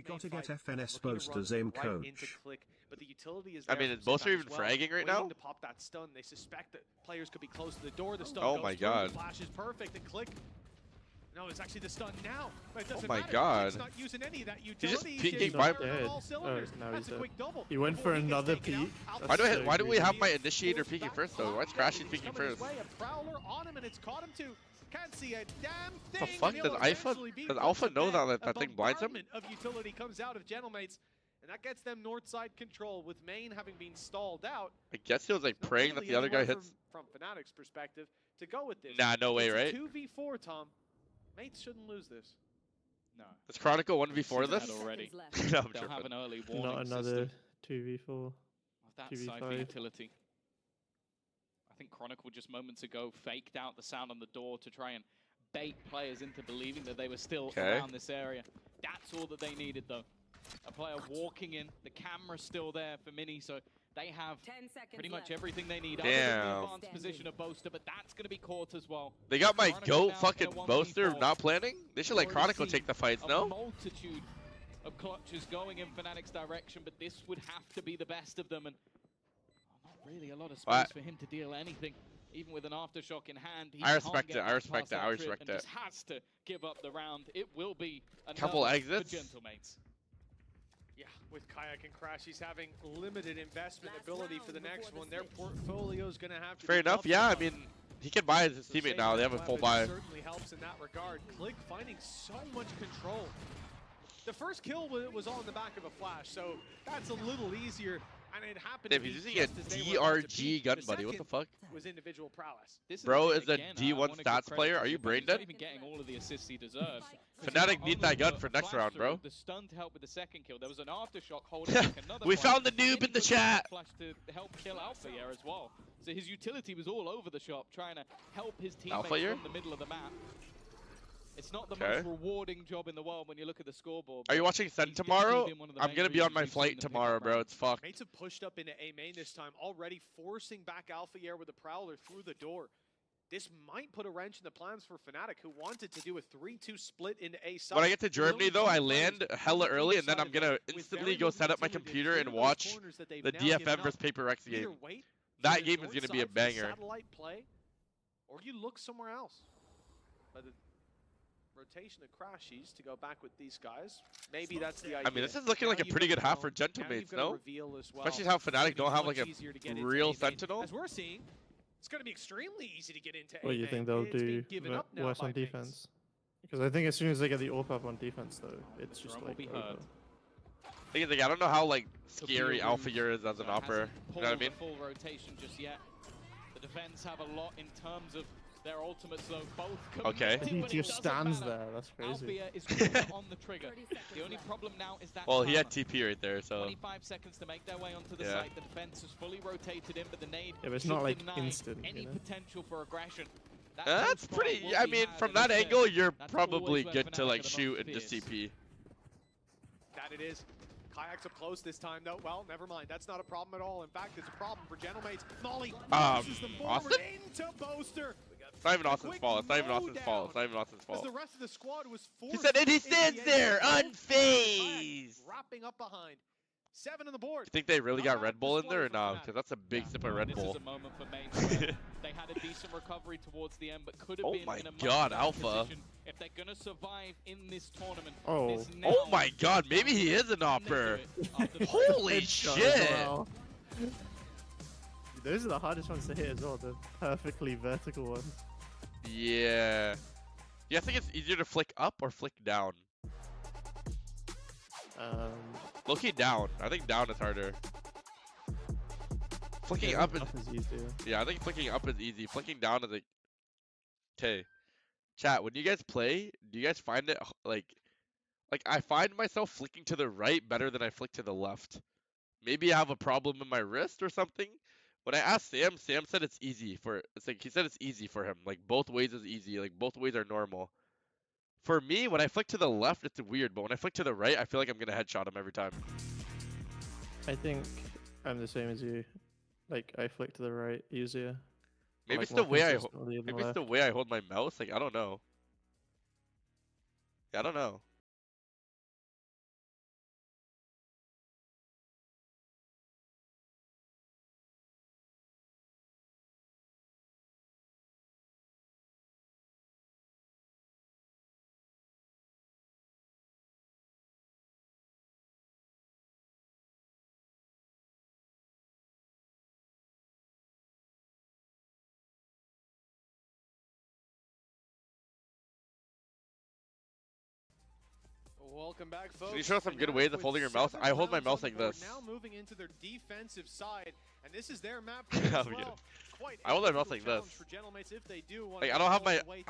You gotta get FNS posters aim coach. I mean, both are even fragging right now. To pop that stun, they suspect that players could be close to the door. The stun Oh goes my through, god! the flash is perfect, and Click. No, it's actually the stun now. But it doesn't Oh my matter. god! Click's not using any of that He's utility. just peeking by. That's a quick double. He went for another peek. Why do we have my initiator peeking first though? Why's Crashy peeking first? A prowler on him, and it's caught him too. Can't see a damn thing. The fuck does Alpha know that thing blinds him? Of utility comes out of Gentlemates, and that gets them north side control. With Main having been stalled out, I guess he was like praying that the other guy hits. From Fnatic's perspective, to go with this. Nah, no way, right? 2v4, Tom. Mates shouldn't lose this. No. Does Chronicle 1v4 this? Already. No, I'm They'll have an early warning Not another system 2v4. of that 2v5. side for utility. I think Chronicle just moments ago faked out the sound on the door to try and bait players into believing that they were still around this area. That's all that they needed, though. A player walking in, the camera's still there for Mini, so they have pretty much everything they need. Damn. Other than the advanced position of Boaster, but that's going to be caught as well. They got my Chronicle goat now fucking in a 1v4. Boaster not planning? They should let Chronicle take the fights, A no? multitude of clutches going in Fnatic's direction, but this would have to be the best of them, and not really a lot of space for him to deal anything. Even with an aftershock in hand, he I respect it. I respect it. I respect it. Just has to give up the round. It will be a couple exits. Gentlemates. Yeah, with Kayak and Crash, he's having limited investment ability for the next one. Their portfolio is going to have to. Fair enough. Yeah, I mean, he can buy his teammate now. They have a full buy. Certainly helps in that regard. Click finding so much control. The first kill was on the back of a flash, so that's a little easier. And it happened. If he's using a DRG gun buddy, what the fuck? Was individual prowess. Bro is a D1 stats player. Are you brain dead? Even getting all of the assists he deserves. Fnatic need that gun for next round, bro. The stun to help with the second kill. There was an aftershock holding back another. We found the noob in the chat. Flash to help kill Alpha here as well. So his utility was all over the shop, trying to help his teammates from the middle of the map. It's not the most rewarding job in the world when you look at the scoreboard. Are you watching Sen tomorrow? I'm gonna be on my flight tomorrow, bro. It's fucked. Mates have pushed up into A main this time, already forcing back Alpha Air with a Prowler through the door. This might put a wrench in the plans for Fnatic, who wanted to do a 3-2 split into A side. When I get to Germany, though, I land hella early, and then I'm gonna instantly go set up my computer and watch the DFM versus Paper Rex game. That game is gonna be a banger. Satellite play, or you look somewhere else. But the rotation of Crashies to go back with these guys. Maybe that's the idea. I mean, this is looking like a pretty good half for Gentlemates, no? Especially how Fnatic don't have like a real Sentinel. As we're seeing, it's going to be extremely easy to get into A. What do you think they'll do worse on defense? Because I think as soon as they get the AWP up on defense, though, it's just like over. Thing is, like, I don't know how like scary Alpha Year is as an opera. You know what I mean? Full rotation just yet. The defense have a lot in terms of their ultimates, though. Both he just stands there. That's crazy. Is on the trigger. The only problem now is that. Well, he had TP right there, so. 25 seconds to make their way onto the site. The defense is fully rotated in, but the nade. Yeah, but it's not like instant. Any potential for aggression. That's pretty. I mean, from that angle, you're probably good to like shoot and just CP. That it is. Kayak's up close this time, though. Well, never mind. That's not a problem at all. In fact, it's a problem for Gentlemates. Molly pushes them forward into Boaster. It's not even Austin's fault. It's not even Austin's fault. It's not even Austin's fault. The rest of the squad was forced. He said, and he stands there, unfazed. Wrapping up behind. 7 on the board. You think they really got Red Bull in there or not? Because that's a big sip of Red Bull. This is a moment for Main. They had a decent recovery towards the end, but could have been in a much better Alpha. position if they're gonna survive in this tournament. Oh my God, maybe he is an opera. Holy shit! Those are the hardest ones to hit as well, the perfectly vertical ones. Yeah. Yeah, I think it's easier to flick up or flick down. Low-key down. I think down is harder. Flicking up is easier. Yeah, I think flicking up is easy. Flicking down is like. Okay. Chat, when you guys play, do you guys find it like I find myself flicking to the right better than I flick to the left. Maybe I have a problem in my wrist or something. When I asked Sam, Sam said it's easy for he said it's easy for him. Like both ways is easy. Like both ways are normal. For me, when I flick to the left, it's weird, but when I flick to the right, I feel like I'm gonna headshot him every time. I think I'm the same as you. Like I flick to the right easier. Maybe it's the way I hold my mouse. Like I don't know. Yeah, I don't know. Welcome back, folks. Can you show us some good Fnatic ways of with holding your mouse? 7 I hold my rounds mouse on like the board, this. Now moving into their defensive side, and this is their map I'm as kidding. well. Quite I hold my a mouse like difficult this. challenge for Gentlemates if they do want Like to I don't have go my all the way to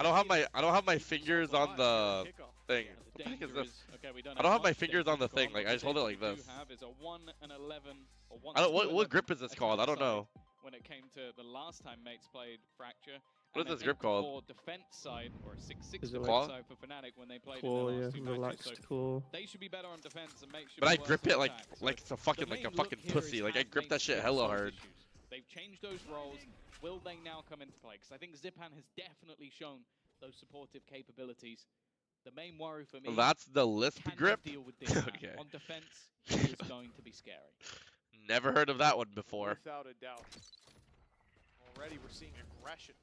I don't have my keep fingers themselves on the alive here at kickoff. thing. Yeah, What the the heck is danger this? is, okay, we I don't have my much fingers on the data to go thing. Like I but just hold it the like data this. we do have is a 1 and 11 or 1 I don't. to What 11 grip is this called? I don't know. when it came to the last time mates played Fracture. What is And this I grip think called? For defense side or 6-6 Is it defense claw? side for Fnatic when they played Claw, in their yeah, last two matches. relaxed So claw. they should be better on defense and mates should But be I worse grip on it like attack. So it's a fucking the like a main look fucking here pussy. is Like I have grip that mates shit fix hella those hard. issues. They've changed those roles. Will they now come into play? Because I think Zipan has definitely shown those supportive capabilities. The main worry for me That's the lisp can grip. they deal with this man? Okay. On defense, he is going to be scary. Never heard of that one before. Without a doubt. Already we're seeing aggression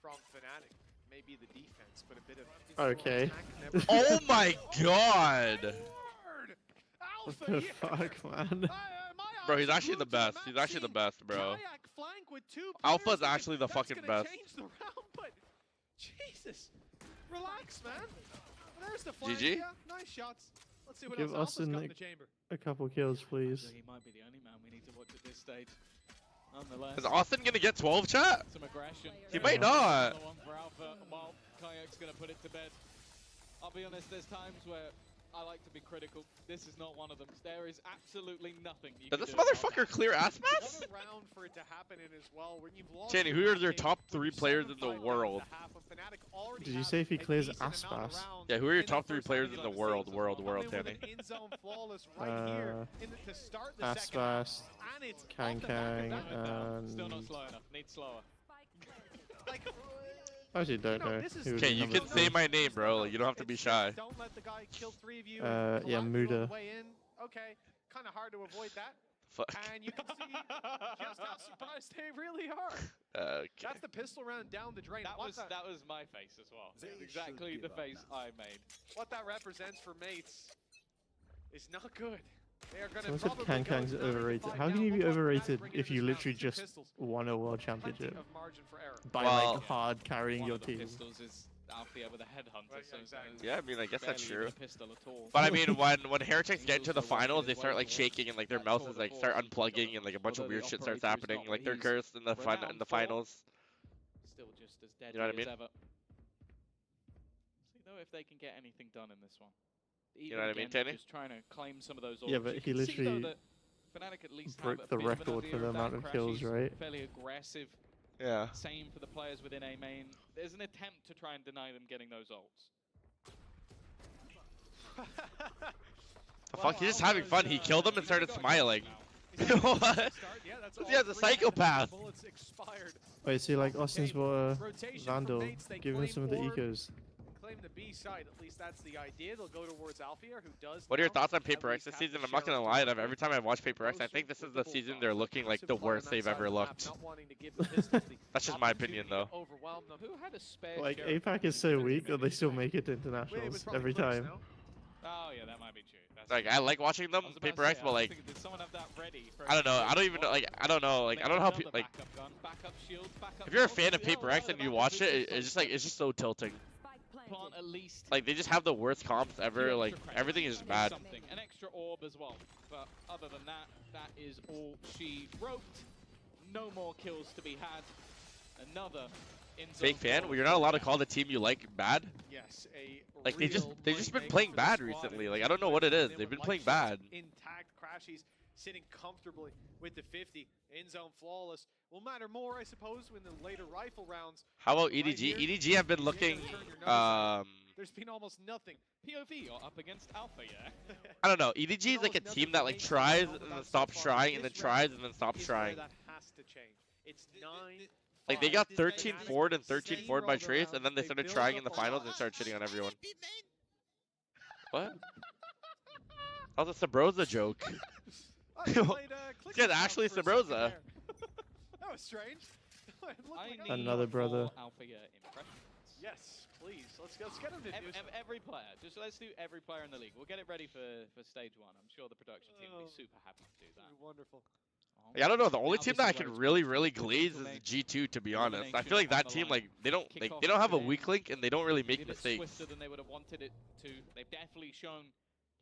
from Fnatic. Maybe the defense, but a bit of Okay. attack never- Oh my god. Lord! What Alpha, the yeah. fuck, man? My Bro, eyes he's are actually the glued to best. map He's actually the scene. best, bro. Kayak flank with 2 Alpha's players thinking actually the that's fucking gonna best. change the round, but Jesus, relax, man. There's the flank. GG. Yeah, nice shots. Let's see what Give else Alpha's Austin got in a- the chamber. A couple kills, please. So he might be the only man we need to watch at this stage. Nonetheless, Is Austin gonna get 12, chat? some aggression. He might not. Another one for Alpha. Well, Kayak's gonna put it to bed. I'll be honest, there's times where I like to be critical. This is not one of them. There is absolutely nothing you Does can this do about motherfucker that. clear ass maps? What a round for it to happen in as well. When you've lost Chaney, who your are your map game, top when 3 you're players in 7-5 the down at world? the half, and Fnatic already Did you have say if he a clears decent amount of Aspas? rounds Yeah, who are your in the top 3 first players half in of the the world, season. world, Coming in with Tanny? an in-zone flawless right here to start the second Aspas, half, and it's Kang off the back of Kang, that. Still not and... slow enough. Need slower. Like, I actually don't know. this is- who was Okay, in you number can three. say my name, bro. Like, you don't have to be It's shy. just don't let the guy kill 3 of you. Yeah, collapse you on Muda. the way in. Okay, kind of hard to avoid that. Fuck. And you can see just how surprised they really are. Okay. That's the pistol round down the drain. That What was my face as well. Exactly the face I made. what that represents for mates is not good. They are going Someone to said Kang Kang's overrated. How can you be overrated if you literally just won a world championship Of margin for error. by Well- like hard carrying One your of the team? pistols is Althea with a headhunter. Right, So exactly. Yeah, I mean, I guess that's barely even true. a pistol at all. But I mean, when Heretics get into the finals, they start like shaking and like their mouses like start unplugging and like a bunch of weird shit starts happening. Like they're cursed in the finals. Still just as deadly You know what I mean? as ever. See though if they can get anything done in this one. Even You know what I mean, again, Tanny? Just trying to claim some of those. Yeah, orbs. but You he can see, though, literally that Fnatic at least broke have the a bit of an record idea for the of amount that. of kills, Crashy's right? Fairly aggressive. Yeah. Same for the players within A main. There's an attempt to try and deny them getting those ults. Fuck, he's just having fun. He killed him and started smiling. What? What? This guy's a psychopath. Bullets expired. Wait, see, like Austin's bought a Rotation from Vandal. mates, they Give him claim some of the orb, ecos. Claim the B side. At least that's the idea. They'll go towards Alfier, who does. What are your now thoughts on at Paper X least this have season? the I'm not gonna sheriff lie, to every time I watch Paper X, I think this is the season they're looking like the worst they've ever looked. That's just my opinion, though. Overwhelm them. Who had a spare Like, sheriff? APAC is so weak that they still make it to Wait, it was internationals probably every close, time. no? Oh yeah, that might be true. That's Like true. I like watching them, I was about Paper to X, say, but I was like thinking, did someone have that ready for I don't know. every I don't even know. Like I don't know. Like I don't know how people like. Backup gun, backup shield, backup If you're a shield. fan of Oh, Paper right, X the and you backup watch is it, it's just like it's just so tilting. plant at least. Like they just have the worst comps a few ever. extra Like credits. everything is just Just bad. something. An extra orb as well. But other than that, that is all she wrote. No more kills to be had. Another Fake fan? Well, you're not allowed to call the team you like bad. Yes, Like they've just been playmaker playing for the bad squad, recently. and Like I don't know what it is. They've been playing bad. Intact Crashies sitting comfortably with the 50 in zone flawless. Will matter more, I suppose, when the later rifle rounds. How about Right EDG? here, EDG have been looking. There's been almost nothing. POV, you're up against Alpha, yeah? I don't know. EDG is like a team that like tries and then stops trying and then tries and then stops Is where trying. that has to change. It's 9. Like they got 13 forward and 13 forward by Trace, and then they started trying in the finals and started shitting on everyone. What? That was a Sabrosa joke. This guy's actually Sabrosa. That was strange. It looked I like need Another brother. more Alpha impressions. Yes, please. Let's get him to do something. Every player. Just let's do every player in the league. We'll get it ready for stage 1. I'm sure the production team will be super happy to do that. Wonderful. Yeah, I don't know. The only Now team this that I is where can it's really, going. really glaze is G2. To be honest, I feel like that team like they don't have a weak link and they don't really make Maybe a bit mistakes. swifter than they would have wanted it to. They've definitely shown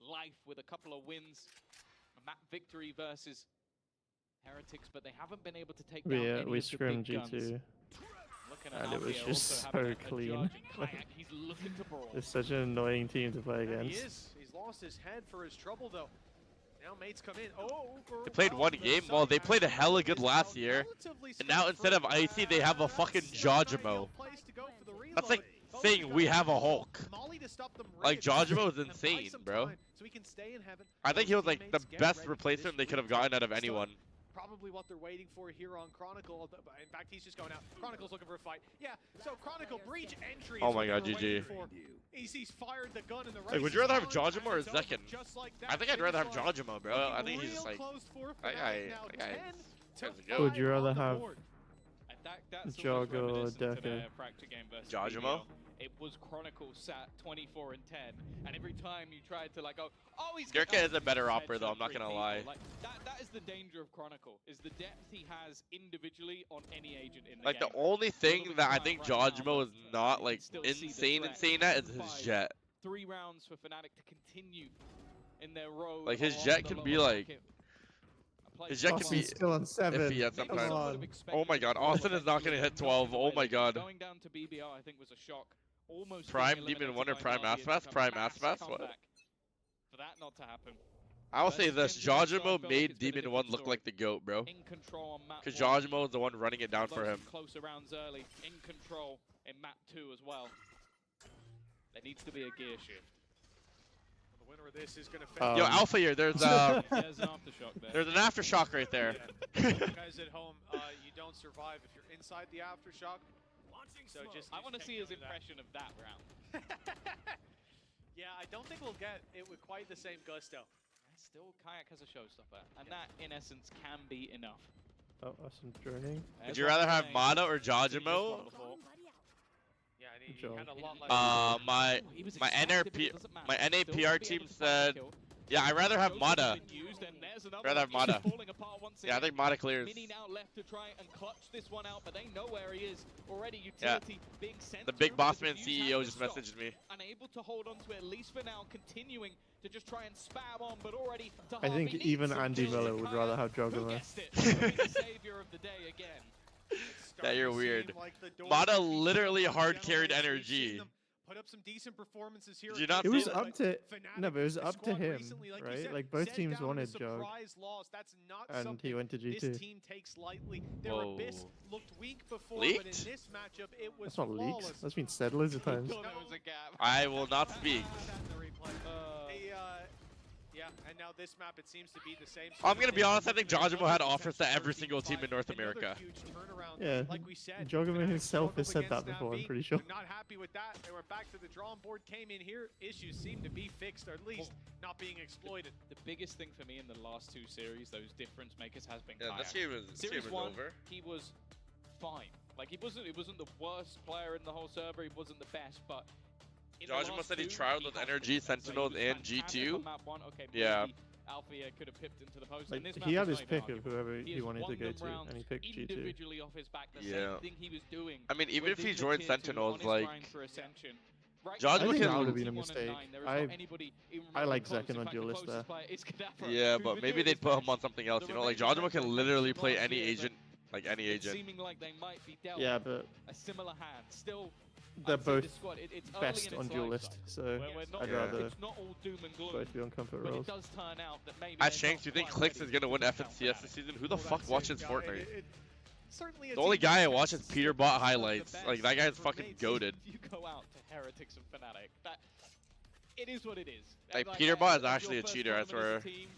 life with a couple of wins. A map victory versus Heretics, but they haven't been able to take down any we of the scrimmed big guns. G2. Looking at And it was Alfie just also so having a clean. judge, and Kayak, he's looking to brawl. It's such an annoying team to play Yeah, he against. is. He's lost his head for his trouble, though. Now mates come in. Oh, They played one game. Well, they played a hella good last year. And now instead of Icy, they have a fucking Jajimo. That's like saying we have a Hulk. Like, Jajimo is insane, bro. I think he was like the best replacement they could have gotten out of anyone. Probably what they're waiting for here on Chronicle. In fact, he's just going out. Chronicle's looking for a fight. Yeah, so Chronicle breach entry. Oh my god, GG. He's fired the gun in the right. Like, would you rather have Jajimo or Zekin? I think I'd rather have Jajimo, bro. I think he's just like, that guy. Would you rather have That's Jog or almost reminiscent to Deca? their Fracture game versus Jajimo? BBL. It was Chronicle sat 24 and 10, and every time you tried to like go, oh, he's Gurka is a better opera though, I'm not gonna lie. Like, that is the danger of Chronicle, is the depth he has individually on any agent in the Like, game. the only thing that I think Jajimo is not like insane at is his jet. 3 rounds for Fnatic to continue in their road. Like, his along jet the can lower be like, market. A his jet can Austin's be still on 7. iffy at Come sometimes. on. Oh my god, Austin is not gonna hit 12. Oh my god. Going down to BBL, I think, was a shock. Almost Prime being Demon 1 or eliminated Prime by Guardians. Asphass? Prime Mass Asphass? What? comeback For that not to happen. I will say this, Versus Genji, I feel Jajimo like made it's been a Demon 1 different look story. like the GOAT, bro. In control on map Because 1. Jajimo is the one running it down for him. Closer rounds early. In control in map 2 as well. There needs to be a gear shift. The winner of this is going to Yo, Alpha here, there's There's an aftershock there. there's an aftershock right there. Guys at home, you don't survive if you're inside the aftershock. So just I want to take see his note of that. impression of that round. Yeah, I don't think we'll get it with quite the same gusto. Still, Kayak has a showstopper, and that, in essence, can be enough. Oh, Austin joining. Would you rather have Mata or Jajimo? Yeah, and he Joe. had a lot like My NAPR team said, yeah, I'd rather have Mata. Rather have Mata. Yeah, I think Mata clears. Mini now left to try and clutch this one out, but they know where he is already. Utility being sent The to big him, boss but man the Fuse CEO has just stopped. messaged me. Unable to hold on to it, at least for now, continuing to just try and spam on, but already to I think Harvey even needs some Andy kills. Miller would rather have Who Joggerman. guessed it? He'll be the savior of the day again. Yeah, you're weird. Like Mata literally hard carried energy. Put up some decent performances here. Did you not It see was that? up to no, but it was The up to squad him, recently, like you right? said, Like both set teams down a wanted Jog, surprise loss. That's not and something he went to this G2. team takes lightly. Their Whoa. Abyss looked weak before, but Leaked? in this matchup, it was That's not flawless. leaks. That's been said loads of times. Thought there was a gap. I will not speak. Yeah, and now this map, it seems to be the same. I'm gonna be honest, I think Jajimo had offers to every single team in North Another America. huge turnaround. Yeah, Like we said, Joggerman Fnatic himself has struggled said that against before, I'm Navi. pretty sure. They're not happy with that. They went back to the drawing board, came in here. Issues seem to be fixed, or at least not being exploited. The biggest thing for me in the last 2 series, those difference makers, has been Yeah, Kayak. this game is Series 1, over. he was fine. Like, he wasn't the worst player in the whole server. He wasn't the best, but in the Jajimo last said he 2, trialed with has Energy, been. So he Sentinels, was and fantastic G2. on map 1. Okay, Yeah. maybe Alfia could have pipped into the post. Like and this he map had was his not even pick of arguable. whoever He he has wanted won to go them to, rounds and he picked G2. individually off his back. The Yeah. same thing he was doing. I mean, even if he within the joined tier 2 Sentinels, on his like, grind for Ascension. Right Jajimo now, I think he's that on would have been a 1 and mistake. 9. There is I- not anybody even I like close. Zekin In on fact, your the list closest there. player is Kadafra, yeah, who's but been maybe doing they'd his put him best. on something else, The you know? Like, remaining Jajimo can players literally from play last any year, agent, like any it's agent. seeming like they might be dealt Yeah, but a similar hand. Still, they're I'd say both this squad, it's early best in its on dual life list, cycle, so where we're not, I'd Yeah. rather it's not all doom and gloom. both be on comfort But it roles. does turn out that maybe At they're Shanks, not do you think quite Clicks ready is gonna win to take out FNCS this Fnatic. season? Who the Well, fuck that's watches it, Fortnite? Certainly a The only team guy I that watch is gets Peter the Bot best of the highlights. best Like, that guy's for fucking mates. goated. If you go out to Heretics and Fnatic, that it is what it is. Like, And Peter that Bot is your actually a first cheater, I tournament as a swear. team,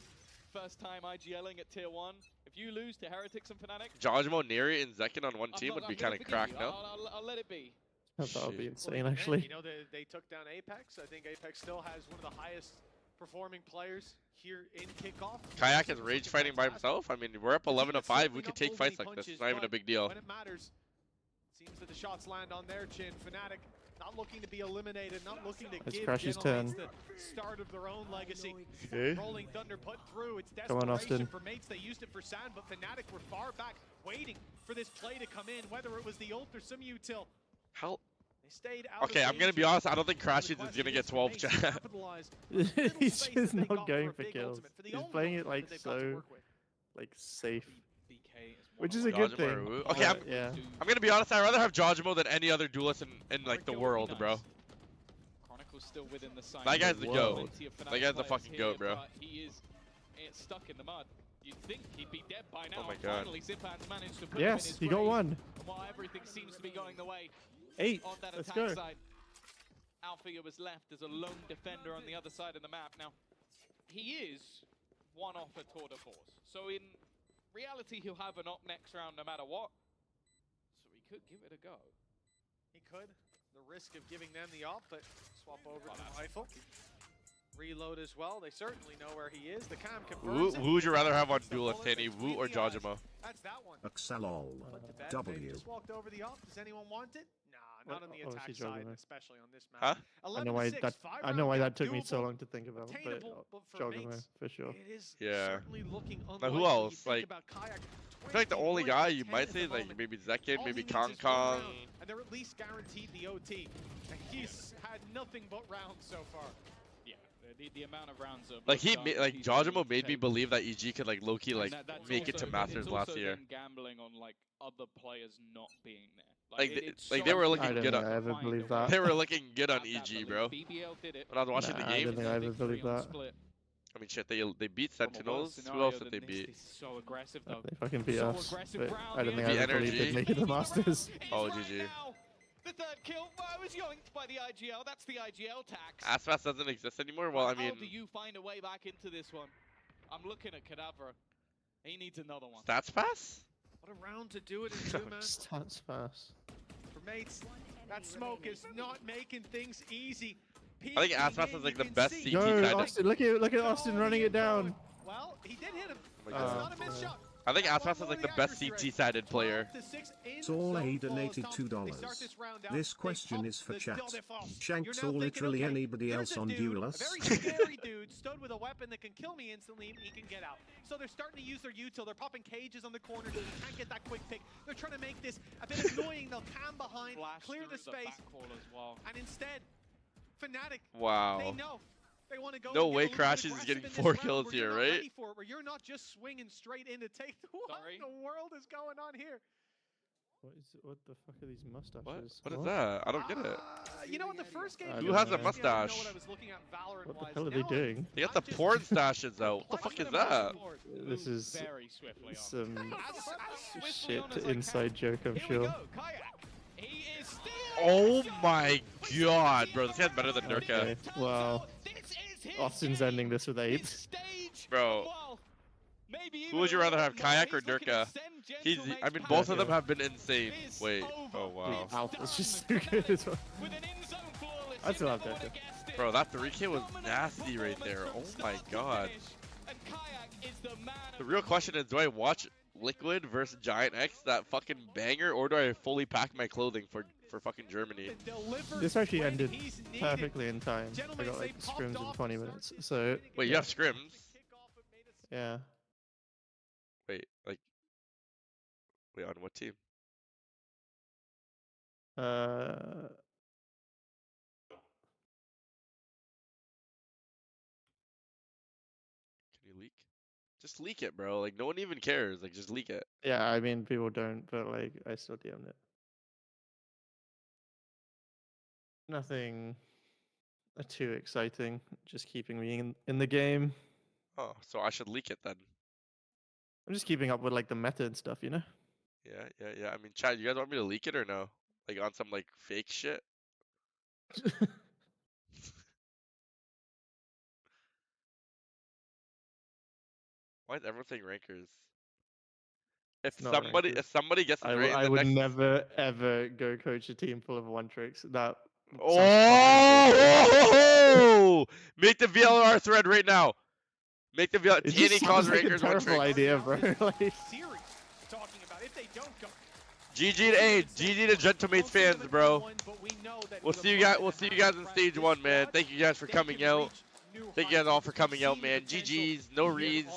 first time IGLing at tier 1. If you lose to Heretics and Fnatic, Jajimo, Neri, and Zekin on one I'm team not- would be I'm gonna kind of forgive cracked, you. no? I'll let it be. That would be Shit. insane, Well, actually. you know, they took down Apex. I think Apex still has one of the highest performing players here in kickoff. Kayak is rage fighting by himself. I mean, we're up 11-5. We could take fights like this. It's not even a big deal. When it matters, it seems that the shots land on their chin. Fnatic not looking to be eliminated, not looking to It's give Crash's Gentle Mates turn. the start of their own legacy. Okay. Rolling Thunder put through. It's Come on, desperation Austin. for Mates. They used it for Sand, but Fnatic were far back, waiting for this play to come in, whether it was the ult or some util. How? Okay, I'm gonna be honest. I don't think Crashies is gonna get 12, chat. He's just not going for kills. He's playing it like so, like safe, which is a good thing. Okay, I'm gonna be honest. I'd rather have Jojimo than any other duelist in like the world, bro. Still within the that guy's the goat. That guy's the fucking goat, bro. He is stuck in the mud. You'd think he'd be dead by now. Oh my god. Finally, Zipan's managed to put yes, him in his he got one. And while everything seems to be going the way 8. on that Let's attack go. side, Alfia was left as a lone defender on the other side of the map. Now, he is one off a tour de force. So in reality, he'll have an op next round no matter what. So he could give it a go. He could. The risk of giving them the op, but swap over to the rifle. Reload as well. They certainly know where he is. The cam confirms Who would you rather have on duelist, Tanny? Wu or Jojimo? That's that one. Axalol. W. Just walked over the op. Does anyone want it? Nah, not on the attack Obviously side, Jojimo. especially on this map. Huh? I know why that took me so long to think about, but Jojimo for sure. It is Yeah. certainly looking unlikely. Now who else? You think Like, about Kayak, I feel like the only guy you might say is like maybe Zekin, maybe Kong Kong. And they're at least guaranteed the OT. And he's had nothing but rounds so far. Yeah, the amount of rounds of Like Jojimo made me believe that EG could like low-key like make it to Masters last year. Gambling on like other players not being there. Like they were looking good on. I ever believe that. They were looking good on EG, bro. BBL did it. When I was watching the I game. don't think I ever believed that. I mean, shit, they beat Sentinels. Who else did they beat? So aggressive though. They fucking beat us, but I don't think I The ever believed energy. they'd make it to Masters. Oh, GG. The third kill. Well, I was yoinked by the IGL. That's the IGL tax. Aspas doesn't exist anymore. Well, I mean. How do you find a way back into this one? I'm looking at Cadaver. He needs another one. Stats pass? What a round to do it in 2, man. Stats fast. For mates, that smoke is not making things easy. I think Aspas is like the best CT Go, side. Austin! Look at Austin running it down. Well, he did hit him. Oh my That's God. not a missed shot. I think Aspas is like the best CT-sided player. Saul A donated $2. This question is for chat. Shanks or literally anybody else on Duelist? A very scary dude stood with a weapon that can kill me instantly and he can get out. So they're starting to use their util. They're popping cages on the corner so you can't get that quick pick. They're trying to make this a bit annoying. They'll cam behind, clear the space, and instead, Fnatic, Wow. they know. They want to go No way Crashies is getting 4 kills here, right? Where you're not just swinging straight in to take. What in the world is going on here? What the fuck are these mustaches? What is that? I don't get it. You know what? The first game. Who has a mustache? What the hell are they doing? They got the porn stashes out. What the fuck is that? This is very swiftly some shit inside joke, I'm sure. Oh my god, bro. This guy's better than Nurka. Okay. Wow. Austin's ending this with 8. Bro. Who would you rather have, Kayak or Nurka? I mean, both of them have been insane. Wait. Oh, wow. Alpha's just too good as well. I still have Nurka. Bro, that 3K was nasty right there. Oh my god. The real question is, do I watch Liquid versus Giant X, that fucking banger, or do I fully pack my clothing for fucking Germany? This actually ended perfectly in time. I got like scrims in 20 minutes. So wait, you have scrims? Yeah. Wait, on what team? Can you leak? Just leak it, bro. Like, no one even cares. Like, just leak it. Yeah, I mean, people don't, but like, I still DM'd it. Nothing too exciting. Just keeping me in the game. Oh, so I should leak it then. I'm just keeping up with like the meta and stuff, you know? Yeah. I mean, Chad, you guys want me to leak it or no? Like, on some like fake shit? Why is everyone saying rankers? If somebody gets it right, I would never ever go coach a team full of one tricks. That. Oh! Make the VLR thread right now. Make the VLR. Tanny calls rankers one trick. Idea, bro. Like. GG to A, GG to Gentlemates fans, bro. We'll see you guys. We'll see you guys in stage 1, man. Thank you guys for coming out. Thank you guys all for coming out, man. GG's, no reads,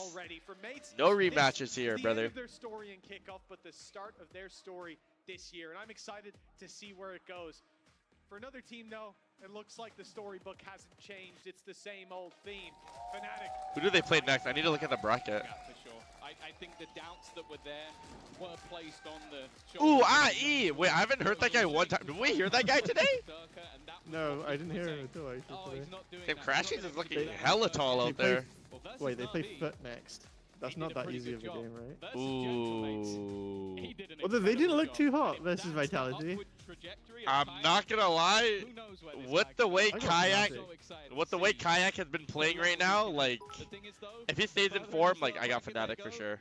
no rematches here, brother. Their story and kickoff, but the start of their story this year, and I'm excited to see where it goes. For another team, though, it looks like the storybook hasn't changed. It's the same old theme. Fnatic. Who do they play next? I need to look at the bracket. Yeah, for sure. I think the doubts that were there were placed on the Ooh, shoulders of E! Wait, I haven't heard that guy one time. Did we hear that guy today? No, I didn't hear him at all. Actually, Oh, today. he's not doing Damn, that. Crashies is looking They- hella tall They out play there. Wait, they play Foot next. That's not that easy of a game, right? Ooh. Although they didn't look too hot versus Vitality. I'm not gonna lie. With the way Kayak, with the way Kayak has been playing right now, like, if he stays in form, like, I got Fnatic for sure.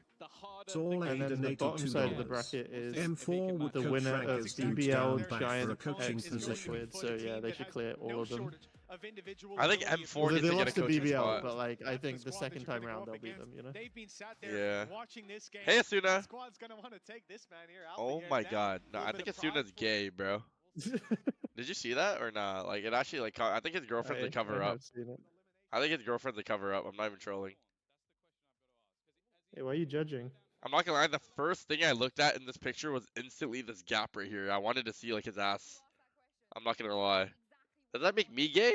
Soul And then the donated bottom side of the $2. bracket is M4 would the coach winner Frank of is huge BBL, down back for a Giant, coaching X, and position. Liquid. So yeah, they should clear all of them. I think M4 Although needs they to get a lost to coaching BBL, spot. but like I think the second time round they'll beat them. You know. They've been sat there Yeah. watching this game. Hey, Asuna. Squad's gonna want to take this man here out Oh the my air down. god. No, I Little think bit of pride Asuna's for- gay, bro. Did you see that or not? Like, it actually, like, I think his girlfriend's a cover I up. have seen it. I think his girlfriend's a cover up. I'm not even trolling. Hey, why are you judging? I'm not gonna lie, the first thing I looked at in this picture was instantly this gap right here. I wanted to see like his ass. I'm not gonna lie. Does that make me gay?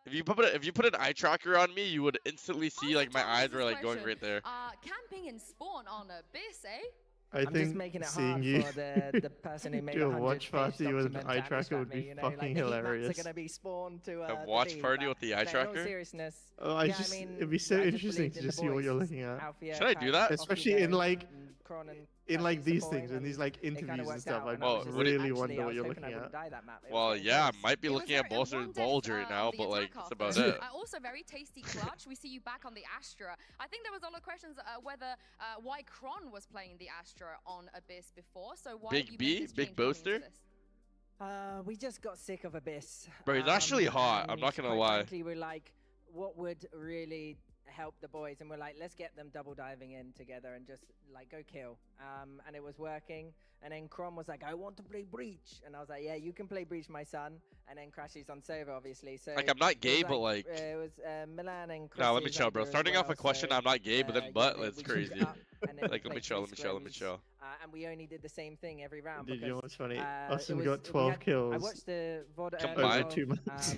If you put an eye tracker on me, you would instantly see like my eyes were like going right there. Camping in spawn on Abyss, eh? I I'm think just making it seeing hard you for the person who made do a 100 watch party with an document eye that tracker would me, be you know, fucking like, the heat maps hilarious. are gonna be spawned to, A the watch feed, party but with the eye no, in all tracker? seriousness, Oh, yeah, I mean, it'd be so I just interesting believed to in just the see what you're boys. looking at. Alfia, Should I do that? Especially in, like- Kron and In like Crashy these supporting, things, in these like it kinda interviews and worked stuff, out, I and I was just like, really actually, wonder I what was you're hoping I looking wouldn't at. die that map. It was Well, getting yeah, I close. might be It was looking at very- Bolster's one death, bulge right now, on the but like attack that's about after. it. Also very tasty clutch. We see you back on the Astra. I think there was a lot of questions whether why Kron was playing the Astra on Abyss before. So why Big have you B? made this Big change coming into Boaster? Uh, we just got sick of Abyss. Bro, he's actually hot, I'm and not gonna quite lie. Frankly, we're like, what would really help the boys? And we're like, let's get them double diving in together and just like go kill. And it was working. And then Crom was like, I want to play Breach. And I was like, yeah, you can play Breach, my son. And then Crashy's on Sova, obviously. So Like I'm not it gay, was but like it was Milan and no, let me Chrissy's chill, bro. idea as Starting off well, a question, so, I'm not gay, but then yeah, but we it's changed crazy. it up, and then we Like let me played chill, let three me chill, let me scrims, chill. and we only did the same thing every round. Did you know what's funny? it Austin was- got we 12 had- kills I watched the VOD Combined? over of, 2 months.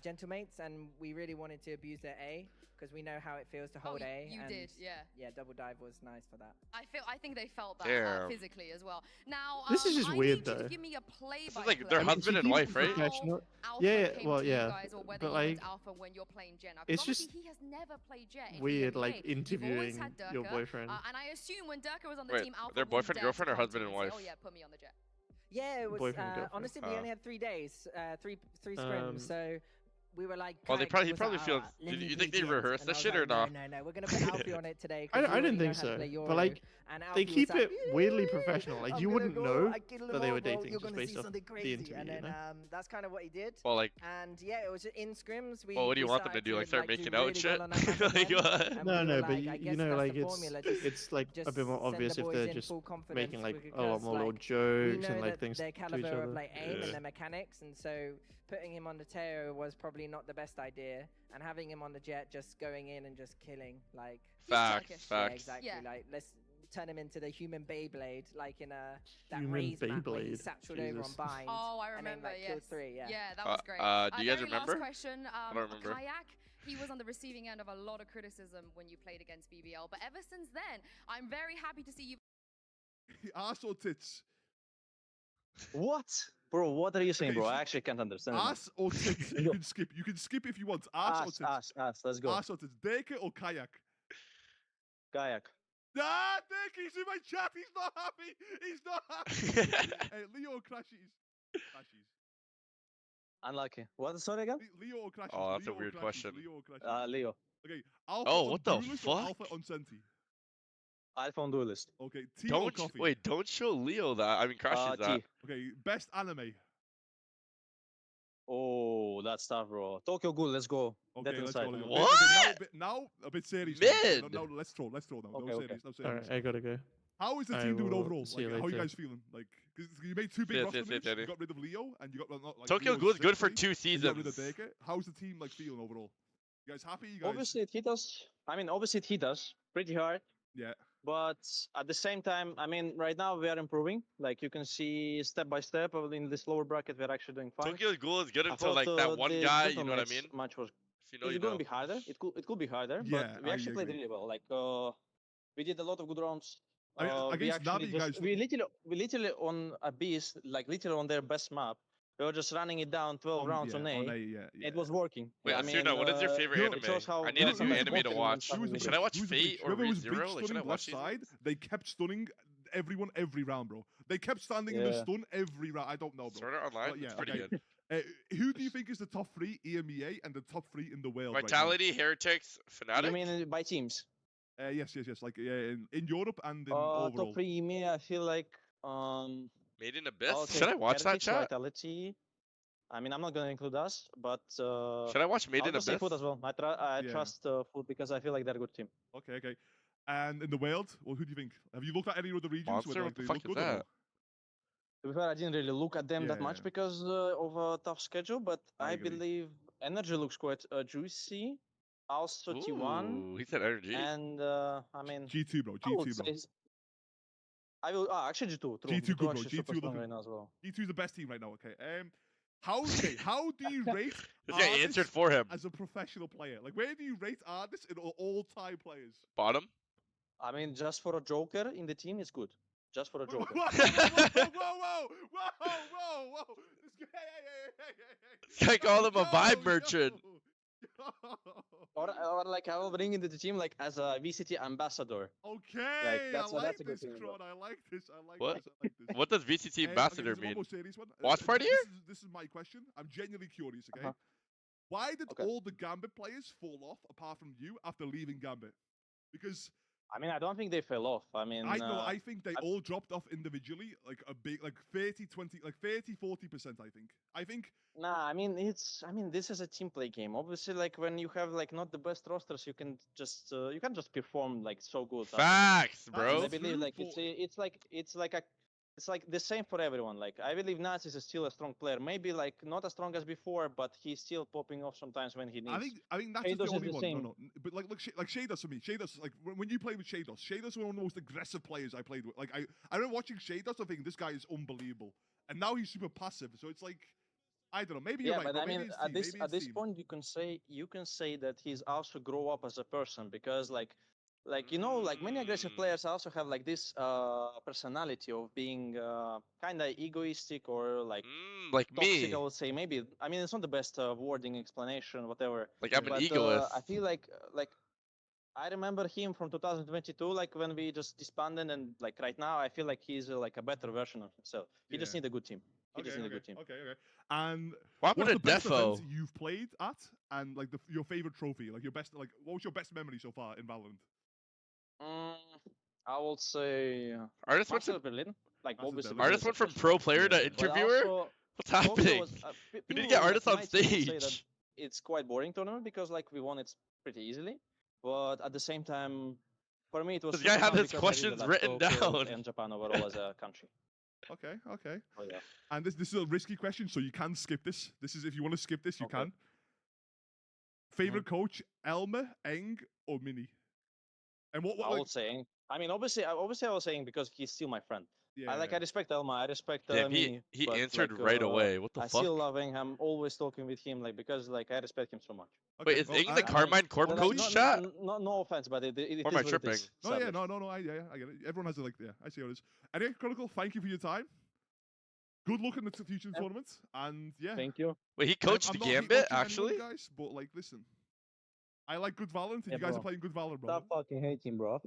Gentlemates, and we really wanted to abuse their A because we know how it feels to hold A. you and did, yeah. Yeah, double dive was nice for that. I think they felt that Damn. physically as well. Now, This is just I weird, need you though. to give me a play This by is like play. their I mean, husband she and keeps wife, right? professional. Alpha Yeah, came well, to you yeah, guys, or whether but, you like, went Alpha when you're playing Jen. Because it's just obviously he has never played Jet in weird, PvP. like You've always interviewing had your Durka, boyfriend. and I assume when Durka was on the Wait, team, Alpha their wouldn't boyfriend, dare to girlfriend, or come to husband you and say, wife? Oh yeah, put me on the Jet. Yeah, it was. Boyfriend and girlfriend. Honestly, we only had 3 days, three scrims, so we were like. Well, they Kayak he was probably like, feels. "Oh, let me You play think they Jens," rehearsed and I this was shit like, or not? No, we're gonna put Alfie on it today. I 'cause we didn't already know think how to so, play but, Yoru, like, and They Alfie was keep like, it weirdly professional. Like I'm you gonna wouldn't go, know I kill them that they all, were bro, dating you're just gonna based see off something the crazy. interview, And you then know? that's kind of what he did. Well, like, And yeah, it was just in scrims. well, what do you want them to do? Like, start making out and shit? Like, what? No, but you know, like it's like a bit more obvious if they're just making like a lot more little jokes and like things their to each caliber other. of like aim Yeah. and their mechanics, and so putting him on the Teo was probably not the best idea, and having him on the Jet just going in and just killing like Facts, Turkish. yeah, facts. exactly. Yeah. Like let's turn him into the human Beyblade, like in that Human Raze map where he Beyblade, satcheled over on Jesus. bind. Oh, I and then, remember. like, Yes. killed 3, yeah. Yeah, that was great. Do you guys very remember? Last question. I don't remember. Kayak. He was on the receiving end of a lot of criticism when you played against BBL, but ever since then, I'm very happy to see you. Ass or tits? What? Bro, what are you saying, Okay, bro? so I actually can't understand. it. Ass or tits? You can skip. You can skip if you want. Ass or tits? Ass. Let's go. Ass or tits? Deke or kayak? Kayak. Ah, Deke, he's in my chat. He's not happy. He's not happy. Hey, Leo or Crashies? Crashies. Unlucky. What? Sorry again? Leo or Crashies? Oh, that's a Leo or weird Crashies? question. Leo or Crashies? Leo. Okay. Alpha Oh, on what the Duelist or fuck? Alpha on Senti? Alpha on duelist. Okay. Tea or Don't coffee? wait. Don't show Leo that. I mean, Crashes that. T. Okay. Best anime. Oh, that's tough, bro. Tokyo Ghoul, let's go. Okay, Death let's Inside. go. Let's go. What? Okay, now a bit serious. Mid. No, let's throw now. Okay, no okay. serious. No All serious. right, I gotta go. How is the I team doing will overall? see you Like, how are you later. guys feeling? Like, because you made 2 big Yes, roster yes, yes, moves. Danny. You got rid of Leo, and you got like Tokyo Leo's Ghoul's good for sixth 2 place, and you got rid of seasons. Deke. How's the team like feeling overall? You guys happy? You guys? Obviously, it hit us. I mean, obviously, it hit us pretty hard. Yeah. But at the same time, I mean, right now we are improving. Like you can see, step by step, in this lower bracket, we're actually doing fine. Tokyo's goal is get I into thought like that one the guy, you Delta know what I Mates mean? match was. If you know, It's you going know. to be harder. It could be harder, Yeah, but we I actually played agree. really well. Like we did a lot of good rounds. I mean, We against actually Navi, just guys. we literally on a beast, like literally on their best map. We were just running it down 12 rounds on A. Yeah. It was working. Wait, I Asuna, mean, what is your favorite you- anime? it shows how I we need are a new sometimes anime to confident when watch. Who was the something is Should best? I watch Who was the Fate best? or Whoever was big ReZero? Like, should I stunning watch left these side, ones? they kept stunning everyone every round, bro. They kept standing in the stun every round. I don't know, bro. Sword Art Online? But yeah, It's pretty okay. good. Who do you think is the top 3 EMEA and the top 3 in the world Vitality, Heretics, Fnatic? You mean by teams? Yes. Like in Europe and in overall. Top 3 me, I feel like Made in Abyss? I'll Should take I watch that, Heritage, chat? Vitality. I mean, I'm not gonna include us, but Should I watch Made I'll in just say Abyss? Food as well. I Yeah. trust Food because I feel like they're a good team. Okay. And in the world, well, who do you think? Have you looked at any of the regions Monster? where What like, the they fuck look is good or no? that? To be fair, I didn't really look at them that much Yeah. because of a tough schedule, but I I agree. believe Energy looks quite juicy. Also T1 Ooh, he said energy. and I mean G2, bro. I would G2, bro. say I will actually G2. True. G2 good, bro. actually super G2 strong looking. right now as well. G2 is the best team right now. Okay. How do you rate This guy Artis answered for him. as a professional player? Like, where do you rate Artis in all-time players? Bottom? I mean, just for a Joker in the team, it's good. Just for a Whoa, Joker. whoa. This guy, hey. This guy called him a vibe Yo. merchant. Or like I will bring into the team like as a VCT ambassador. Okay, that's I like a good this, thing, bro. Kron. I like this. What? I like this. What does VCT Okay, ambassador there's one mean? more serious one. Watch party here? This is my question. I'm genuinely curious, okay? Uh-huh. Why did Okay. all the Gambit players fall off apart from you after leaving Gambit? Because I mean, I don't think they fell off. I mean, I know, I think they all dropped off individually, like a big, like 30, 20, like 30, 40%, I think. Nah, I mean this is a team play game. Obviously, like when you have like not the best rosters, you can just perform like so good. Facts, That's bro. I believe like true it's like the same for everyone. Like I believe Nazis is still a strong player. Maybe like not as strong as before, but he's still popping off sometimes when he needs. I think that's the Shados is only the one. same. No. But like Shados for me. Shados, like when you play with Shados was one of the most aggressive players I played with. Like I remember watching Shados and thinking this guy is unbelievable, and now he's super passive. So it's like I don't know. Maybe you're right. But I maybe mean, it's at this team. point, you can say that he's also grow up as a person because like you know, like many aggressive players also have like this personality of being kind of egoistic or like Like toxic. me. I would say maybe. I mean, it's not the best wording explanation, whatever. Like I'm an But egoist. I feel like I remember him from 2022, like when we just disbanded, and like right now, I feel like he's like a better version of himself. He just Yeah. need a good team. He just need a Okay. good team. And What happened what's to the best Defo? event you've played at, and like your favorite trophy? Like your best, like what was your best memory so far in Valorant? I would say Artist went Master to of Berlin. Like Master of obviously. Berlin. Artist went from pro player to Yeah. But interviewer? also, What's Tokyo happening? was, We need to people get like artists on my team would say that stage. it's quite boring tournament because like we won it pretty easily, but at the same time, for me it was. This guy super had fun his because I really questions like written Tokyo down. and Japan overall as a country. Okay. Oh yeah. And this is a risky question, so you can skip this. This is if you want to skip this, you Okay. can. Favorite coach: Elmer, Eng, or Mini? And what I like, was saying. I mean, obviously, I was saying because he's still my friend. yeah, I respect Elma. I respect Damn, Mini. he but, answered like, right away. What the I fuck? still love him. I'm always talking with him, like because like I respect him so much. Wait, is Ing the I Carmine Corp well, coach, like, chat? No offense, but it Or is am I what it tripping? is, No, sadly. I get it. Everyone has I see how it is. Anyway, Chronicle, thank you for your time. Good luck in the future tournaments, and yeah. Thank you. Wait, he I'm coached not Gambit, anyone, actually? guys, but like, listen, I like good Valorant, and Yeah, you guys bro. are playing good Valorant, bro. Stop fucking hating, bro.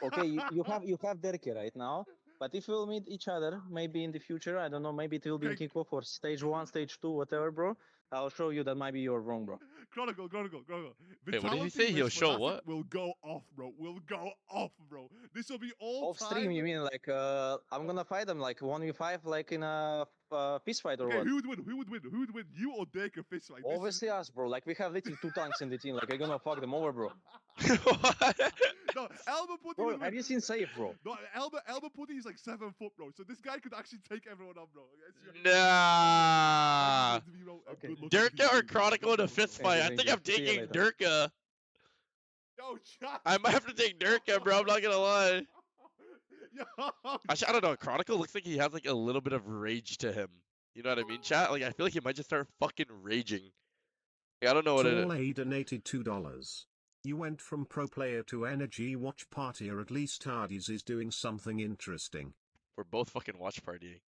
Okay, you have Derke right now, but if we'll meet each other, maybe in the future, I don't know, maybe it will be in Okay. kickoff or stage 1, stage 2, whatever, bro. I'll show you that maybe you're wrong, bro. Chronicle. Wait, what did he Vitality say? He'll versus show Fnatic what? Will go off, bro. This will be all Off stream, you mean like I'm gonna fight them like 1v5, like in a fist fight or Okay, what? who would win? You or Dirk fist fight? Obviously us, bro. Like we have literally 2 tanks in the team. Like we're gonna fuck them over, bro. No, Elba Putty Bro, would have win. you seen Safe, bro? No, Elba Putty is like 7 foot, bro. So this guy could actually take everyone on, bro. Nah. Okay. Durka or Chronicle in a fist fight? I Thank think you. I'm See you taking later. Durka. Yo, chat. I might have to take Nurka, bro. I'm not gonna lie. Yo, Actually, I don't know. Chronicle looks like he has like a little bit of rage to him. You know what I mean, chat? Like I feel like he might just start fucking raging. Like, I don't know what it is. Tall A donated $2. You went from pro player to energy watch party, or at least Hardy's is doing something interesting. We're both fucking watch partying.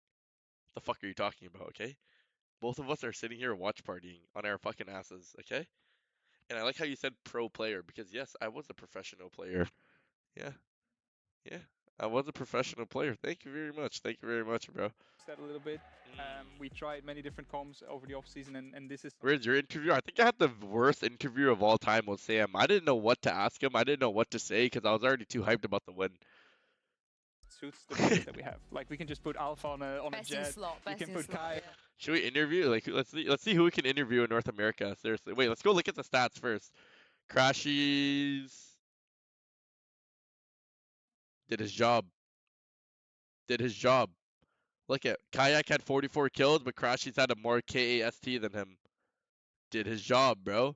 What the fuck are you talking about, okay? Both of us are sitting here watch partying on our fucking asses, okay? And I like how you said pro player, because yes, I was a professional player. Yeah. Yeah. I was a professional player. Thank you very much. Thank you very much, bro. That a little bit. We tried many different comms over the off-season, and this is... Where's your interview? I think I had the worst interview of all time with Sam. I didn't know what to ask him. I didn't know what to say because I was already too hyped about the win. Suits the players that we have. Like we can just put Alpha on a jet. You can put Kai. Yeah. Should we interview? Like let's see who we can interview in North America. Seriously. Wait, let's go look at the stats first. Crashies did his job. Did his job. Look at Kayak had 44 kills, but Crashies had a more KAST than him. Did his job, bro.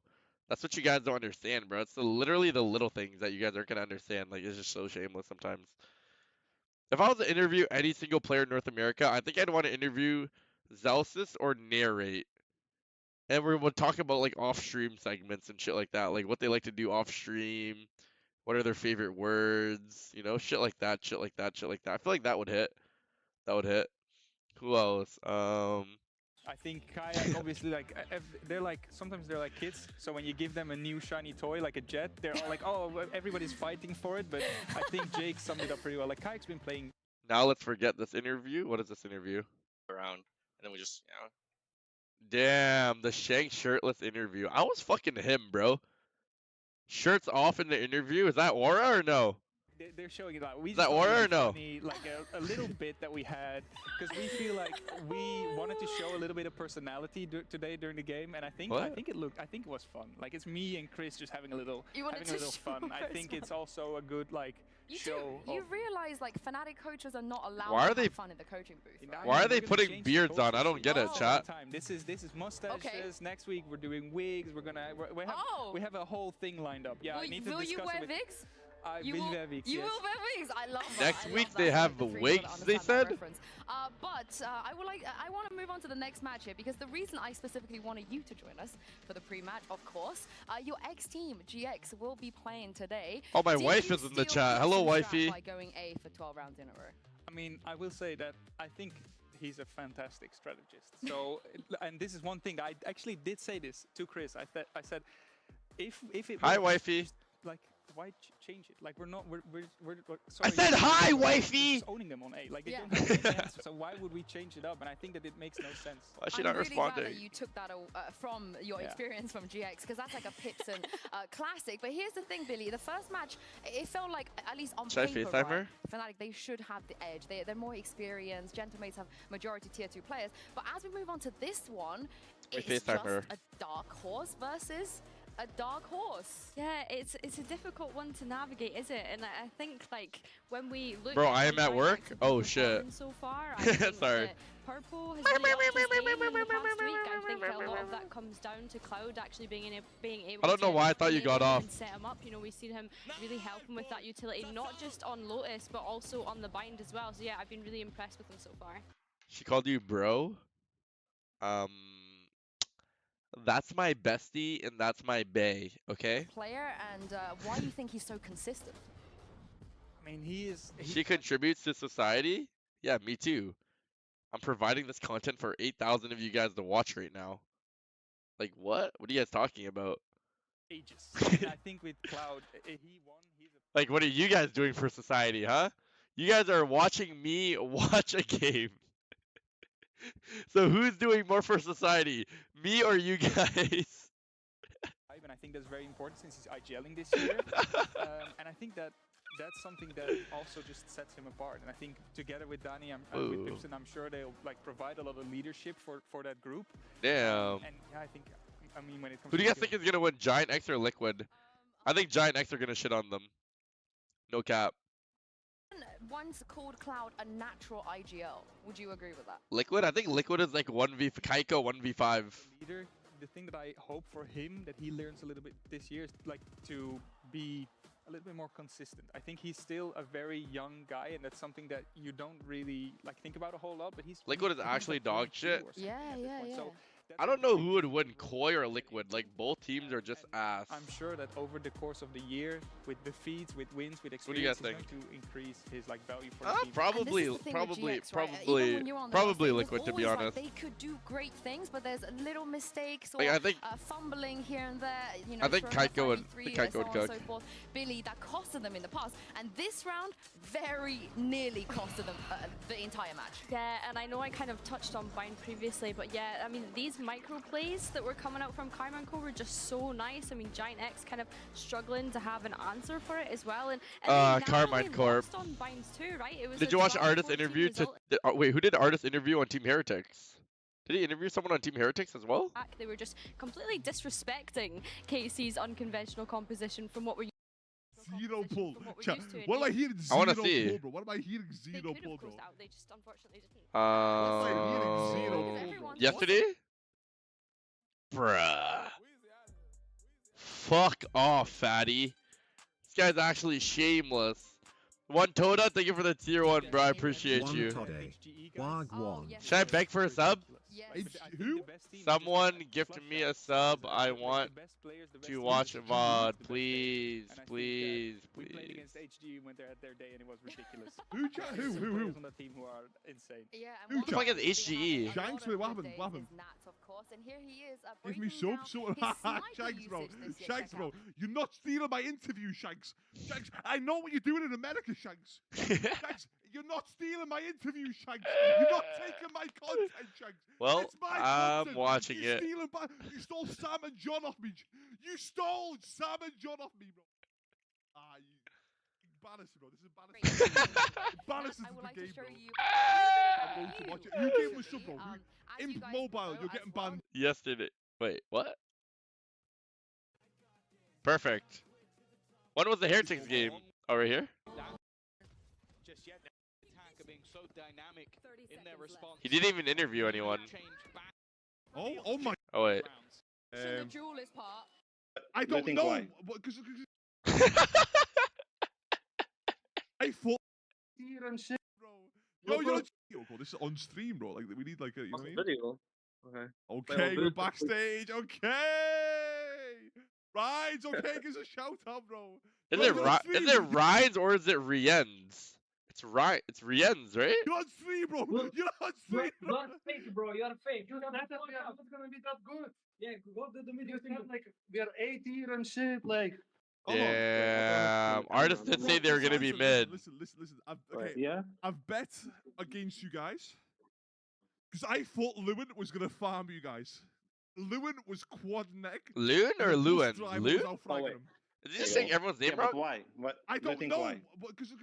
That's what you guys don't understand, bro. It's literally the little things that you guys aren't gonna understand. Like it's just so shameless sometimes. If I was to interview any single player in North America, I think I'd want to interview Zelsis or Narrate. And we would talk about like off-stream segments and shit like that, like what they like to do off-stream, what are their favorite words, you know, shit like that, shit like that, shit like that. I feel like that would hit. That would hit. Who else? I think Kayak obviously like they're like sometimes they're like kids. So when you give them a new shiny toy like a jet, they're all like, oh, everybody's fighting for it. But I think Jake summed it up pretty well. Like Kayak's been playing. Now let's forget this interview. What is this interview? Around, and then we just, you know. Damn, the Shank shirtless interview. I was fucking him, bro. Shirts off in the interview. Is that aura or no? They're showing it like we Is that aura or no? funny, like a little bit that we had because we feel like we wanted to show a little bit of personality today during the game, and I think it was fun. Like it's me and Chris just having a little fun. I think it's also a good like show. You realize like Fnatic coaches are not allowed Why are to they have fun in the coaching booth. Right? Why are they putting beards on? I don't get it, chat. This is mustaches. Okay. Next week we're doing wigs. We have a whole thing lined up. Yeah, I need to will discuss you wear it with wigs? You will wear wigs. You yes. will wear wigs. I love that. Next I week love they that. have The three wigs, will they understand that said? reference. I want to move on to the next match here because the reason I specifically wanted you to join us for the pre-match, of course, your ex-team GX will be playing today. Oh, my Did wife you is in the steal chat. Hello, Chris's strat wifey. By going A for 12 rounds in a row. I mean, I will say that I think he's a fantastic strategist. So, and this is one thing I actually did say this to Chris. I said, if it Hi, was wifey. like why change it? Like we're I sorry, said hi, we're wifey. just owning them on A. Like they Yeah. don't have any sense. So why would we change it up? And I think that it makes no sense. Why is she I'm not really responding? glad that you took that from your experience from GX because that's like a Pipson classic. But here's the thing, Billy. The first match, it felt like, at least on Should I paper, FaceTime her? Fnatic, they should have the edge. They're more experienced. Gentlemates have majority tier 2 players. But as we move on to this one, Wait, it's FaceTime just her. a dark horse versus a dark horse. Yeah, it's a difficult one to navigate, is it? And I think like when we look. Bro, at I am the at work? Giants' Oh, shit. performance So far, I think Sorry. that Purple has really upped his game in the past week. I think a lot of that comes down to Cloud actually being able. I don't know why I thought you got enable him off. and set him up. You know, we've seen him really help him with that utility, not just on Lotus but also on the bind as well. So yeah, I've been really impressed with him so far. She called you bro? That's my bestie and that's my bae, okay? Player, and why do you think he's so consistent? I mean, he is. She contributes to society? Yeah, me too. I'm providing this content for 8,000 of you guys to watch right now. Like, what? What are you guys talking about? Ages. And I think with Cloud, he won. Like, what are you guys doing for society, huh? You guys are watching me watch a game. So who's doing more for society? Me or you guys? And I think that's very important since he's IGLing this year. And I think that that's something that also just sets him apart. And I think together with Danny and with Pipson, I'm sure they'll like provide a lot of leadership for that group. Damn. And yeah, I mean, when it comes Who do to you guys think is gonna win, Giant X or Liquid? I think Giant X are gonna shit on them. No cap. Once called Cloud a natural IGL. Would you agree with that? Liquid? I think Liquid is like 1v Kaiko 1v5. Leader, the thing that I hope for him that he learns a little bit this year is like to be a little bit more consistent. I think he's still a very young guy, and that's something that you don't really like think about a whole lot. But Liquid is actually dog shit. Yeah. So I don't know who would win, Koi or Liquid. Like, both teams are just ass. I'm sure that over the course of the year, with defeats, with wins, with What do you guys experience, he's think? going to increase his like value for the team. Probably Liquid, to be honest. They could do great things, but there's little mistakes or Like, I think, fumbling here and there. You know, I think Kaiko would cook. So forth. Billy, that costed them in the past, and this round very nearly costed them the entire match. Yeah, and I know I kind of touched on Bind previously, but yeah, I mean, these micro plays that were coming out from Karma and Co were just so nice. I mean, Giant X kind of struggling to have an answer for it as well. And Carmine Corp. On Binds too, right? It was Did you watch Artist interview wait, who did Artist interview on Team Heretics? Did he interview someone on Team Heretics as well? They were just completely disrespecting KC's unconventional composition from what we're Zero pull. What am I hearing? I want to Zero see. pull, bro. What am I hearing? Zero pull, bro. They just unfortunately didn't. Yesterday? Bruh. Fuck off, fatty. This guy's actually shameless. One Toda, thank you for the tier 1, bro. I appreciate you. Should I beg for a sub? Who? Someone gift me a sub. I want to watch VOD. Please, please, We played please. against HG when they had their day, and it was ridiculous. Who? Who? On the team who are insane. Yeah, Who? What the fuck is HGE? Shanks, what happened? What happened? Of course, and here he is. Give me sub. Shanks, bro. Shanks, bro. You're not stealing my interview, Shanks. Shanks, I know what you're doing in America, Shanks. Shanks, you're not stealing my interview, Shanks. You're not taking my content, Shanks. Well, It's my I'm content. watching You're it. stealing you stole Sam and John off me. You stole Sam and John off me, bro. You embarrassing, bro. This is embarrassing. Embarrassing I would like the to game, show bro. you. I'm going to watch it. You gave him a sub, bro. In mobile, you're getting banned. Yesterday. Wait, what? Perfect. When was the Heretics game? Over here? Just yet, attack are being so dynamic in their response. He didn't even interview anyone. Oh my. Oh, wait. The duelist part. I don't know. Because I thought. Bro. Yo, you're not. Yo, this is on stream, bro. Like, we need like a. You know what I mean? Video. Okay. Okay, we're backstage. Okay. Rides. Okay, gives a shout out, bro. Is it Rides or is it Riens? It's Riens, right? You're on stream, bro. You're on stream. You're fake, bro. You're fake. You're not gonna be that good. Yeah, go to the video. Like we are 8 here and shit. Like. Yeah. Artists did say they were gonna be mid. Listen. Yeah. I've bet against you guys because I thought Lewin was gonna farm you guys. Lewin was quad neck. Lewin or Lewin? Lewin? Did you just say everyone's name wrong? Why? What? I don't know. Why? Because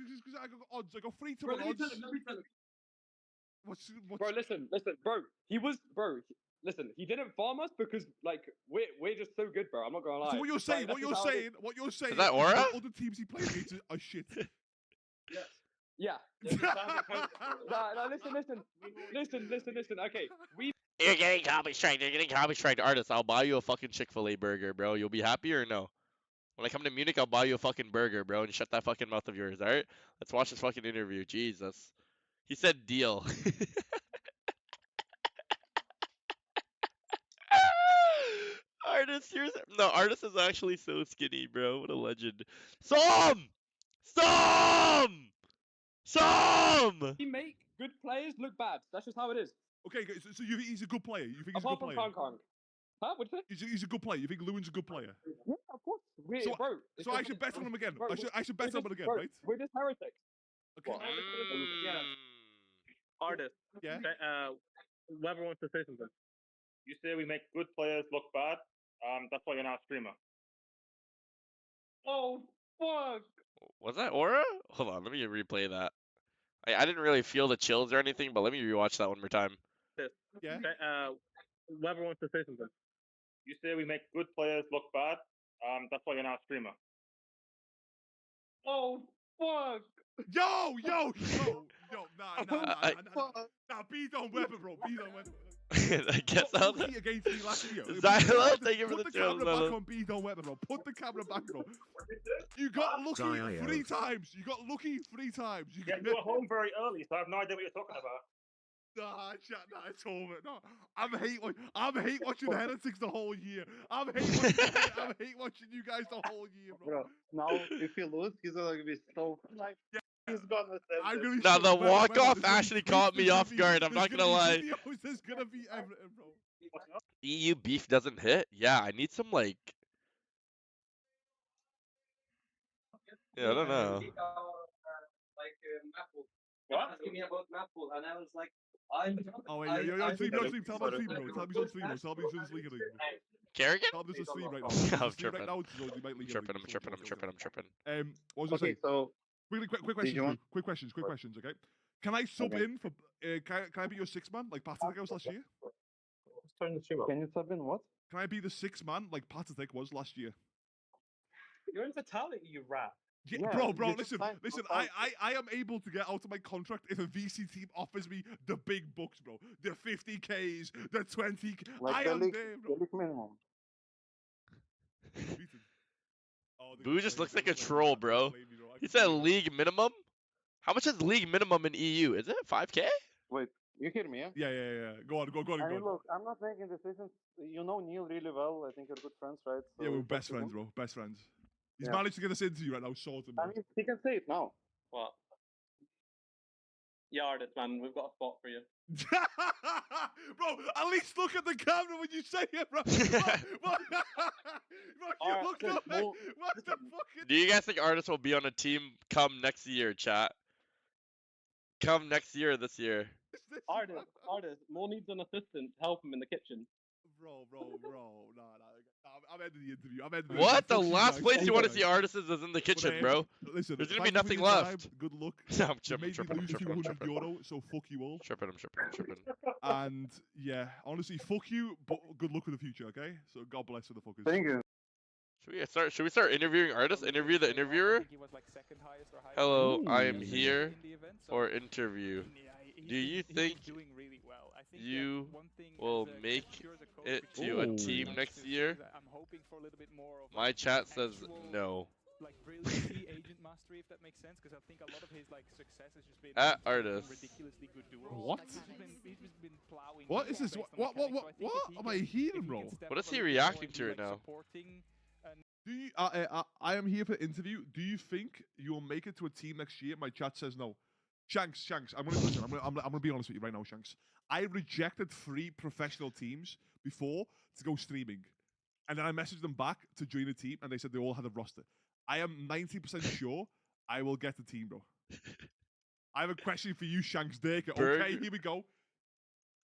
I got odds. I got 3 to 1 odds. Let me tell you. What's Bro, listen, bro. Listen, he didn't farm us because like we're just so good, bro. I'm not gonna lie. So what you're saying? What you're saying? Is that Aura? Other teams he played against are shit. Yeah. No, listen. Okay, You're getting copy strike. You're getting copy strike. Artists, I'll buy you a fucking Chick-fil-A burger, bro. You'll be happy or no? When I come to Munich, I'll buy you a fucking burger, bro, and shut that fucking mouth of yours, alright? Let's watch this fucking interview. Jesus. He said deal. Artist, Artist is actually so skinny, bro. What a legend. Som! he make good players look bad. That's just how it is. Okay, so he's a good player. You think he's Apart a good from player? Kong. Huh? What'd you say? He's a good player. You think Lewin's a good player? Yeah, of course. So I should bet on him again. Bro, I should bet on him again, bro, right? We're just heretics. Okay. Artist. Yeah. Whoever wants to say something. You say we make good players look bad. That's why you're not a streamer. Oh fuck! Was that Aura? Hold on, let me replay that. I didn't really feel the chills or anything, but let me rewatch that one more time. Yeah. Whoever wants to say something. You say we make good players look bad. That's why you're not a streamer. Oh fuck! Yo! Nah, B don't weapon, bro. B don't weapon. I guess I'll. Lucky against me last year. Xylo, thank you for Put the the trail, camera back Xylo. on B, don't weapon, bro. Put the camera back, bro. You got lucky Xylo. 3 times. You got lucky 3 times. You you were home very early, so I have no idea what you're talking about. Nah, chat, nah, it's over. No, I'm hate watching the Heretics the whole year. I'm hate watching you guys the whole year, bro. Now if he lose, he's gonna be so like he's gonna say Now the walk-off actually caught me off guard. I'm not gonna lie. There's gonna be everything, bro. EU beef doesn't hit. Yeah, I need some like. Yeah, I don't know. What? Asking me about map pool, and I was like, Oh wait, you're on stream, Tell me on stream, bro. Tell me on stream, bro. Tell me on stream, bro. Kerrigan? Tell me on stream right now. I'm tripping. Right now, so you might leave. I'm tripping. What was I saying? so Quick questions. Quick questions. Okay. Can I sub in for? Can I be your 6th man like Pathetic was last year? Can you sub in what? Can I be the 6th man like Pathetic was last year? You're in Vitality, you rat. Yeah, bro, listen. I am able to get out of my contract if a VC team offers me the big bucks, bro. The 50Ks, the 20. I am there, bro. Minimum. Boo just looks like a troll, bro. He said league minimum. How much is league minimum in EU? Is it 5K? Wait, you hear me? Yeah. Go on. I mean, look, I'm not making decisions. You know Neil really well. I think you're good friends, right? So yeah, we're best friends, bro. Best friends. He's Yeah. managed to get us into you right now, sorted. I mean, he can say it now. What? Yard it, man. We've got a spot for you. Bro, at least look at the camera when you say it, bro. Bro, you looked up, like, what the fuck? Do you guys think Artis will be on a team come next year, chat? Come next year, this year. Artist, Mo needs an assistant to help him in the kitchen. Bro, nah. I'm ending the interview. What? The last place you want to see artists is in the kitchen, bro. Listen, there's gonna be nothing left. Good luck. I'm tripping. €200, so fuck you all. I'm tripping. And yeah, honestly, fuck you, but good luck with the future, okay? So God bless the fuckers. Thank you. Should we start interviewing artists? Interview the interviewer? Hello, I am here for interview. Do you think you will make it to a team next year? My chat says no. Like really see agent mastery, if that makes sense, because I think a lot of his like success has just been at artists. Ridiculously good duels. What? He's just been plowing. What is this? What am I hearing, bro? What is he reacting to right now? Do you? I am here for the interview. Do you think you will make it to a team next year? My chat says no. Shanks, I'm gonna be honest with you right now, Shanks. I rejected 3 professional teams before to go streaming, and then I messaged them back to join a team, and they said they all had a roster. I am 90% sure I will get the team, bro. I have a question for you, Shanks Daker. Okay, here we go.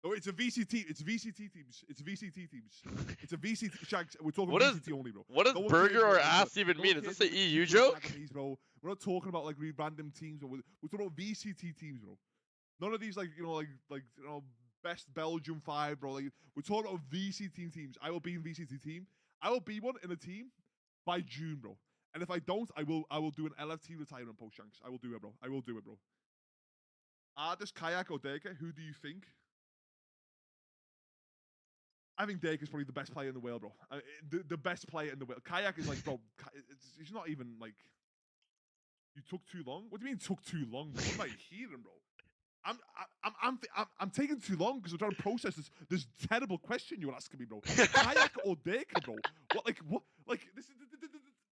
Oh, it's a VCT. It's VCT teams. It's a VCT. Shanks, we're talking VCT only, bro. What does burger or ass even mean? Is this an EU joke? Bro. We're not talking about like random teams. Bro. We're talking about VCT teams, bro. None of these like best Belgium 5, bro. Like we're talking about VCT teams. I will be in VCT team. I will be one in a team by June, bro. And if I don't, I will do an LFT retirement post, Shanks. I will do it, bro. Artis, Kayak, or Deka? Who do you think? I think Dake is probably the best player in the world, bro. The best player in the world. Kayak is like, bro, he's not even like. You took too long. What do you mean took too long? Bro? What am I hearing, bro? I'm taking too long because I'm trying to process this terrible question you're asking me, bro. Kayak or Dake, bro?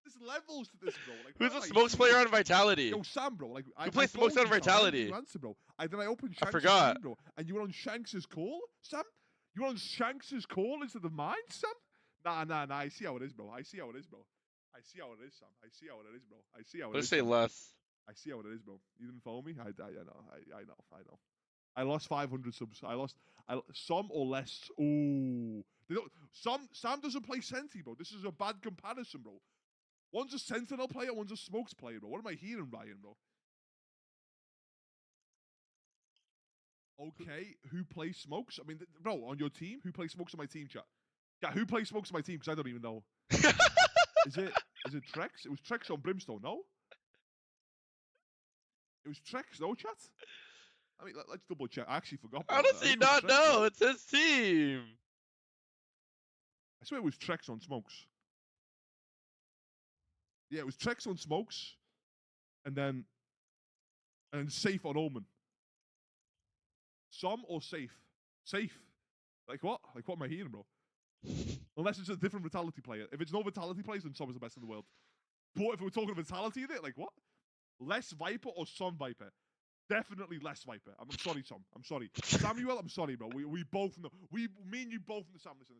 There's levels to this, bro. Like, who's the smokes player on Vitality? Yo, Sam, bro. Like, who plays smokes on Vitality? Answer, bro. Then I opened Shanks' I forgot. Screen, bro, and you were on Shanks' call, Sam. You were on Shanks' call instead of mine, Sam. Nah. I see how it is, bro. I see how it is, Sam. I see how it is, bro. Let's say less. I see how it is, bro. You didn't follow me? I know. I lost 500 subs. I lost some or less. Ooh. Sam doesn't play Senti, bro. This is a bad comparison, bro. One's a Sentinel player, one's a Smokes player, bro. What am I hearing, Ryan, bro? Okay, who plays Smokes? I mean, bro, on your team, who plays Smokes on my team, chat? Yeah, who plays Smokes on my team? Because I don't even know. Is it Trex? It was Trex on Brimstone, no? It was Trex, no, chat? I mean, let's double check. I actually forgot. How does he not know? It's his team. I swear it was Trex on Smokes. Yeah, it was Trex on Smokes, and then Safe on Omen. Som or Safe? Safe. Like what? Like what am I hearing, bro? Unless it's a different Vitality player. If it's no Vitality players, then Som is the best in the world. But if we're talking Vitality in it, like what? Less Viper or Som Viper? Definitely less Viper. I'm sorry, Som. I'm sorry. Samuel, I'm sorry, bro. We both know. Me and you both understand this.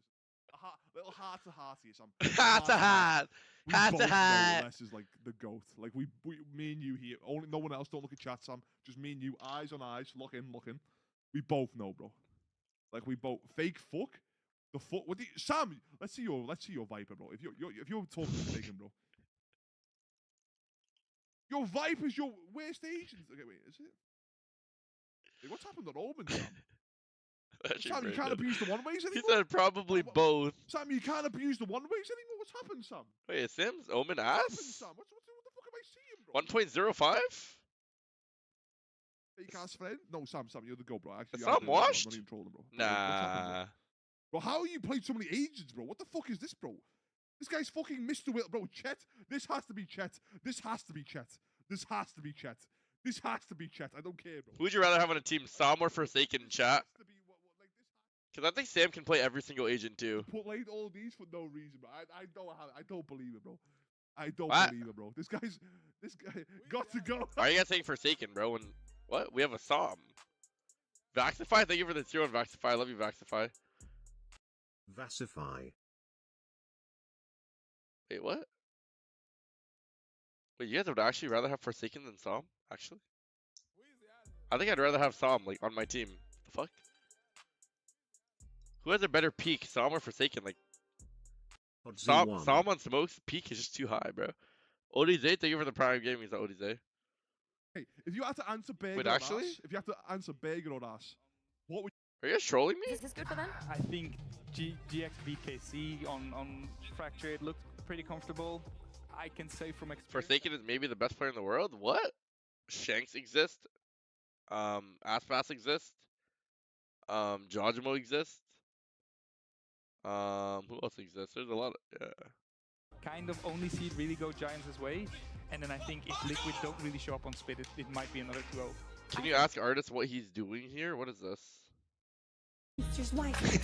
Little heart to heart here, Sam. Heart to heart. Heart to heart. Les is like the GOAT. Like me and you here. Only no one else. Don't look at chat, Sam. Just me and you, eyes on eyes, looking. We both know, bro. Like we both fake fuck. The fuck. What do you, Sam? Let's see your Viper, bro. If you're talking faking, bro. Your Viper's your worst agent. Okay, wait, is it? Hey, what's happened on Omen, Sam? Sam, you can't abuse the one-ways anymore? He said probably both. Sam, you can't abuse the one-ways anymore? What's happened, Sam? Wait, Sims? Omen ass? What the fuck am I seeing, bro? 1.05? Fake ass friend? No, Sam, you're the go, bro. Actually, Sam washed? I'm not even trolling, bro. Nah. Bro, how are you playing so many agents, bro? What the fuck is this, bro? This guy's fucking Mr. Will, bro. Chet. This has to be Chet. This has to be Chet. This has to be Chet. This has to be Chet. I don't care, bro. Who would you rather have on a team, Sam or Forsaken, chat? Because I think Sam can play every single agent too. Played all these for no reason, bro. I don't believe it, bro. I don't believe it, bro. This guy got to go. Why are you guys saying Forsaken, bro? And what? We have a Sam. Vaxify, thank you for the 0 on Vaxify. I love you, Vaxify. Vaxify. Wait, what? Wait, you guys would actually rather have Forsaken than Sam? Actually? I think I'd rather have Sam, like, on my team. The fuck? Who has a better peak, Sam or Forsaken? Like, Sam on Smokes' peak is just too high, bro. ODZ, thank you for the prime game. He's not ODZ. Hey, if you had to answer Berger Wait, or actually? Ass, if you had to answer Berger or Ass, what would Are you guys trolling me? Is this good for them? I think GX VKC on Fractured looked pretty comfortable. I can say from experience. Forsaken is maybe the best player in the world? What? Shanks exist. Aspas exist. Jojimo exists. Who else exists? There's a lot of, yeah. Kind of only see it really go Giants' way. And then I think if Liquid don't really show up on Split, it might be another 2-0. Can you ask Artist what he's doing here? What is this? Daddy,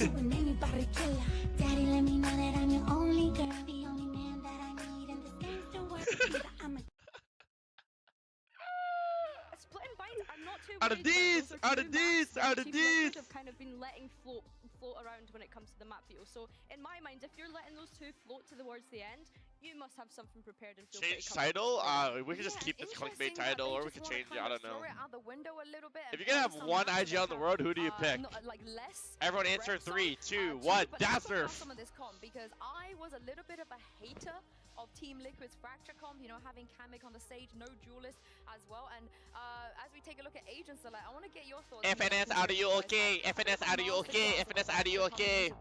let me know that I'm your only girl, the only man that I need in this gangster world. Split and Bind, I'm not too Out of these! Out of these! Out of these! Have kind of been letting float around when it comes to the map view. So in my mind, if you're letting those two float towards the end, you must have something prepared and feel Change title? We can just keep this clickbait title, or we can change it. I don't know. If you're gonna have one IG on the world, who do you pick? Everyone answer 3, 2, 1. Dasser. Some of this comp because I was a little bit of a hater of Team Liquid's Fracture comp, you know, having Kamek on the stage, no duelist as well. And as we take a look at agents, I want to get your thoughts. FNS, are you okay? FNS, are you okay? FNS, are you okay?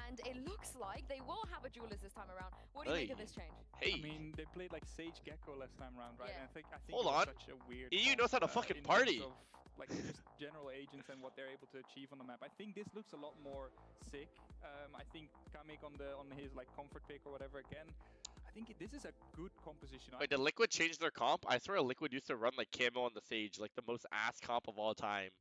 And it looks like they will have a duelist this time around. What do you think of this change? I mean, they played like Sage Gecko last time around, right? Yeah. And I think Hold on. Such a weird EU knows how to fucking party. Of, like just general agents and what they're able to achieve on the map. I think this looks a lot more sick. I think Kamek on his like comfort pick or whatever again. I think this is a good composition. Wait, did Liquid change their comp? I swear Liquid used to run like Camo on the Sage, like the most ass comp of all time.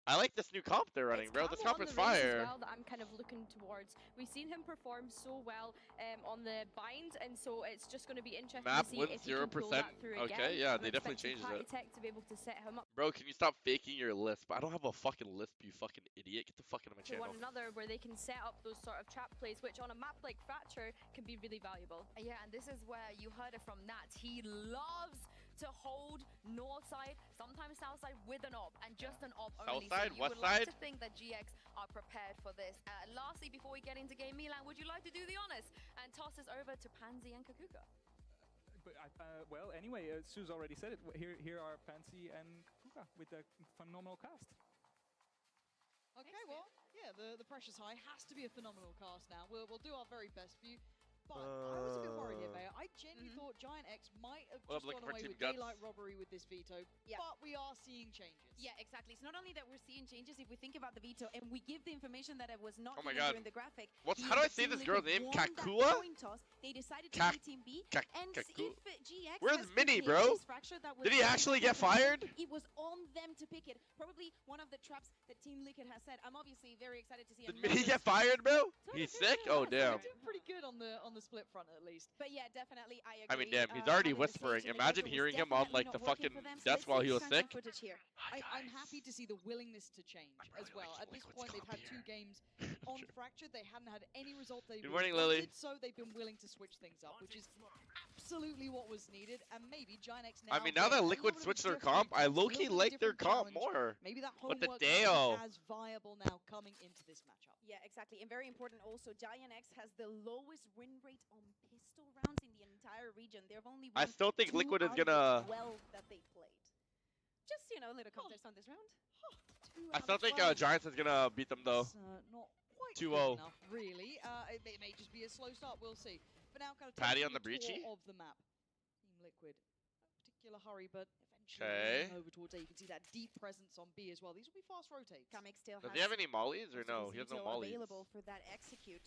I like this new comp they're running, bro. This comp is fire. Well, that I'm kind of looking towards. We've seen him perform so well on the bind, and so it's just going to be interesting Map to see wins if he can pull 0%. that through Okay, again. yeah, I'm they definitely expecting changed it. Tech to be able to set him up Bro, can you stop faking your lisp? I don't have a fucking lisp, you fucking idiot. Get the fuck out of my to channel. one another, where they can set up those sort of trap plays, which on a map like Fracture can be really valuable. Yeah, and this is where you heard it from Nat. He loves to hold north side, sometimes south side with an op, and just an op only. South side, so you west would like side? to think that GX are prepared for this. Lastly, before we get into game, Milan, would you like to do the honors and toss this over to Pansy and Kakuka? But well, anyway, Sue's already said it. Here are Pansy and Kuka with a phenomenal cast. Okay, well, yeah, the pressure's high. Has to be a phenomenal cast now. We'll do our very best for you. But I was a bit worried here, Mayor. I genuinely thought Giant X might have just gone away with daylight robbery with this veto, but we are seeing changes. Yeah, exactly. It's not only that we're seeing changes, if we think about the veto, and we give the information that it was not Oh my given God. during the graphic. How do I say this girl's name? Kakua? They decided to play Team B, and if GX Where's has Mini, prepared bro? this fracture that was Did he actually get fired? It was on them to pick it. Probably one of the traps that Team Liquid has set. I'm obviously very excited to see. Did Mini get fired, bro? He's sick? Oh, damn. Doing pretty good on the split front at least. But yeah, definitely I agree. I mean, damn, he's already whispering. Imagine hearing him on, like, the fucking desk while he was sick. I'm happy to see the willingness to change as well. At this point, they've had 2 games on Fracture. They hadn't had any result they Good morning, Lily. so they've been willing to switch things up, which is absolutely what was needed. And maybe Giant X now. I mean, now that Liquid switched their comp, I low-key like their comp more. Maybe that But the homework Dale. as viable now coming into this matchup. Yeah, exactly. And very important also, Giant X has the lowest win rate on pistol rounds in the entire region. They've only won I still think 2 Liquid is out of gonna. 12 that they played. Just, you know, a little context on this round. I still think Giants is gonna beat them though. It's, not quite 2-0. good enough, really. It may just be a slow start. We'll see. For now, kind of Patty taking on the a tour breachy? of the map. Team Liquid, no particular hurry, but eventually moving over towards A. You can see that deep presence on B as well. These will be fast rotates. Kamek still Does has he have any mollies or no? He has no Zito mollies. available for that execute.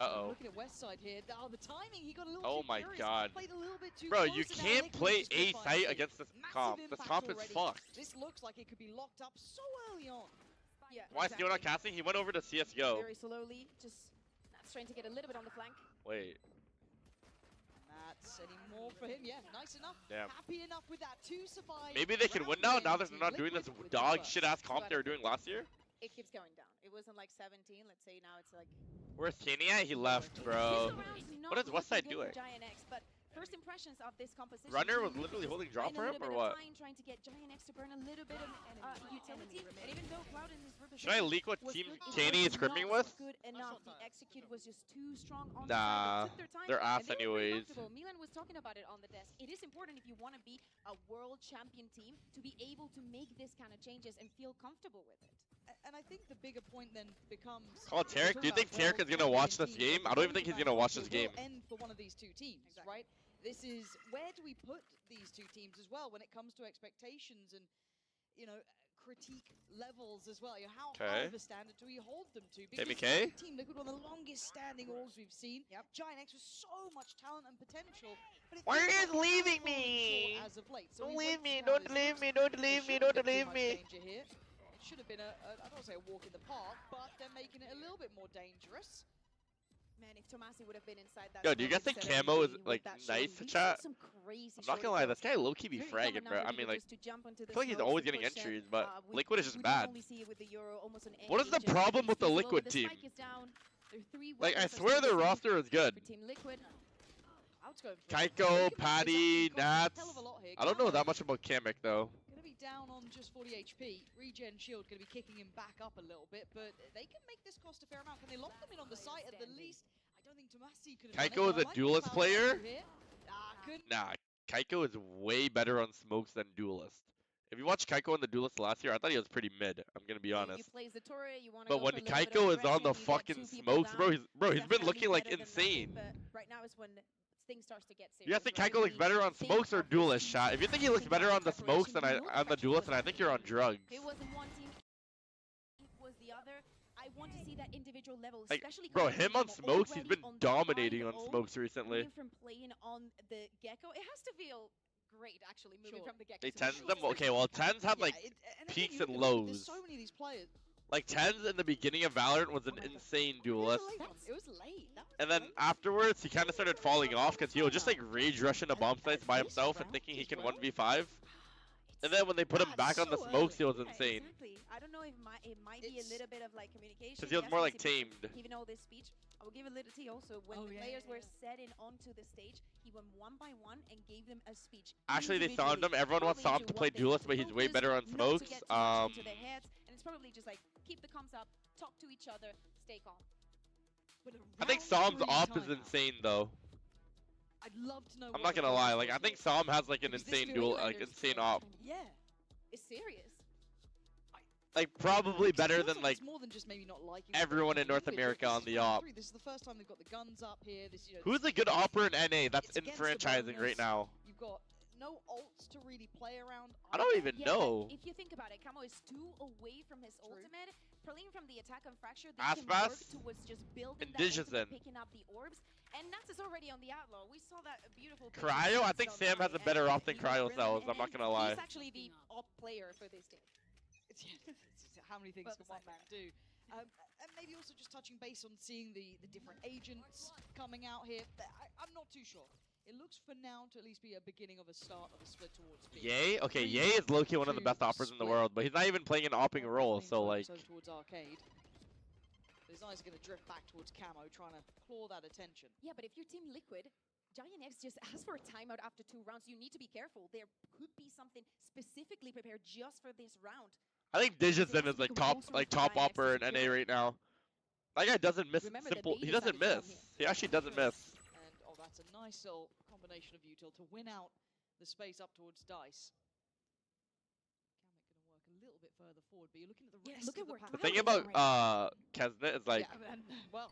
Uh-oh. Looking at West Side here. Oh, the timing, he got a little Oh too my curious. God. Played a little bit too Bro, close, you and now can't Liquid play just A goodbye site to against this Massive comp. This impact comp is already. fucked. This looks like it could be locked up so early on. Yeah, Why is Theo not casting? He went over to CSGO. Very slowly, just that's trying to get a little bit on the flank. Wait. That's any more for him. Yeah, nice enough. Damn. Happy enough with that. 2 survive. Maybe they can win now. Now that they're not doing this dog shit ass comp they were doing last year. It keeps going down. It wasn't like 17. Let's say now it's like. Where's Kenny at? He left, bro. What is Westside doing? Giant X, but first impressions of this composition. Runner was literally holding drop for him or what? Trying to get Giant X to burn a little bit of utility, and even though Cloud in his purpose. Should I leak what team Kenny is scrimming with? Good enough. The execute was just too strong on Nah, they're ass anyways. Milan was talking about it on the desk. It is important if you want to be a world champion team to be able to make this kind of changes and feel comfortable with it. And I think the bigger point then becomes. Oh, Tarek, do you think Tarek is gonna watch this game? I don't even think he's gonna watch this game. End for one of these 2 teams, right? This is where do we put these 2 teams as well when it comes to expectations and, you know, critique levels as well. You know, how high of a standard do we hold them to? Because Team Liquid, one of the longest standing orgs we've seen. Giant X with so much talent and potential. But why are you guys leaving me? As of late. Don't leave me! Don't leave me! Don't leave me! Don't leave me! It should have been I don't want to say a walk in the park, but they're making it a little bit more dangerous. Man, if Tomasi would have been inside that. Yo, do you guys think camo is like nice to chat? Some crazy I'm not gonna lie, this guy low-key be fragging, bro. I mean, like, I feel like he's always getting entries, but Liquid is just bad. What is the problem with the Liquid team? Like, I swear their roster is good. Kaiko, Patty, Nats. I don't know that much about Kamek though. Gonna be down on just 40 HP. Regen shield gonna be kicking him back up a little bit, but they can make this cost a fair amount. Can they lock them in on the site at the least? I don't think Tomasi could have. Kaiko is a duelist player? Nah, Kaiko is way better on smokes than duelist. If you watch Kaiko on the duelist last year, I thought he was pretty mid. I'm gonna be honest. But when Kaiko is on the fucking smokes, bro, he's been looking like insane. Right now is when things starts to get serious. You guys think Kaiko looks better on smokes or duelist, chat? If you think he looks better on the smokes than on the duelist, then I think you're on drugs. It wasn't one team, it was the other. I want to see that individual level, Like, especially bro, him on smokes, he's been dominating on smokes recently. From playing on the Gecko, it has to feel great actually moving from the Gecko. They tens them. Okay, well, tens have like peaks and lows. There's so many of these players. Like tens in the beginning of Valorant was an insane duelist. It was late. And then afterwards, he kind of started falling off because he was just like rage rushing the bomb sites by himself and thinking he can 1v5. And then when they put him back on the smokes, he was insane. Exactly. I don't know if it might be a little bit of like communication. Because he was more like tamed. Even all this speech, I will give a little tea also. When the players were setting onto the stage, he went one by one and gave them a speech. Actually, they found him. Everyone wants Sam to play duelist, but he's way better on smokes. Into their heads, and it's probably just like keep the comms up, talk to each other, stay calm. I think Sam's op is insane though. I'd love to know. I'm not gonna lie, like I think Sam has like an insane duel, like insane op. Yeah, it's serious. like probably It better feels than like it's more than just maybe not liking everyone in North America on the op. This is the first time they've got the guns up here. This, you know, Who's a good opera in NA that's it's against the enfranchising right bonus. now? You've got no ults to really play around. I don't even Yeah, know. but if you think about it, Camo is 2 away from his ultimate. Playing from the attack on Fracture, they can Aspas work towards just building and that ultimate, Digison. picking up the orbs. And Nats is already on the Outlaw. We saw that beautiful picture Cryo? I of think Cell Sam has a Nine, better and op than he was Cryo brilliant, sells, I'm and not gonna lie. He's actually the op player for this team. How many things can one man do? And maybe also just touching base on seeing the different agents coming out here. I'm not too sure. It looks for now to at least be a beginning of a start of a split towards B. Ye? Okay, Ye is low-key one of the best operas in the world, but he's not even playing an opping role, so like... Towards Arcade. His eyes are going to drift back towards Camo, trying to claw that attention. Yeah, but if you're Team Liquid, Giant X just asked for a timeout after 2 rounds. You need to be careful. There could be something specifically prepared just for this round. I think Digison is like top opera in NA right now. That guy doesn't miss simple. He doesn't miss. He actually doesn't miss. And oh, that's a nice little combination of util to win out the space up towards Dice. Kamek going to work a little bit further forward, but you're looking at the rest of the pack. The thing about Kesnet is like, well,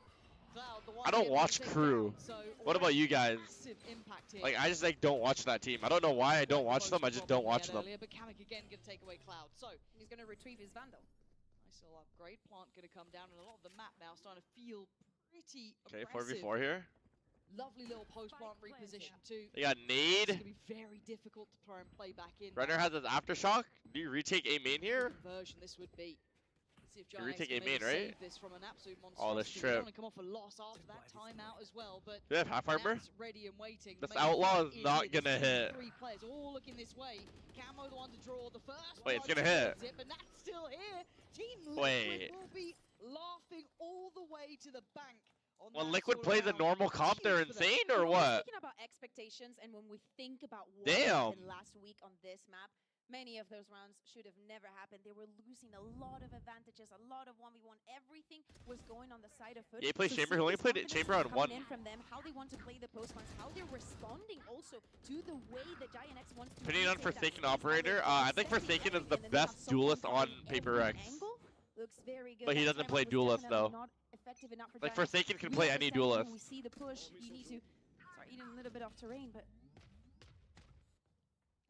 Cloud, the one I don't here watch taken Crew. down, so What about you guys? massive impact here. Like I just like don't watch that team. I don't know why I don't watch them. I just don't watch them. Earlier, but Kamek again going to take away Cloud. So he's going to retrieve his Vandal. Nice little upgrade. Plant going to come down, and a lot of the map now starting to feel pretty Okay, aggressive. 4v4 here. Lovely little post-plant reposition too. They got nade. It's going to be very difficult to try and play back in. Renner has his aftershock. Do you retake A main here? Version this would be. Let's see if You Giants retake can A main, maybe right? save this from an absolute Oh, this monstrosity. They trip. don't want to come off a loss after that timeout as well, but Do they have half armor? Nats ready and waiting. This Maybe outlaw is it not hits. gonna hit. 3 players all looking this way. Camo the one to draw the first. Wait, it's one gonna hit. towards it, but Nats still here. Team Wait. Liquid will be laughing all the way to the bank. When Liquid plays a normal comp, they're insane or what? Speaking about expectations, and when we think about what Damn. happened last week on this map, many of those rounds should have never happened. They were losing a lot of advantages, a lot of 1v1. Everything was going on the side of foot. Yeah, he plays Chamber. He seeing only this played it Chamber on confidence one. coming in from them, how they want to play the post runs, how they're responding also to the way that Giant X wants to. Opinion on retake that Forsaken space, how Operator? they're I think setting Forsaken is everything, the and then they have best something duelist on from Paper every X. angle. Looks very good. But he That doesn't timeout play was duelist definitely though. not effective enough for Like Giant X. Forsaken can We play any understand duelist. when we see the push, you need to start eating a little bit off terrain, but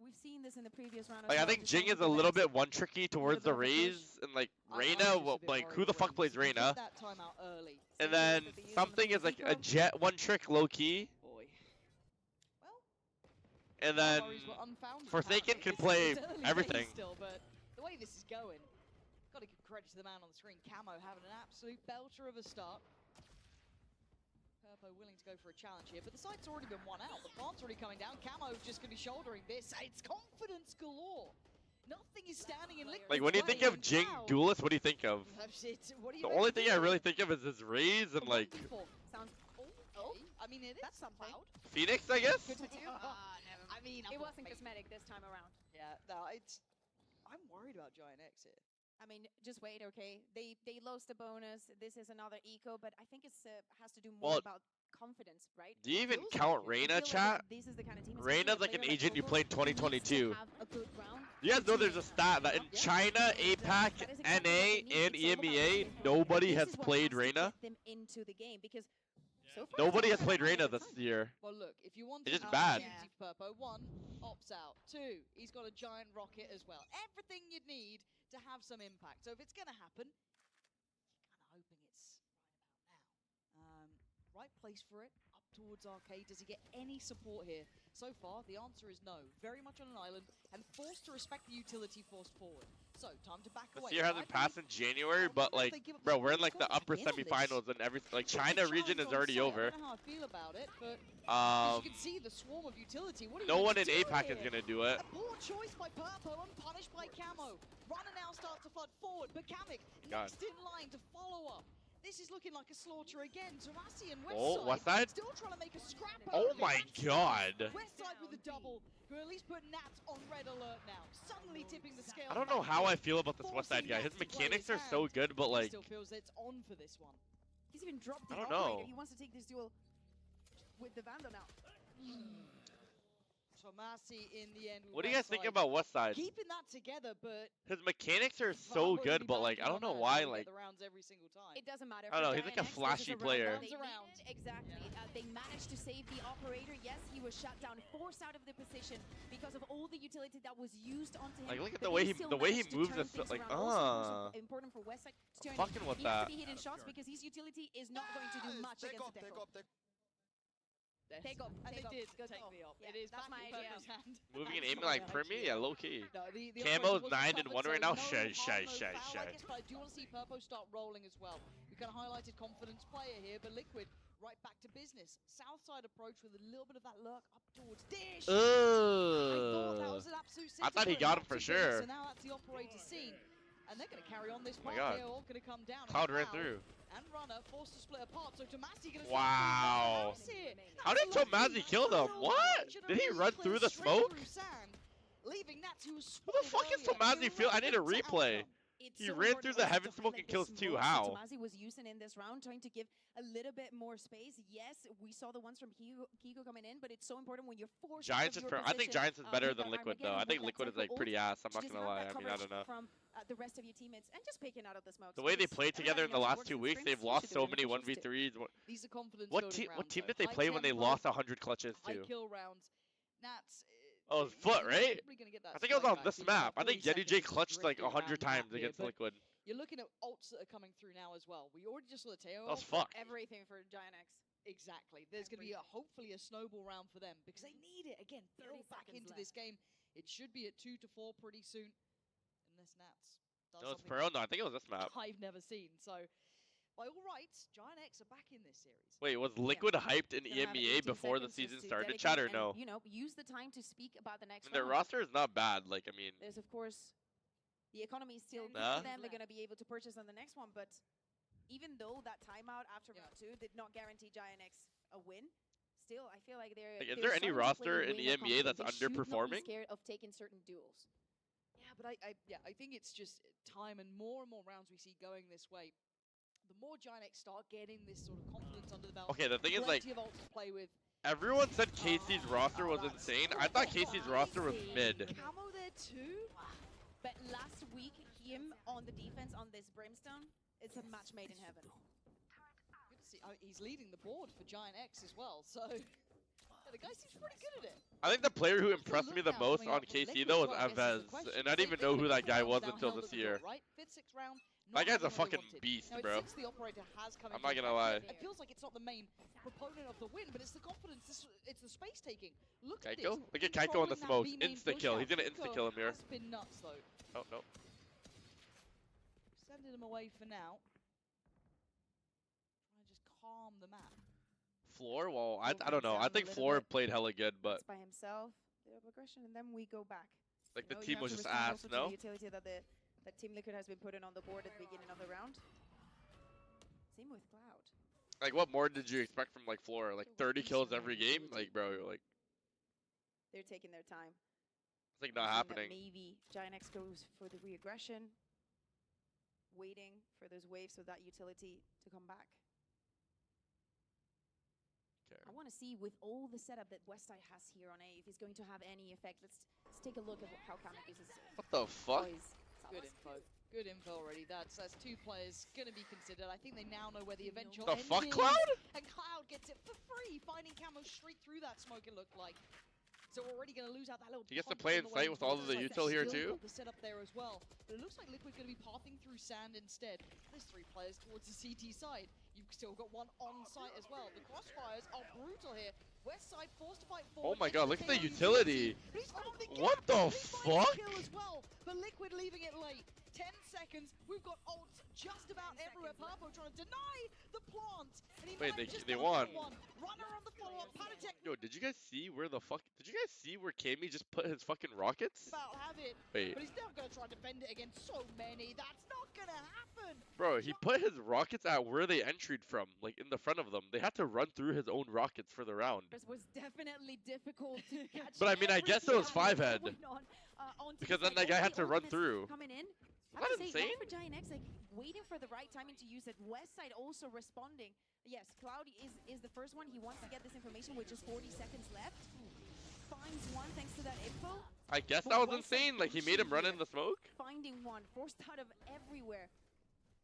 we've seen this in the previous round. Like I think Jing is a little bit one tricky towards the Raze, and like Reyna, like who the fuck plays Reyna? That timeout early. And then something is like a Jet one trick low key. Boy. And then Worries were unfounded, Forsaken apparently. can It's play early days everything. Still, but the way this is going, got to give credit to the man on the screen. Camo having an absolute belter of a start. Purpo willing to go for a challenge here, but the site's already been won out. The plant's already coming down. Camo's just going to be shouldering this. It's confidence galore. Nothing is standing in Liquid's Like when you think of Jing duelist, what do you think of? What do you The only thing I really think of is his Raze and like Sounds I mean, it is. That's something. Phoenix, I guess. I mean, it wasn't cosmetic this time around. Yeah, no, I'm worried about Giant X here. I mean, just wait, okay? They lost the bonus. This is another eco, but I think it's has to do more Well, about confidence, right? Do you even Feels count like it. I Reyna, feel like chat? this is the kind of team, Reyna's especially like a an player agent you Opal, played in who needs to 2022. have a good round. You guys know there's a stat that in China, APAC, NA, and EMEA, nobody has played Reyna. Them into the game because so far Nobody has played Reyna this year. Well, look, if you want It's to just bad. Purpo, 1 opts out. 2, he's got a giant rocket as well. Everything you'd need to have some impact. So if it's going to happen, you're kind of hoping it's right about now. Right place for it, up towards Arcade. Does he get any support here? So far, the answer is no. Very much on an island and forced to respect the utility forced forward. So, time to back This away. year hasn't passed in January, but like, bro, we're in like the upper semifinals and everything. Like China region is already over. I don't know how I feel about it, but as you can see, the swarm of utility. What are you No one gonna in do APAC here? is gonna do it. A poor choice by Purpo, unpunished by Camo. Runner now starts to flood forward, but Kamek God. next in line to follow up. This is looking like a slaughter again. Zarasi and Oh, Westside Westside? still trying to make a scrap. Oh out of it. my God. Westside with a double, who at least put Nats on red alert now. Suddenly tipping the scale. I don't know how I feel about this Westside guy. His mechanics are so good, but like, Still feels it's on for this one. He's even dropped the I don't operator. know. He wants to take this duel with the Vandal now. Tomasi in the end. What do you guys think about West Side? Keeping that together, but His mechanics are so good, but like I don't know why. Like the rounds every single time. It doesn't matter. I don't know. He's For like a Giant X, flashy this is a player. round that they needed. Exactly. They managed to save the operator. Yes, he was shut down, forced out of the position because of all the utility that was used onto him. Like look at but the way they he still managed to moves turn this. things Like around. Also important for Westside to turn fucking with he has that. to be hitting shots because his utility is not going to do much against the Deco. Take off. And they did Good take call. the op. Yeah, It is that's back my in idea. Purple's hand. Moving and aiming like Premier, yeah, low key. No, the Camo's operator 9 and was 1 right covered, now. so Shy, no shy, harm, no shy, foul, I shy. guess, but I do want to see Purple start rolling as well. We kind of highlighted confidence player here, but Liquid right back to business. South side approach with a little bit of that lurk up towards Dish. I thought that was an absolute I thought he got him for sure. So now that's the operator scene. And they're going to carry on this Oh my part God. here, all going to come down. Cloud ran through. And Runner forced to split apart, so Tomasi going to Wow. How did Tomasi kill them? What? Did he run through the smoke? Leaving Nats, who was Who the fuck is Tomasi feel? I need a replay. He ran through the heaven smoke and kills 2. How? Tomasi was using in this round, trying to give a little bit more space. Yes, we saw the ones from Kiko coming in, but it's so important when you're forced Giants out is of your I think position, Giants is better with than that Liquid Armageddon, though. I with think that Liquid is Psycho like pretty ult, ass. I'm to not just gonna have lie. that I mean I coverage don't know. from the rest of your teammates and just picking out of the smoke. The way they played together in the last 2 weeks, they've lost so many 1v3s. These are confidence What building team rounds, did they though. play when they High lost tempo, 100 clutches high to? kill rounds. Nats. Oh, it's foot, right? Probably gonna get that I think it was strike on back, this so you've got map. I think 40 Yeti J seconds clutched like drifting around 100 the map times here, against but Liquid. You're looking at ults that are coming through now as well. We already just saw the Teo. That was fucked. Everything for Giant X. Exactly. There's going to be hopefully a snowball round for them because they need it. Again, build back into this game. It should be at 2 to 4 pretty soon. Unless Nats does No, it's something Pearl. No, I think it was this map. I've never seen. So, by all rights, Giant X are back in this series. Wait, was Liquid hyped in Gonna have EMEA 18 before the seconds season just to started? dedicate Chat or and, no? You know, use the time to speak about the next Their round. roster is not bad. Like I mean, There's of course the economy is still good Nah. for them. They're going to be able to purchase on the next one, but even though that timeout after round 2 did not guarantee Giant X a win, still I feel like they're. Like, is they're there any starting to play roster a in win of EMEA that's confidence. They should not be underperforming? scared of taking certain duels. Yeah, but I think it's just time and more rounds we see going this way. The more Giant X start getting this sort of confidence under the belt. Okay, the thing is, like, plenty of ults to play with. everyone said Casey's roster was insane. I thought Casey's roster was mid. Camo there too. But last week, him on the defense on this Brimstone, it's a match made in heaven. Good to see. He's leading the board for Giant X as well, so yeah, the guy seems pretty good at it. I think the player who impressed me the most on KC though was Avez, and I didn't even know who that guy was until this year. Right? Fifth, sixth round. That guy's a not fucking having what he wanted. beast, Now, bro. since the operator has come I'm into not gonna lie. effect, it feels like it's not the main proponent of the win, but it's the confidence. It's the space taking. Look at this. Kaiko? Look at Kaiko on the smoke. Insta kill. He's gonna insta kill him here. Has been nuts though. Oh no. Sending him away for now. Trying to just calm the map. Floor? Well, I don't know. I think Floor played hella good, but It's by himself, bit of aggression, and then we go back. like the You team have was to just respond ass, also to no? the utility that Team Liquid has been putting on the board at the beginning of the round. Same with Cloud. Like, what more did you expect from like Floor? Like 30 kills every game? Like, bro, like They're taking their time. it's like not Seeing that happening. Maybe Giant X goes for the re-aggression, waiting for those waves of that utility to come back. Okay. I want to see with all the setup that Westside has here on A, if it's going to have any effect. Let's take a look at how Kamek uses it. What the fuck? Good info. Good info already. That's 2 players going to be considered. I think they now know where the eventual The end fuck, is. Cloud? And Cloud gets it for free, finding Camo straight through that smoke, it looked like. So we're already going to lose out that little He gets to punch play on in the way sight with all of the Westside util here still too? got the setup there as well. But it looks like Liquid's going to be pathing through sand instead. There's 3 players towards the CT side. You've still got one on site as well. The crossfires are brutal here. Westside forced to fight Oh forward. my god, look at the Entertaining utility. He's found the What gap. the He finds fuck? kill as well, but Liquid leaving it late. 10 seconds. We've got ults just about everywhere. Purple trying to deny the plant. And he Wait, might just they get won. one. Runner on the follow-up. Patatech Yo, did you guys see where the fuck? Did you guys see where Kami just put his fucking rockets? about have it. Wait. But he's never going to try to defend it against so many. That's not going to happen. Bro, he put his rockets at where they entered from, like in the front of them. They had to run through his own rockets for the round. This was definitely difficult to catch. But I mean, I guess it was everything 5-head. going on, onto Because the then side. that guy All had the to run ultimates through. Coming in. Isn't I have that to say, insane? for Giant X, like waiting for the right timing to use it. Westside also responding. Yes, Cloud is the first one. He wants to get this information with just 40 seconds left. finds one thanks to that info. I guess that was insane. Like, he made him run in the smoke. Finding one, forced out of everywhere.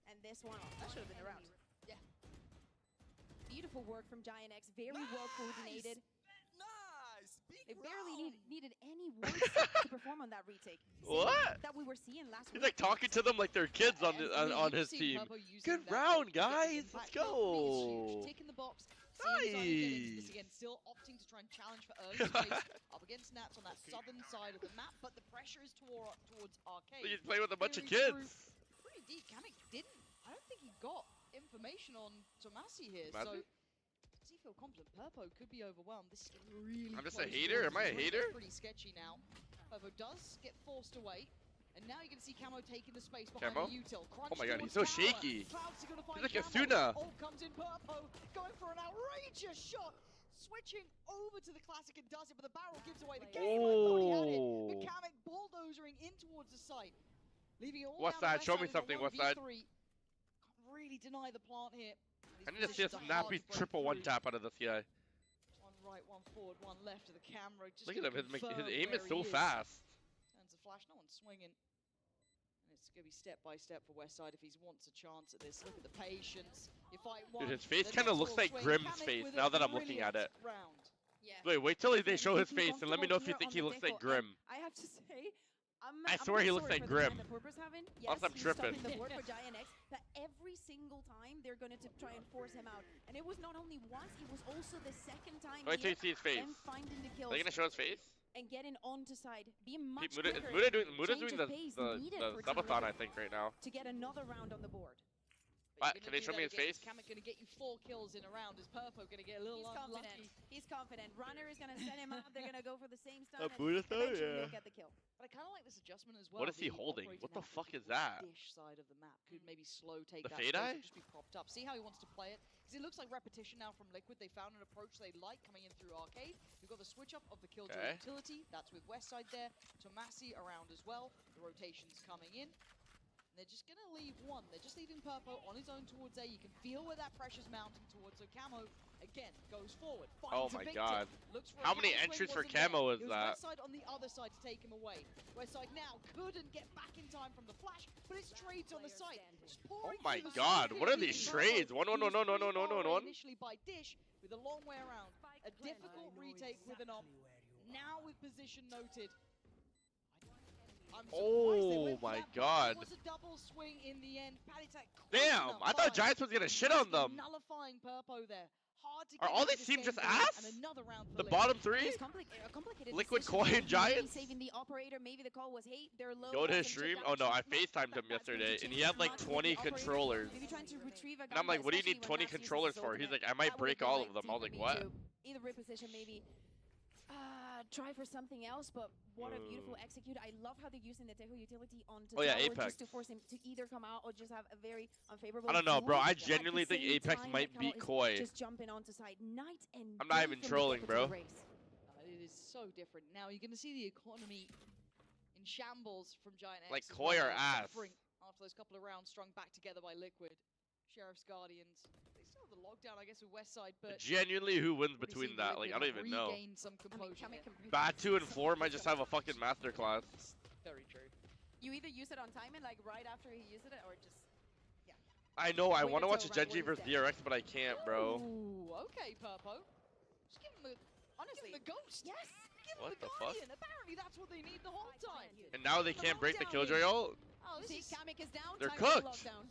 And this one, that should have been the round. Yeah. Beautiful work from Giant X, very well coordinated. They barely needed any words to perform on that retake. What? That we were seeing last He's week. like talking to them like they're kids on his team. Good round, guys. Let's go. Taking the box. Nice. Again, still opting to try and challenge for early space up against Nats on that southern side of the map, but the pressure is towards Arcade. He's playing with a bunch of kids. Pretty deep. Kamek didn't. I don't think he got information on Tomasi here. Tomasi? So does he feel confident? Purpo could be overwhelmed. This is really. I'm just a close hater. quarters. Am I a hater? Pretty sketchy now. Purpo does get forced away. And now you're going to see Camo taking the space behind Camo? the util. Oh my god, he's so shaky. He's like a Asuna. Oh, comes in Purpo, going for an outrageous shot. Switching over to the classic and does it, but the barrel gives away the game. I thought he had it. But Kamek bulldozering in towards the site. Leaving it all What's down that? the Show west me side of the something. What's that? 1v3. Can't really deny the plant here. I need to see a snappy triple one tap out of this guy. One right, one forward, one left of the camera. Just Look at him. gonna His aim confirm is so where he fast. Turns the flash. No one's swinging. And it's going to be step by step for Westside if he wants a chance at this. Look at the patience. You fight one. Dude, his face the kind of next looks will like swing. Grimm's Kamek face with now a that I'm looking at it. brilliant round. Wait, wait till they show his Looking face and let me know if you comfortable think he here looks on like the Grimm. I have to say, I'm swear he not looks sorry like for the time Grimm. that Purpur's having. Unless I'm Yes, he's tripping. stopping the board for Giant X, but every single time they're going to try and force him out. And it was not only once, it was also the second time Wait till here, you see his face. them finding the kills Are they gonna show his face? and getting onto side, being much Muda, quicker. Muda's change doing of pace the needed for Team subathon, I Liquid think, right now. to get another round on the board. What? Can they show me his face? Kamek going to get you 4 kills in a round. Is Purpo going to get a little He's confident. unlucky? He's confident. Runner is going to send him out. They're going to go for the same stun. A Buddha and stun? eventually Yeah. he'll get the kill. But I kind of like this adjustment as well. What is he the holding? operator What the now fuck thinking is that? Dish side of the map could maybe slow take The that fade space eye? and just be propped up. See how he wants to play it? Because it looks like repetition now from Liquid. They found an approach they like coming in through Arcade. We've got the switch up of the Killjoy Okay. utility. That's with Westside there. Tomasi around as well. The rotations coming in. They're just going to leave one. They're just leaving Purpo on his own towards A. You can feel where that pressure's mounting towards. So Camo, again, goes forward. Oh Finds a my victim. god. Looks for How a many counter swing, entries for wasn't there. Camo is It was that? Westside on the other side to take him away. Westside now couldn't get back in time from the flash, but it's trades on the site. Just Oh pouring my through the god, side. what are these Purpo, trades? One, he one, was one, one, one, pretty one, far one, away one. Initially by Dish with a long way around. A difficult retake with an op. Now with position noted. I'm surprised they Oh went for my that, but god. It was a double swing in the end. Palitak Damn, I thought Giants was gonna shit on them. Nullifying Purpo there. Hard to Are get all into these this teams game just going, ass? and another round for The Liquid. bottom three? It's complicated Liquid decision. Coin Maybe Giants? saving the operator. Maybe the call was, hey, they're low. Go to let his them check stream? down Oh no, I the shot. FaceTimed him yesterday and he had like 20 controllers. Maybe trying to retrieve a And I'm gun, like, what do you especially need when 20 Max uses controllers his for? He's ultimate. like, I might That would break be all like of them. I was like, team for what? me to either reposition, maybe try for something else, but what a beautiful execute. I love how they're using the Tejo utility onto Oh yeah, tower Apex. just to force him to either come out or just have a very unfavorable I don't know, bro. duel I at the genuinely think same Apex time might that Camo beat is Koi. Just jumping onto side. Night and I'm not day even from the trolling, get-go to bro. the race. It is so different. Now you're going to see the economy in shambles from Giant X. Like as Koi well, are ass. suffering after those couple of rounds strung back together by Liquid. Sheriff's Guardians. They still have the lockdown, I guess, with Westside, but Genuinely, who wins what do you between see that? Like, I don't Liquid even know. regain some composure here. Batu and Floor might just have a fucking masterclass. Very true. You either use it on timing, like right after he used it, or just I know, I Wait want to watch a until Genji round versus one is DRX, but I can't, bro. Ooh, okay, Purpo. Just give him the, honestly, give him the ghost. Yes. Give him What the the fuck? Guardian. Apparently that's what they need the whole time. And now they can't break the Killjoy ult? Oh, See, Kamek is down. They're time for the cooked. lockdown.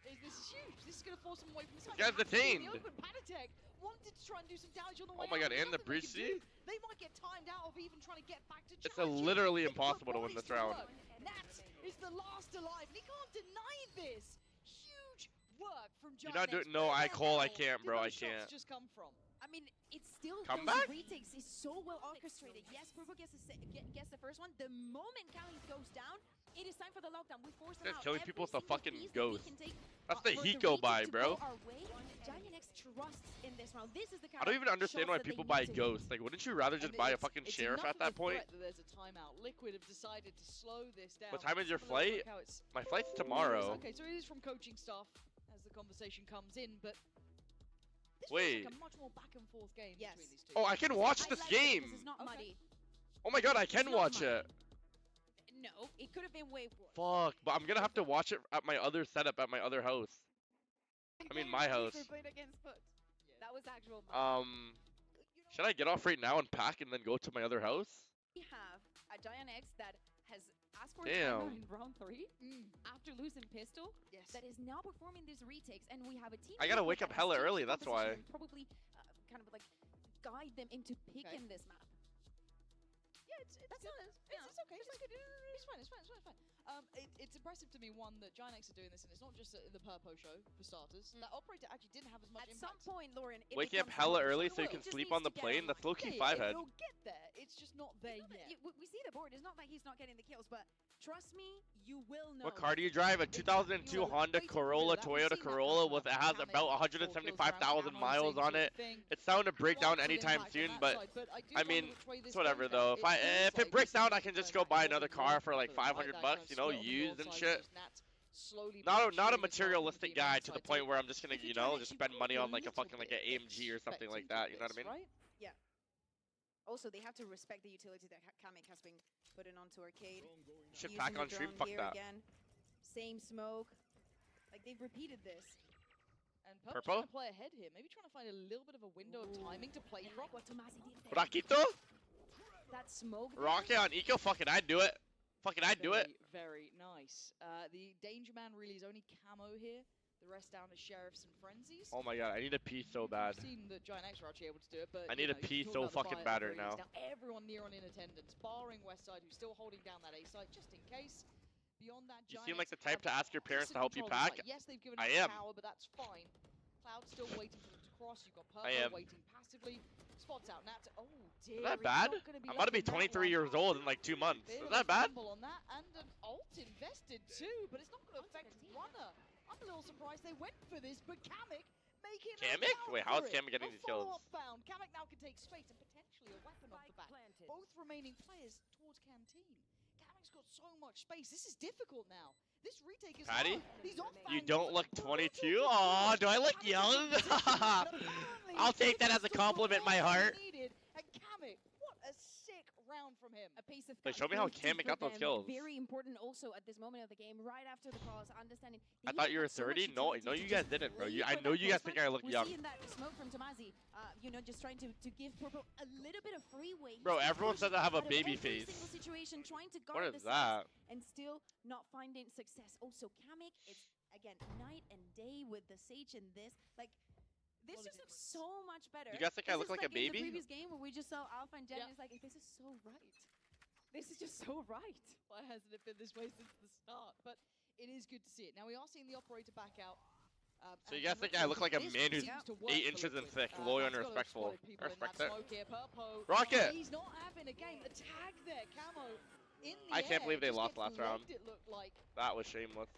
This is huge. This is going to force him away from the side. This guy's detained. The open Panatek wanted to try and do some damage on the Oh way my out. god, and the Nothing breach, they can see? do. They might get timed out of even trying to get back to It's challenge him. literally They put impossible to win bodies this round. work. Nat is the last alive, and he can't deny this. Huge work from You're Giant not doing. X. No, Where I the call. I hell can't, did bro. I those shots can't. just come from? I mean, it's still Come those back? retakes is so well orchestrated. Yes, Purple gets the first one. The moment Kali goes down, it is time for the lockdown. We force them Guys out. killing Every people with a single fucking piece that we ghost. can take, That's the for Hiko retake buy, to bro. go our way, Giant X trusts in this round. This is the kind I don't of even understand shots why that they people need buy to hit. Ghosts. Like, wouldn't you rather just And buy a it's- fucking it's sheriff enough at that of a point? threat that there's a timeout. Liquid have decided to slow this down. What time is your Let's have a little flight? look how it's- My flight's tomorrow. Okay, so it is from coaching staff as the conversation comes in, but this Wait. feels like a much more back and forth game Yes. between these two. Oh, I can watch I this like it game. because it's not Okay. muddy. Oh my god, I can watch it. No, it could have been way worse. Fuck, but I'm gonna have to watch it at my other setup at my other house. I mean, my house. That was actual. Should I get off right now and pack and then go to my other house? We have a Giant X that has asked for a Damn. timer in round 3 after losing pistol. Yes. That is now performing these retakes, and we have a team. I gotta wake that up has hella changed early, the that's why. composition and probably kind of like guide them into picking this map. Yeah, it's okay. It's okay. It's fine. It's fine. It's impressive to me, one, that Giant X are doing this, and it's not just the Purpo show, for starters. That operator actually didn't have as much impact. At some point, Lauren, it Waking up becomes hella hard. early It so you will. can It just sleep needs on the to get plane? That's online. low-key 5-head. He'll get there. It's just not there yet. We see the board. It's not like he's not getting the kills, but trust me, you will know. What car do you drive? A 2002 Honda Corolla, Toyota Corolla, with it has about 175,000 miles on it. It's bound to break down anytime soon, but I mean, it's whatever though. If it breaks down, I can just go buy another car for like 500 bucks, you know, used and shit. Not a materialistic guy to the point where I'm just gonna, you know, just spend money on like a fucking like an AMG or something like that. You know what I mean? Yeah. Also, they have to respect the utility that Kamek has been putting onto Arcade. Shit, Using pack the on stream. drone Fuck here that. Again. Same smoke. Like they've repeated this. And Purpo? trying to play ahead here. Maybe trying to find a little bit of a window of timing to play drop. What Tomasi did there. Raquito? That smoke. there. Rocket on Eco? Fucking I'd do it. Fucking I'd do it. Very nice. The Danger Man really is only camo here. The rest down to Sheriffs and Frenzies. Oh my god, I need to pee so bad. I've seen that Giant X were actually able to do it, but I need to pee so fucking bad right now. Everyone near on in attendance, barring Westside, who's still holding down that A side just in case. Beyond that, You Giant seem like X the type to have ask your parents to decent help you control of pack. the site. Yes, they've given I up am. power, but that's fine. Cloud's still waiting for them to cross. You've got I am. Purple waiting passively. Spots out Nat. Oh dear. Is that he's bad? not gonna be I'm about to be letting that 23 one years old in like 2 months. Bit Is of that a bad? fumble on that, and an ult invested too, but it's not going to affect Runner. I'm a little surprised they went for this, but Kamek making it Kamek? down Wait, how's for it. Kamek getting A these kills? follow-up found. Kamek now can take space and potentially a weapon off the back. Both remaining players towards Canteen. Kamek's got so much space. This is difficult now. This retake is Patty? hard. These off You don't look 22? Aw, do I look young? I'll take that as a compliment, my heart. And Kamek, what a sick round from him. A piece of Wait, show me how Kamek got those kills. Very important also at this moment of the game, right after the cross, understanding. I thought you were 30? No, you guys didn't, bro. I know you guys think I look young. We're seeing that smoke from Tomasi, you know, just trying to give Purple a little bit of freeway. Bro, everyone says I have a Out of baby every face. single situation, trying to What guard is the that? sides and still not finding success. Also, Kamek, it's again night and day with the Sage in this. Like, this just looks so much better. You guys think I This look is like a In the baby? previous game where we just saw Alpha and Jen, it's like, this is so right. This is just so right. Why hasn't it been this way since the start? But it is good to see it. Now we are seeing the operator back out. So you guys think I look like a man who's 8 inches in thick, loyal and respectful? I respect that. Rocket! He's not having a game. The tag there, Camo in the I can't air, believe they just lost gets last round. legged, It looked like. That was shameless.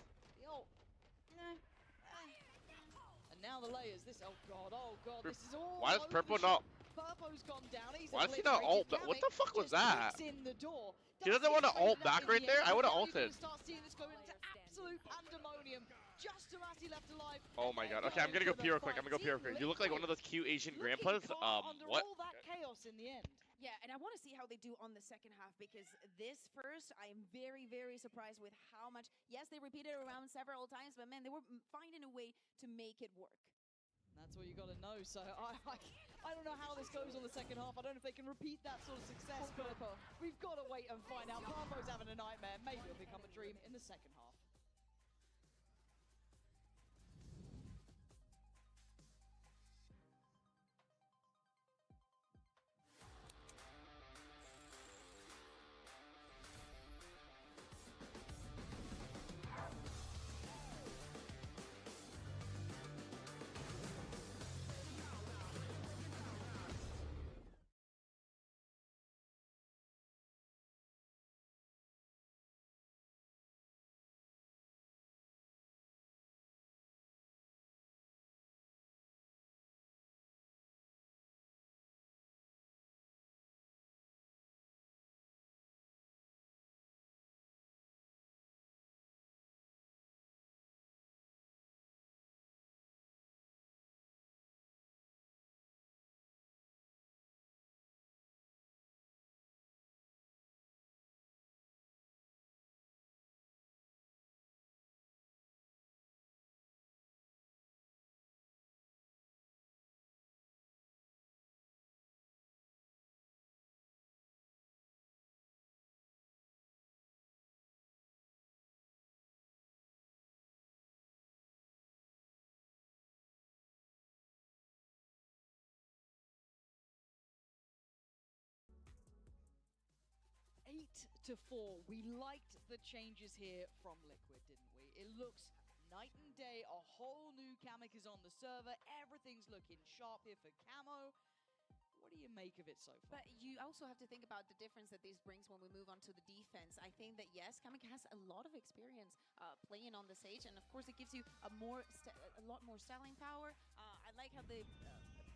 Yo. And now the layers. This. Oh god. This is all. Why does over Purple the not? Purpo's gone down. He's Why does he not ult? obliterated. What the fuck was Kamek that? just kicks in the door. He doesn't want to Doesn't ult get back that right in the there? end, I would have but now you're ulted. gonna start seeing this go into absolute pandemonium. Just Tomasi left alive. Oh my god. Okay, I'm gonna go pee real quick. You look like one of those cute Asian grandpas. What? All that chaos in the end. Yeah, and I want to see how they do on the second half, because this first, I am very, very surprised with how much. Yes, they repeated it around several times, but man, they were finding a way to make it work. That's what you got to know. So I don't know how this goes on the second half. I don't know if they can repeat that sort of success, but we've got to wait and find out. Purpo's having a nightmare. Maybe it'll become a dream in the second half. to 4. We liked the changes here from Liquid, didn't we? It looks night and day. A whole new Kamek is on the server. Everything's looking sharp here for Camo. What do you make of it so far? But you also have to think about the difference that this brings when we move on to the defense. I think that, yes, Kamek has a lot of experience playing on the Sage, and of course it gives you a lot more styling power. I like how they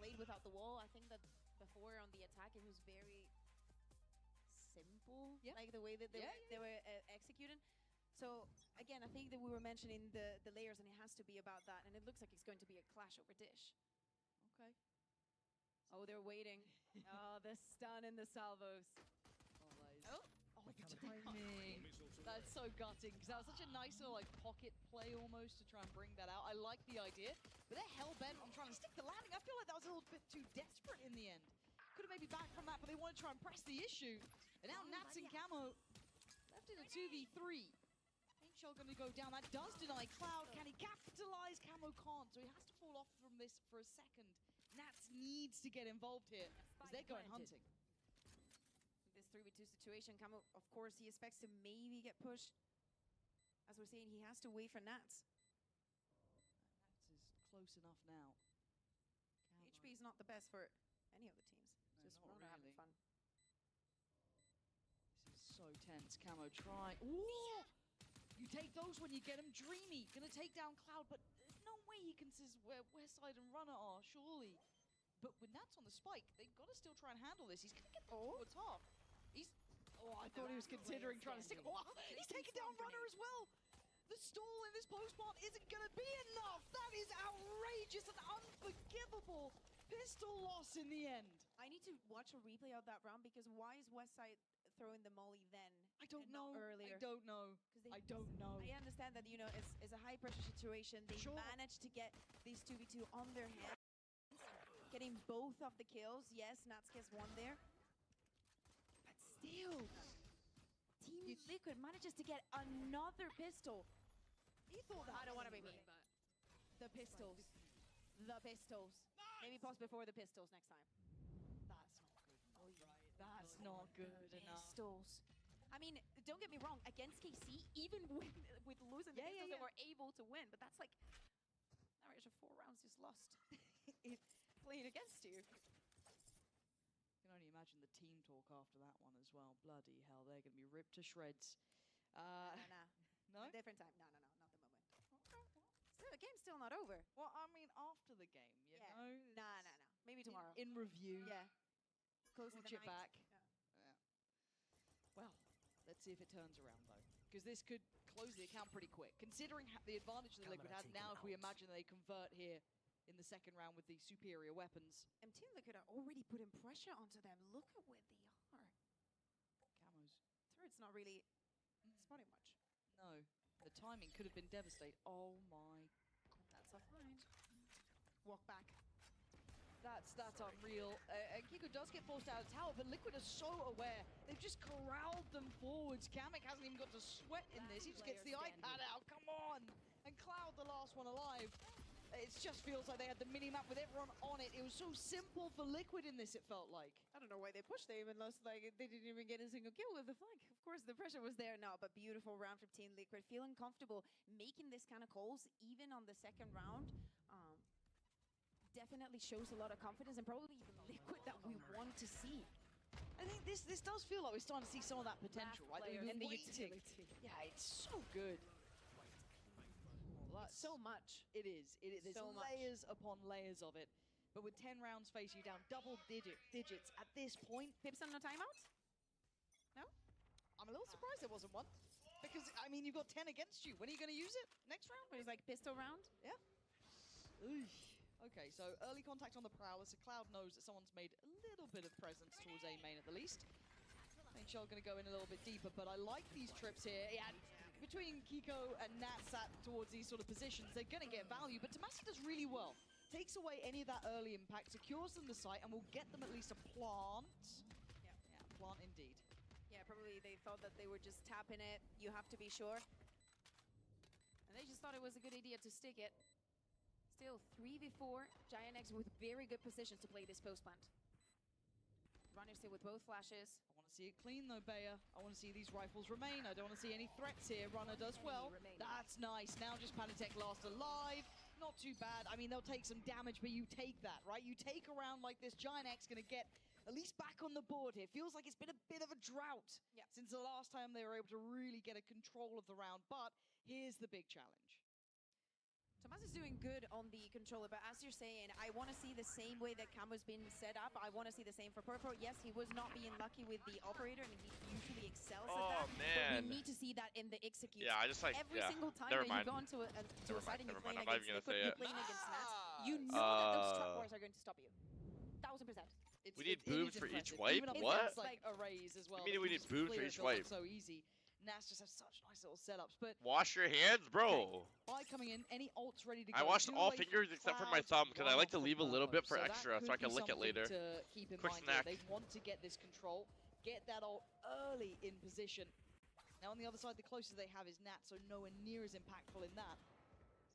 played without the wall. I think that before on the attack it was very simple, like the way that they were executing. So again, I think that we were mentioning the layers, and it has to be about that, and it looks like it's going to be a clash over Dish. Okay. Oh, they're waiting. Oh, the stun and the salvos. Oh, the timing. That's so gutting, because that was such a nice little like pocket play almost to try and bring that out. I like the idea, but they're hell-bent on trying to stick the landing. I feel like that was a little bit too desperate in the end. Could have maybe backed from that, but they want to try and press the issue. And now Nats and Camo left in a 2v3. Ain't Shell going to go down. That does deny Cloud. Can he capitalize? Camo can't, so he has to fall off from this for a second. Nats needs to get involved here as they're going hunting. This 3v2 situation, Camo, of course, he expects to maybe get pushed. As we're seeing, he has to wait for Nats. Nats is close enough now. HP is not the best for any of the teams. No, Just not Rona having really. fun. This is so tense. Camo try. Ooh! You take those when you get him. Dreamy gonna take down Cloud, but there's no way he can see where Westside and Runner are, surely. But with Nats on the spike, they've got to still try and handle this. He's gonna get towards half. I thought he was considering trying to stick. Oh, he's taking down Runner as well. The stall in this post plant isn't gonna be enough. That is outrageous and unforgivable. Pistol loss in the end. I need to watch a replay of that round, because why is Westside throwing the molly then? I don't know. Earlier. I don't know. I don't know. I understand that, you know, it's a high pressure situation. They managed to get these 2v2 on their hands, getting both of the kills. Yes, Nats gets one there. But still, Team Liquid manages to get another pistol. He thought that. I don't want to be mean, but the pistols. The pistols. Maybe pause before the pistols next time. That's not good enough. Pistols. I mean, don't get me wrong, against KC, even with losing the pistols, they were able to win, but that's like an average of 4 rounds just lost. Playing against you. I can only imagine the team talk after that one as well. Bloody hell, they're going to be ripped to shreds. No? A different time. No, not the moment. Still, the game's still not over. Well, I mean, after the game, you know? No. Maybe tomorrow. In review. Yeah. Closing the night. Back. Yeah. Well, let's see if it turns around, though. Because this could close the account pretty quick. Considering the advantage that Liquid has now, if we imagine they convert here in the second round with the superior weapons. And Team Liquid are already putting pressure onto them. Look at where they are. Camo's. Turret's not really spotting much. No. The timing could have been devastating. Oh my. That's a find. Walk back. That's unreal. And Kiko does get forced out of tower, but Liquid are so aware. They've just corralled them forwards. Kamek hasn't even got to sweat in this. He just gets the iPad out. Come on! And Cloud, the last one alive. It just feels like they had the mini-map with everyone on it. It was so simple for Liquid in this, it felt like. I don't know why they pushed. They even lost, like, they didn't even get a single kill with the flank. Of course, the pressure was there now, but beautiful round from Team Liquid. Feeling comfortable making this kind of calls, even on the second round. Definitely shows a lot of confidence, and probably the Liquid that we want to see. I think this does feel like we're starting to see some of that potential, right? And the utility. Yeah, it's so good. Well, so much. It is. There's so layers upon layers of it. But with 10 rounds facing you down, double digits at this point. Pips on the timeout? No? I'm a little surprised there wasn't one. Because, I mean, you've got 10 against you. When are you going to use it? Next round? It was like pistol round? Yeah. Okay, so early contact on the Prowler, so Cloud knows that someone's made a little bit of presence towards A main at the least. I think Shell going to go in a little bit deeper, but I like these trips here. Yeah, between Kiko and Nat sat towards these sort of positions, they're going to get value, but Tomasi does really well. Takes away any of that early impact, secures them the site, and will get them at least a plant. Yeah, plant indeed. Yeah, probably they thought that they were just tapping it. You have to be sure. And they just thought it was a good idea to stick it. Still 3v4, Giant X with very good positions to play this post plant. Runner still with both flashes. I want to see it clean though, Bayer. I want to see these rifles remain. I don't want to see any threats here. Runner does well. That's nice. Now just Panitek last alive. Not too bad. I mean, they'll take some damage, but you take that, right? You take a round like this, Giant X going to get at least back on the board here. Feels like it's been a bit of a drought since the last time they were able to really get a control of the round. But here's the big challenge. Tomas is doing good on the controller, but as you're saying, I want to see the same way that Camo's been set up. I want to see the same for Purple. Yes, he was not being lucky with the operator, and he usually excels at that. Man. But we need to see that in the execute. Yeah, I just like every single time that you go onto a side and you're playing against Liquid, you're playing against Nats, you know that those trap wars are going to stop you. 1000%. We need booms for each wipe? What? It's like arrays as well. You mean we need booms for each wipe? So easy. Nats just have such nice little setups, but wash your hands, bro. By coming in, any ults ready to go. I washed all fingers except for my thumb because I like to leave a little bit for extra so I can lick it later. To keep in Quick mind snack. They want to get this control, get that ult early in position. Now on the other side, the closest they have is Nats, so nowhere near as impactful in that.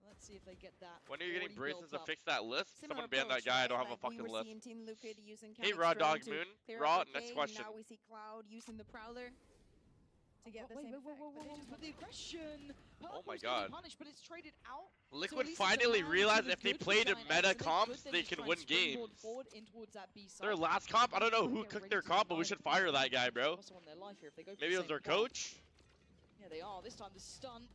So let's see if they get that. When are you getting braces to up. fix that list? Similar Someone ban that guy. I don't have a fucking we were list. seeing Team Liquid using Hey, Raw Dog to Moon. clear Raw, up the next game. question. Now we see Cloud using the Prowler to get the Wait, same whoa, effect. But they just but the aggression. Oh my Purple's gonna be God. punished, but it's traded out. Liquid So at least finally it's a realized round if they to the played good in for Giant meta X, so comps, good they just can try win and springboard games. forward in towards that B side. Their last comp, I don't know who cooked their comp, but we should fire that guy, bro. Also on their life here if they go for Maybe it the was their same path. coach? Yeah, they are. This time the stun,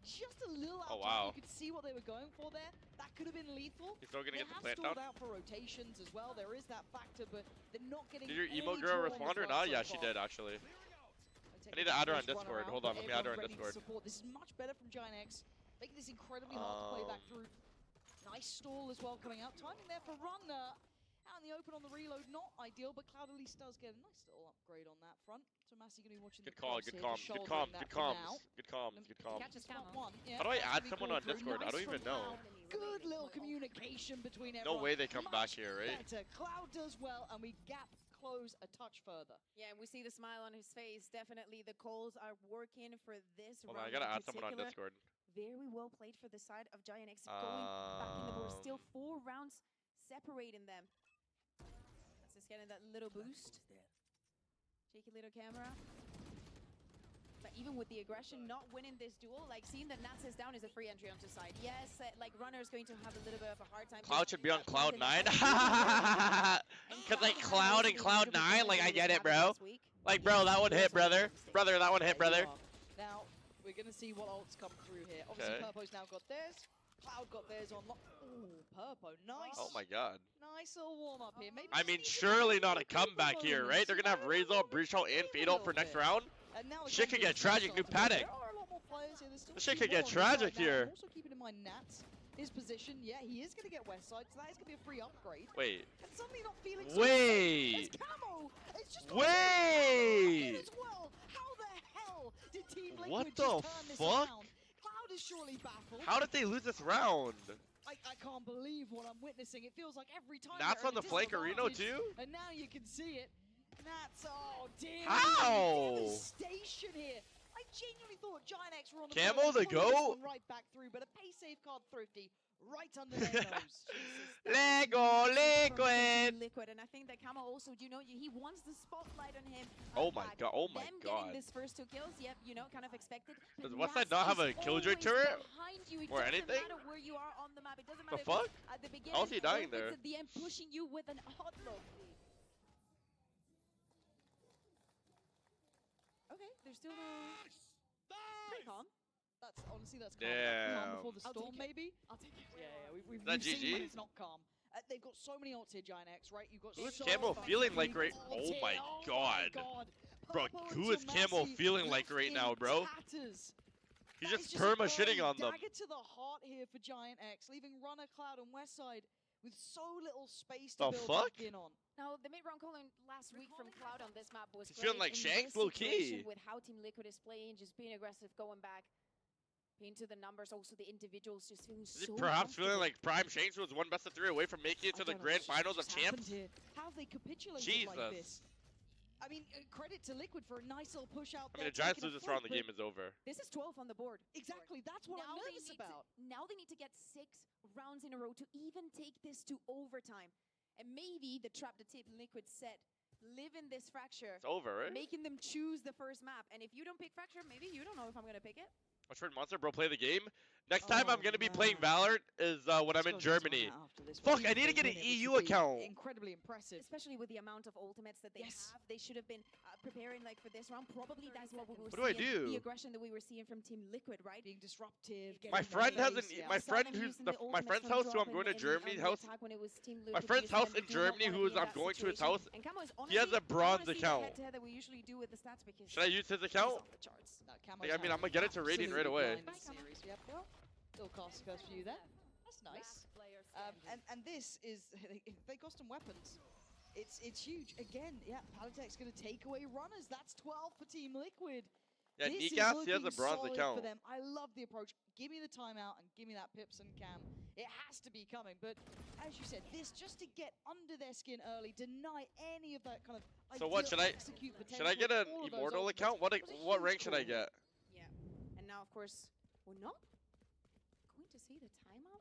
just a little out. Oh, wow. You could see what they were going for there. That could have been lethal. He's still gonna They get the have plant stalled down? out for rotations as well. There is that factor, but they're not getting. Did your emo any girl draw on respond the or front not? so Yeah, she far. did, actually. Take I need to add her on first run Discord. around, Hold but on, let me add her on everyone's ready to Discord. support. This is much better from Giant X, making this incredibly hard to play back through. Nice stall as well coming out. Timing there for Runner. Out in the open on the reload, not ideal, but Cloud at least does get a nice little upgrade on that front. So Massey going to be watching Good the call, cross good here, comms, just good shouldering comms, that good for comms, now. good comms, good comms. Catches Spot Camo. one. Yeah, How do I that's add gonna be someone called on through. Discord? I Nice don't even from know. Cloud. Good little communication between No everyone. way they come back Much here, right? Better. Cloud does well, and we gap close a touch further. Yeah, and we see the smile on his face. Definitely the calls are working for this Hold on, I round gotta in add someone on particular. Discord. Very well played for the side of Giant X, going back in the board. Still 4 rounds separating them. That's just getting that little boost. Cheeky little camera. But even with the aggression, not winning this duel, like seeing that Nats is down is a free entry onto side. Yes, like Runner's going to have a little bit of a hard time. Cloud should be on Cloud 9. Cause like Cloud and Cloud 9, like I get it, bro. Like, bro, that one hit, brother. Brother, that one hit, brother. Now, we're going to see what ults come through here. Obviously, Okay. Purpo's now got theirs. Cloud got theirs on lock. Ooh, Purpo, nice. Oh my God. Nice little warm-up here. Maybe I mean, surely not a comeback here, right? They're gonna have Razor, Breach Ult, and Fade Ult for next round. And now Shit could get tragic. New panic. There are a lot more players here. There's still This shit two could get more on the side tragic now. here. Also keeping in mind Nats, his position. Yeah, he is going to get West Side, so that is going to be a free upgrade. Wait. And suddenly not feeling so Wait. safe. It's Camo. It's just Wait. as well. How the hell did Team Liquid What just the turn this fuck? around? Cloud is surely baffled. How did they lose this round? I can't believe what I'm witnessing. It feels like every time Nats they're on at the a flank Reno disadvantage, too? And now you can see it. Nats, oh dear. How? Devastation here. I genuinely thought Giant X were on the Camo board. the Probably this goat? one right back through, but a pay safe card Thrifty right under their nose. Lego, Liquid. Liquid, and I think that Camo also, you know, he wants the spotlight on him. Oh my God, oh my Them God. getting this first 2 kills, yep, you know, kind of expected. but Does Westside Nats not have is a Killjoy always turret? behind you. It Or doesn't anything? matter where you are on the map. It doesn't The matter if fuck? it's at the beginning How's he dying or if there? it's at the end, pushing you with an hot load. Okay, there's still pretty calm. That's honestly that's calm. Damn. Calm before the I'll storm, take it. maybe. I'll take it. Yeah, we've Is that seen when GG? it's not calm. They've got so many ults here, Giant X, right? You've got Who is so Camo much feeling like free right? ults Oh here. my Oh God. Bro, Purple who and is Camo Tomasi feeling like left right in now, bro? tatters. He's That just is perma an shitting early on them. dagger to the heart here for Giant X, leaving Runner, Cloud, and Westside with so little space to The build fuck? back in on. Now, the mid-round calling last week from Cloud on this map was He's feeling great like in Shanks this low-key. situation with how Team Liquid is playing, just being aggressive, going back into the numbers. Also, the individuals just feeling Is he so perhaps feeling comfortable. like Prime Shanks was one best of 3 away from making it to I the don't know grand what's finals of just happened champs? here. How have they capitulated like Jesus. this? I mean, credit to Liquid for a nice little push out I mean, there. the Giants taking lose a this round, the flip, game is over. This is 12 on the board. Exactly, that's what I'm nervous about. Now they need to get 6 rounds in a row to even take this to overtime. And maybe the trap the Team Liquid set live in this Fracture. It's over, right? Making them choose the first map. And if you don't pick Fracture, maybe you don't know if I'm going to pick it. Watch for Monster, bro, play the game. Next time I'm gonna be playing Valorant is when I'm in Germany. Fuck, I need to get an EU account. Incredibly impressive. Especially with the amount of ultimates that they have. They should have been preparing like for this round. Probably that's what we were seeing. What do I do? The aggression that we were seeing from Team Liquid, right? Being disruptive. My friend hasn't. My friend who's my friend's house who I'm going to Germany house. My friend's house in Germany who's I'm going to his house. He has a bronze account. Should I use his account? I mean, I'm gonna get it to Radiant right away. Little cast curse for you there. That's nice. And this is they custom weapons. It's huge. Again, yeah, Palitech's gonna take away runners. That's 12 for Team Liquid. Yeah, This Nikas, he has a looking bronze solid account. for them. I love the approach. Give me the timeout and give me that Pips and Cam. It has to be coming. But as you said, this just to get under their skin early, deny any of that kind of. So what should I get an immortal account? What rank should I get? Yeah, and now of course we're not going to see the timeout.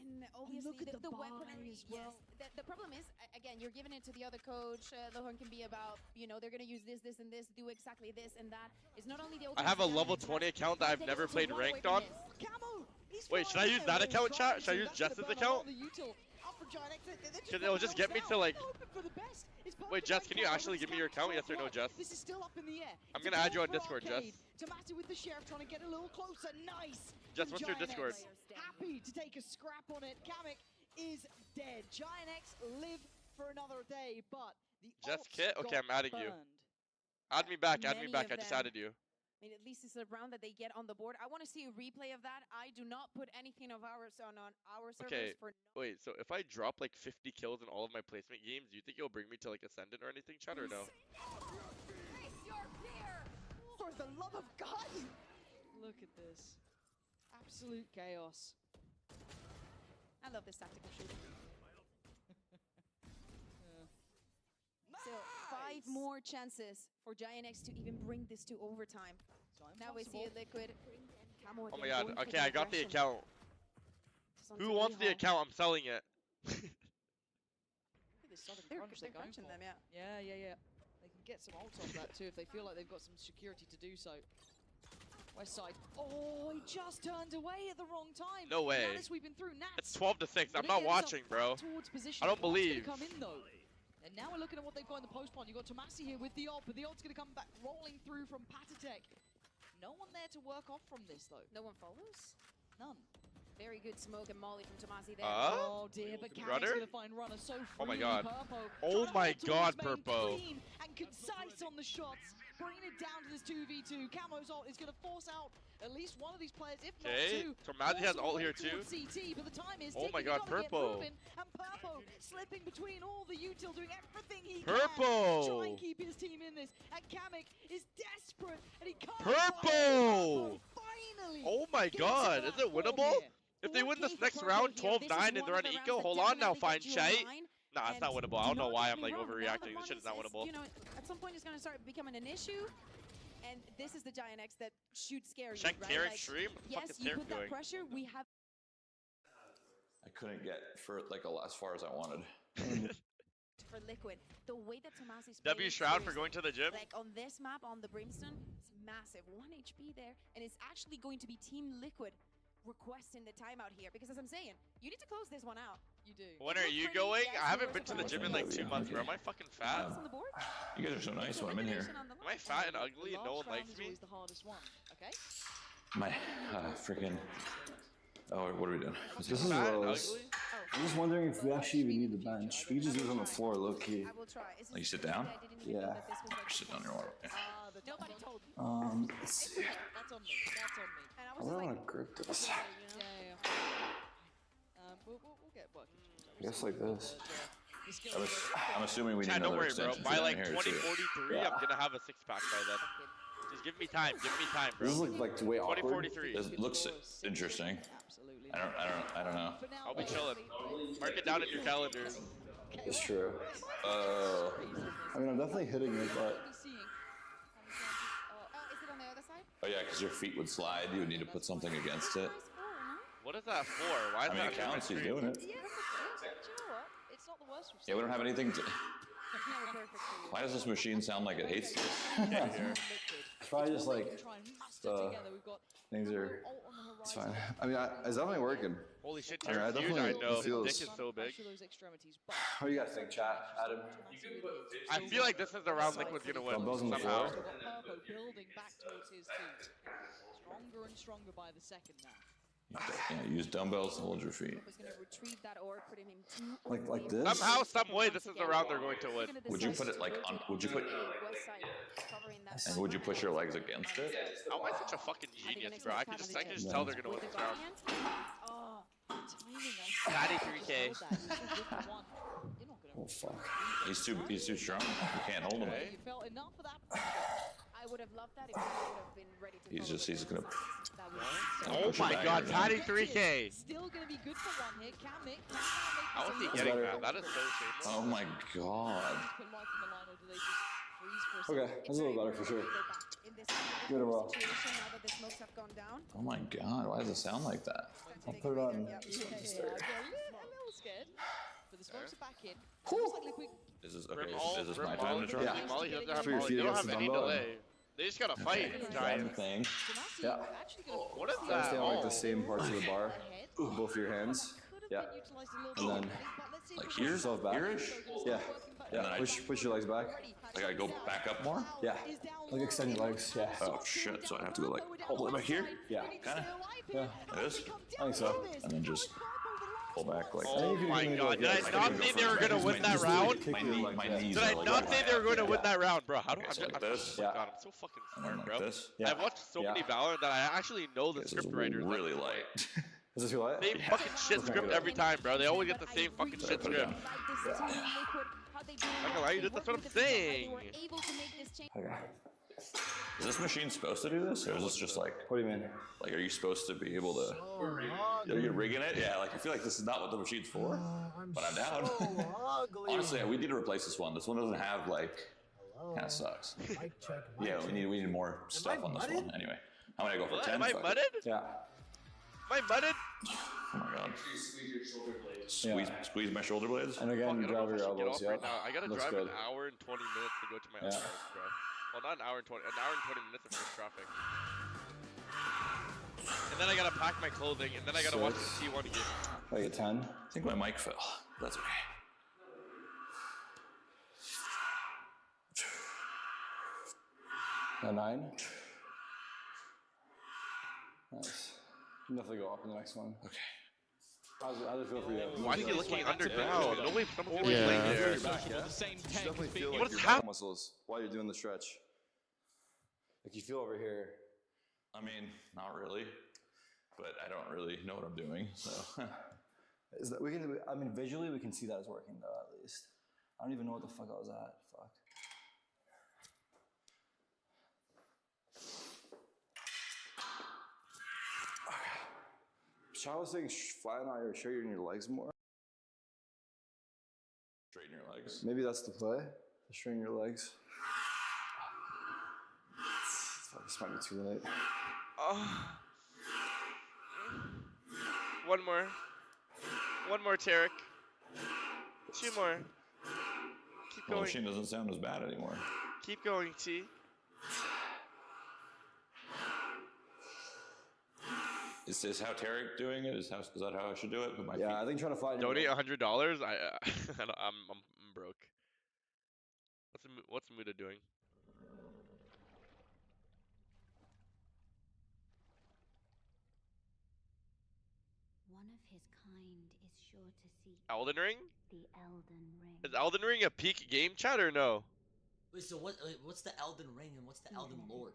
And obviously the weaponry as well. Yes. The problem is, again, you're giving it to the other coach. Lohan can be about, you know, they're going to use this, this, and this, do exactly this and that. It's not only the I have a level 20 account that I've never played ranked on. Wait, should I use that account, chat? Should I use Jess's account? Because it'll just get me to like... Wait, Jess, can you actually give me your account? Yes or no, Jess? This is still up in the air. I'm going to add you on Discord, Jess. Tomati with the Sheriff trying to get a little closer. Nice. Jess, what's your Discord? Happy to take a scrap on it. Kamek is dead. Giant X live for another day, but the Jess Kit? Okay, I'm adding you. Add me back, add me back. I just added you. I mean, at least it's a round that they get on the board. I want to see a replay of that. I do not put anything of ours on our servers for wait, so if I drop like 50 kills in all of my placement games, do you think it'll bring me to like Ascendant or anything, chat, or no? For the love of God! Look at this. Absolute chaos. I love this tactical shooting. So 5 more chances for Giant X to even bring this to overtime. Now we see a Liquid. Oh my god, okay, I got the account. Who wants the account? I'm selling it. They're crunching them, yeah. Yeah. They can get some ult off that too if they feel like they've got some security to do so. West side. Oh, he just turned away at the wrong time. No way. It's 12 to 6. I'm not watching, bro. I don't believe. And now we're looking at what they've got in the post point. You've got Tomasi here with the ult, but the ult's going to come back rolling through from Patatech. No one there to work off from this, though. No one follows? None. Very good smoke and molly from Tomasi there. Oh dear, but Cam's going to find Runner so free. Oh my god. Purpo. Oh my god, Purpo. Clean and concise on the shots. Bringing it down to this 2v2. Camo's ult is going to force out at least one of these players, if not two. So Mazzy has ult here too. CT, but the time is oh my god, Purpo. And Purpo slipping between all the util, doing everything he Purpo. can to try and keep his team in this. And Kamek is desperate, and he can't. Purpo! Finally! Oh my god, is it winnable? If they win this next round, 12-9, and they're on eco, hold on now, fine shite. Nah, it's not winnable. I don't know why I'm like overreacting. This shit is not winnable. You know, at some point it's gonna start becoming an issue. And this is the Giant X that shoots scary. Check right? Tarek Like, stream? yes, you put that doing? pressure. We have. I couldn't get for like as far as I wanted. For Liquid, the way that Tomasi's W Shroud for going to the gym. Like on this map, on the Brimstone, it's massive. 1 HP there, and it's actually going to be Team Liquid requesting the timeout here, because as I'm saying, you need to close this one out. You do. When are you going? I haven't been to the gym in like 2 months, bro. Am I fucking fat? You guys are so nice when I'm in here. Am I fat and ugly and no one likes me? The hardest one. Okay. My freaking. Oh, what are we doing? This is Rose. I'm just wondering if we actually even need the bench. We can just do it on the floor, low key. Like you sit down? Yeah. Sit down your water. Nobody told me. Let's see. That's on me. That's on me. And I I was just don't like, want to grip this. Yeah. We'll get working. I guess like this. I'm assuming we need Don't another worry, bro. extension By down like here, 2043, Yeah. I'm gonna have a 6-pack by then. Just give me time. Give me time, bro. This is like way awkward. 2043. This looks interesting. I don't know. I'll be chilling. Mark it down in your calendars. It's true. I mean, I'm definitely hitting it, but is it on the other side? Oh yeah, because your feet would slide. You would need to put something against it. What is that for? Why is I mean, that it counts. He's doing it. Yeah, but you know what? It's not the worst. Yeah, we don't have anything to. Never perfect for you. Why does this machine sound like it hates this? It's probably just like the things are. It's fine. I mean, it's definitely working. Holy shit, I mean, I Tarek's huge, definitely I know. His feels. dick is so big. What do you guys think, chat, Adam? I feel like this is the round Liquid's gonna win Dumbbells on the somehow. floor. Purpo building back towards his team. Stronger and stronger by the second now. Yeah, use dumbbells to hold your feet. Was gonna retrieve that orb, putting him too Like this? Somehow, some way, this is the round they're going to win. Would you put it like on? Would you put? And would you push your legs against it? How am I such a fucking genius, bro? I can just tell they're gonna win this round. Daddy 3K. Oh fuck. He's too strong. You can't hold him. You felt enough of that. I would have loved that if he would have been ready to He's gonna. Oh my god, Patty 3K! Still gonna be good for one hit. Can make How is he getting that? That is so shameless. Oh my god. Okay, that's a little better for sure. Give it a whirl. Oh my god, why does it sound like that? I'll put it on. A little scared. But the smokes are back in. Looks like Liquid. Is this okay? Is this my time to try? Yeah. Molly doesn't have Molly. They don't have any delay. They just gotta fight. Giant thing. Yeah. What is Gotta that? stay on like the same parts of the bar. With both your hands. Yeah. And then Like here? yourself back. Here-ish? Yeah. And then Yeah. Push your legs back. I gotta go back up more? Yeah. Like extend your legs. Yeah. Oh shit, so I have to go like all the way back here? Yeah. Kinda? Yeah. Like this? I think so. And then just pull back like Oh my god, did I I not can think go they were first. gonna win My that knees round? My knees Did I are like not that. think they were going to win that round, bro? How do Okay, so I'm like just, this. oh my god, I'm so fucking And then smart, like bro. this. I've watched so many Valorant that I actually know the This is script writers. really light. Is this your light? Same fucking shit script every time, bro. They always get the same fucking shit script. Yeah. I'm gonna lie, that's what I'm saying. Okay. Is this machine supposed to do this, or is this just like? What do you mean? Like, are you supposed to be able to? Are you rigging it? Yeah. Like, I feel like this is not what the machine's for. But I'm down. Honestly, we need to replace this one. This one doesn't have like. Kind of sucks. Yeah, we need more stuff on this one. Anyway, how many I go for? 10? Am I Fuck it. mudded? Yeah. Am I mudded? Oh my god. Squeeze your shoulder blades. Squeeze my shoulder blades. And again, Fuck, I don't know drive if I your should get elbows. off Yeah. right now. I gotta Looks drive good. an hour and 20 minutes to go to my other house, bro. Well, not an hour and 20 minutes if there's traffic. And then I gotta pack my clothing, and then I gotta watch the T1 game. Like a 10. I think my mic fell. That's okay. A 9. Nice. Definitely go up in the next one. Okay. How's it feel for you? Why is he looking underground? Someone's playing there. Definitely feel like What's your happening? muscles while you're doing the stretch. Like you feel over here. I mean, not really, but I don't really know what I'm doing. So Is that I mean, visually we can see that it's working though. At least I don't even know what the fuck I was at. Fuck. I was saying flatten out your straighten your legs more. straighten your legs. Maybe that's the play. Straighten your legs. Fuck, this might be too late. Oh. One more. One more, Tarek. 2 more. Keep The going. machine doesn't sound as bad anymore. Keep going, T. Is this how Tarek doing it? Is that how I should do it? Put my feet. I think trying to flatten. Donate $100. I'm broke. What's Muda doing? One of his kind is sure to seek Elden Ring? the Elden Ring. Is Elden Ring a peak game chat or no? Wait, so what's the Elden Ring and what's the Elden Lord?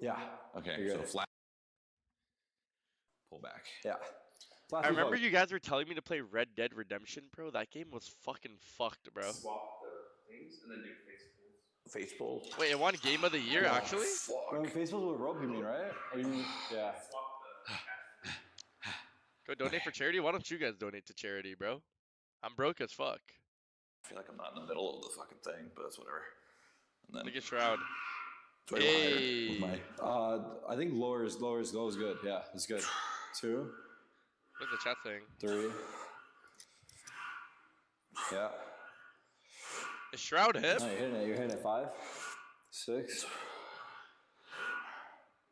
Yeah. Okay, so flat. Pull back. Yeah. I remember you guys were telling me to play Red Dead Redemption, bro. That game was fucking fucked, bro. Swap the things and then do face pulls. Face pull. Wait, it won Game of the Year, actually? Face pulls with rope, you mean, right? Or you mean, yeah. Go donate for charity? Why don't you guys donate to charity, bro? I'm broke as fuck. I feel like I'm not in the middle of the fucking thing, but that's whatever. And then Look at Shroud. do I go higher with my I think lower is good. Yeah, it's good. 2. What's the chat saying? 3. Yeah. Is Shroud hip? No, you're hitting it 5, 6,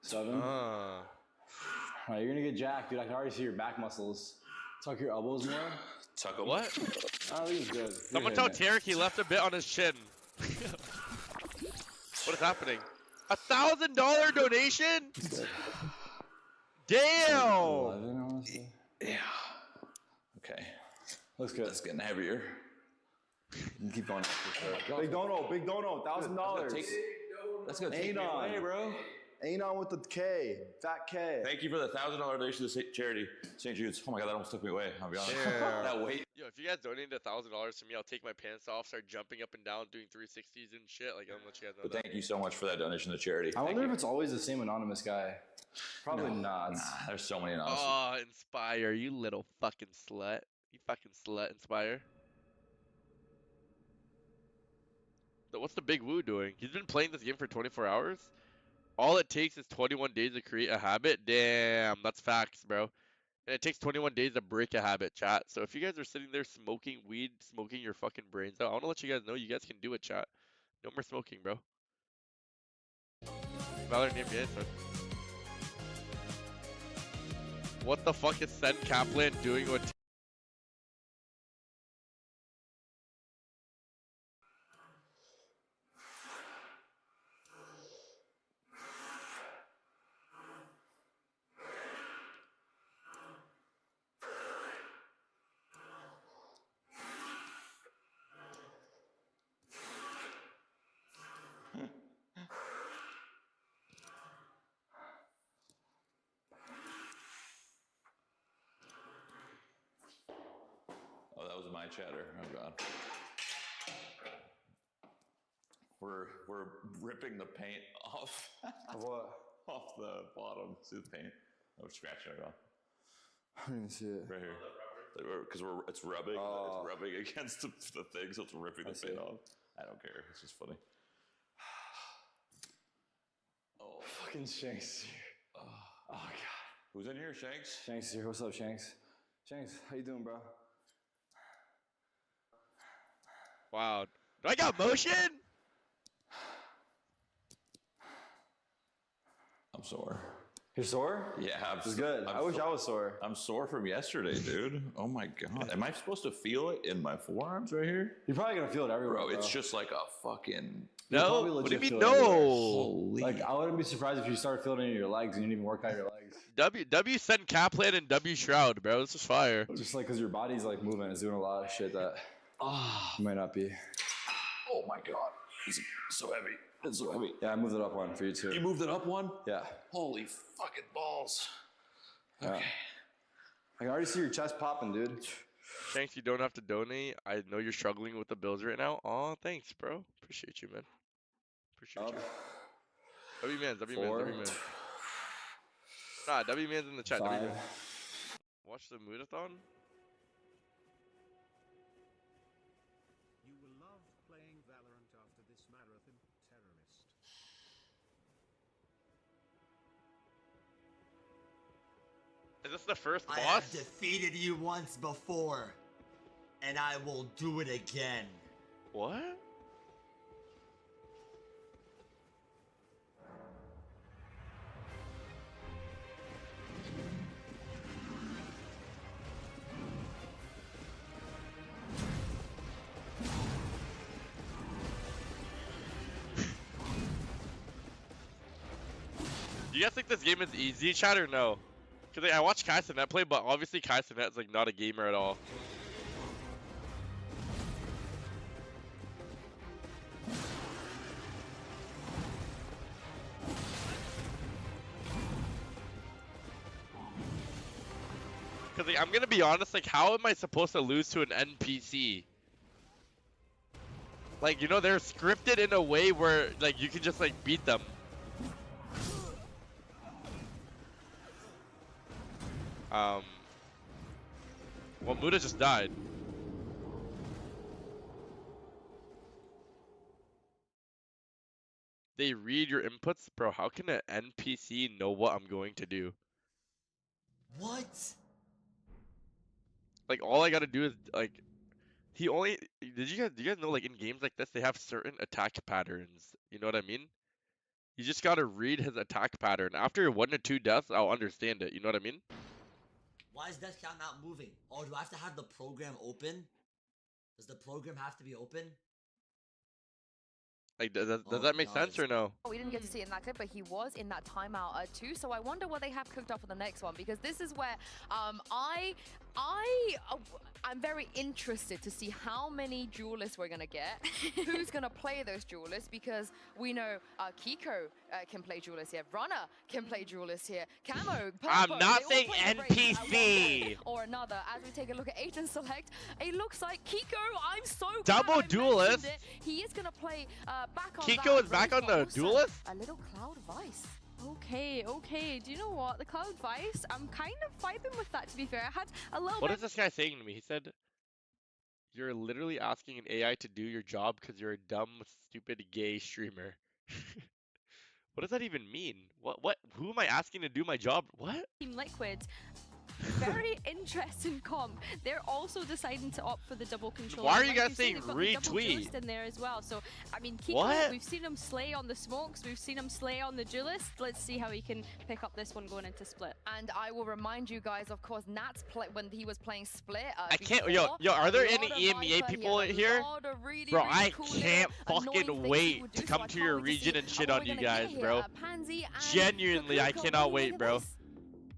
7. Alright, you're gonna get jacked, dude. I can already see your back muscles. Tuck your elbows more. Tuck them. What? Oh, he's good. Someone tell Tarek he left a bit on his chin. What is happening? $1,000 donation? Damn! 11, I want to say. Yeah. Okay. Looks good. It's getting heavier. You can keep going up for sure. Big dono, $1,000. That's gonna take me away, bro. Anon with the K, fat K. Thank you for the $1,000 donation to charity, St. Jude's. Oh my god, that almost took me away. I'll be honest. That weight. Yo, if you guys donate $1,000 to me, I'll take my pants off, start jumping up and down, doing 360s and shit. Like, I'm gonna let you guys know. But thank you so much for that donation to charity. I wonder if it's always the same anonymous guy. Probably not. Nah, there's so many anonymous. Oh, Inspire, you little fucking slut. You fucking slut, Inspire. So what's the Big Woo doing? He's been playing this game for 24 hours? All it takes is 21 days to create a habit? Damn, that's facts, bro. And it takes 21 days to break a habit, chat. So if you guys are sitting there smoking weed, smoking your fucking brains out, I want to let you guys know you guys can do it, chat. No more smoking, bro. Valorant NBA, son. What the fuck is Sen Kaplan doing with... Oh, that was my chatter. Oh god. We're ripping the paint off. What? Off the bottom. See the paint? Oh, we're scratching it off. I don't even see it. Right here. Because it's rubbing. It's rubbing against the thing, so it's ripping the paint off. I don't care. It's just funny. Oh, fucking Shanks. Oh god. Who's in here? Shanks? Shanks here. What's up, Shanks? Shanks, how you doing, bro? Wow. Do I got motion? I'm sore. You're sore? Yeah, It's good. I wish I was sore. I'm sore from yesterday, dude. Oh my god. Am I supposed to feel it in my forearms right here? You're probably gonna feel it everywhere, bro. It's just like a fucking... No? What do you mean no? Holy. Like, I wouldn't be surprised if you start feeling it in your legs and you didn't even work out your legs. W Sen Kaplan and W Shroud, bro. This is fire. Just like because your body's like moving, it's doing a lot of shit that might not be. Oh my god. It's so heavy. It's so heavy. Yeah, I moved it up one for you too. You moved it up one? Yeah. Holy fucking balls. Yeah. Okay. I can already see your chest popping, dude. Thanks, you don't have to donate. I know you're struggling with the bills right now. Aw, thanks, bro. Appreciate you, man. Appreciate you. W-Mans, W-Mans, W-Mans. Nah, W-Mans in the chat. 5. W-Mans. Watch the Moodathon. You will love playing Valorant after this marathon, terrorist. Is this the first boss? I have defeated you once before, and I will do it again. What? Do you guys think this game is easy, chat, or no? Because I watched Kai Cenat play, but obviously Kai Cenat is like not a gamer at all. Because like, I'm gonna be honest, like how am I supposed to lose to an NPC? Like, you know, they're scripted in a way where like you can just like beat them. Well, Muda just died. They read your inputs? Bro, how can an NPC know what I'm going to do? What? Like, all I gotta do is, like, He only do you guys know, like, in games like this they have certain attack patterns. You know what I mean? You just gotta read his attack pattern. After 1 or 2 deaths, I'll understand it. You know what I mean? Why is death count not moving? Oh, do I have to have the program open? Does the program have to be open? Like, does that make sense or no? We didn't get to see it in that clip, but he was in that timeout too. So I wonder what they have cooked up for the next one, because this is where I'm very interested to see how many duelists we're gonna get, who's gonna play those duelists, because we know Kiko can play duelists here, Runner can play duelists here, Camo, Purple, I'm not saying NPC. or another. As we take a look at Agent Select, it looks like Kiko. I'm so double glad I duelist. mentioned it. He is gonna play back on Kiko is back on the duelist. A little Cloud Vice. Okay. Do you know what? The Cloud Vice, I'm kind of vibing with that, to be fair. I had a little What bit... is this guy saying to me? He said, "You're literally asking an AI to do your job because you're a dumb, stupid, gay streamer." What does that even mean? What? Who am I asking to do my job? What? Team Liquid. Very interesting comp. They're also deciding to opt for the double control. Why are you guys saying retweet? In there as well. So I mean, Kiko, What? we've seen him slay on the smokes. We've seen him slay on the duelist. Let's see how he can pick up this one going into Split. And I will remind you guys, of course, Nat's when he was playing Split. I can't. Yo, are there any EMEA people here? Bro, I can't fucking wait to come to your region and shit on you guys, bro. Genuinely, I cannot wait, bro.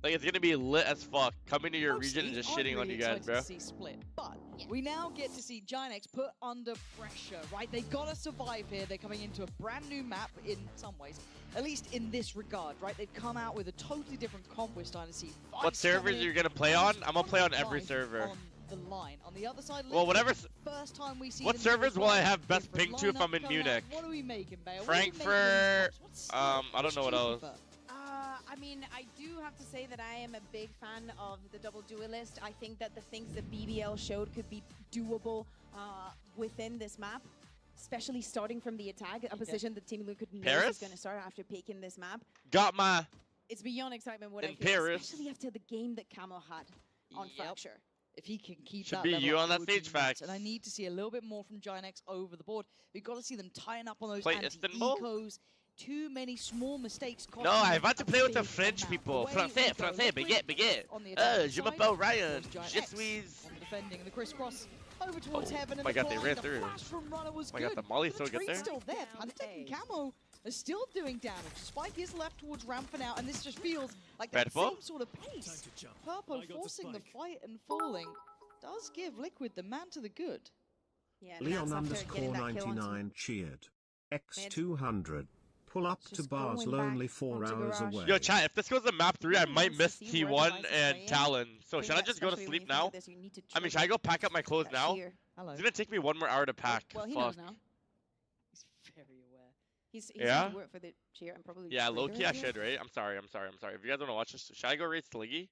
Like, it's gonna be lit as fuck coming to your region and just shitting on you guys, bro. To see Split, but we now get to see Giant put under pressure, right? They gotta survive here. They're coming into a brand new map in some ways, at least in this regard, right? They've come out with a totally different comp. We're starting to see What servers you're gonna play on? I'm gonna play on every server. On the line. On the other side, well, whatever. First time we see what servers will I have best ping to if I'm in Munich? What are we making, Bale? Frankfurt. I don't know what else. I mean, I do have to say that I am a big fan of the double duelist. I think that the things that BBL showed could be doable within this map, especially starting from the attack, a position that Team Liquid knows is going to start after picking this map. Got my. It's beyond excitement what I feel, Paris. especially after the game that Camo had on Fracture. If he can keep Should that be level you up, on that it would be stage, nuts. facts. And I need to see a little bit more from Giant over the board. We've got to see them tying up on those Play anti-ecos. Too many small mistakes. No, I want to play with the French people. Français, baguette. Je m'appelle Ryan. Je suis. Defending the crisscross over towards heaven. Oh my god, they ran through. Oh my god, the molly still get there. Still there. Pantek and Camo are still doing damage. Spike is left towards ramp for now, and this just feels like that same sort of pace. Purple forcing the fight and falling does give Liquid the man to the good. Yeah, Leon underscore 99 cheered. X200. Pull up to bars lonely 4 hours away. Yo, chat, if this goes to map 3, I might miss T1 and Talon. So should I just go to sleep now? I mean, should I go pack up my clothes now? It's gonna take me 1 more hour to pack. Well, he knows now. He's very aware. He's yeah? to work for the cheer and probably. Yeah, low key I should, right? I'm sorry. If you guys wanna watch this, should I go raid Sliggy?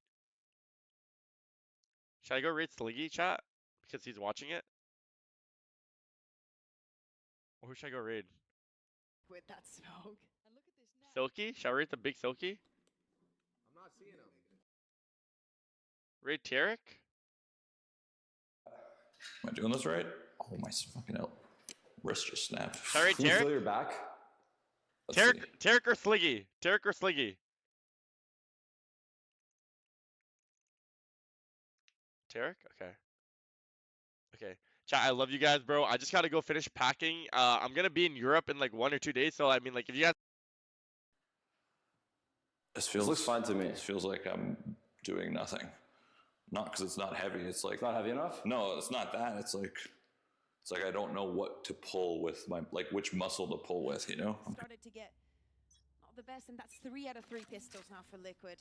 Should I go raid Sliggy, chat? Because he's watching it? Or who should I go raid? With that smoke. And look at this now. Silky? Shall I raid the big Silky? I'm not seeing him. Raid Tarek? Am I doing this right? Oh my fucking hell. Wrist just snapped. Shall I raid Can you feel Tarek? your back? Tarek or Sliggy? Tarek or Sliggy? Tarek? Okay. Okay. Chat, I love you guys, bro. I just gotta go finish packing. I'm gonna be in Europe in like 1 or 2 days, so I mean, like, if you guys. This feels looks fine to me. It feels like I'm doing nothing. Not because it's not heavy. It's like not heavy enough. No, it's not that. It's like I don't know what to pull with my which muscle to pull with. You know. Started to get not the best, and that's 3 out of 3 pistols now for Liquid.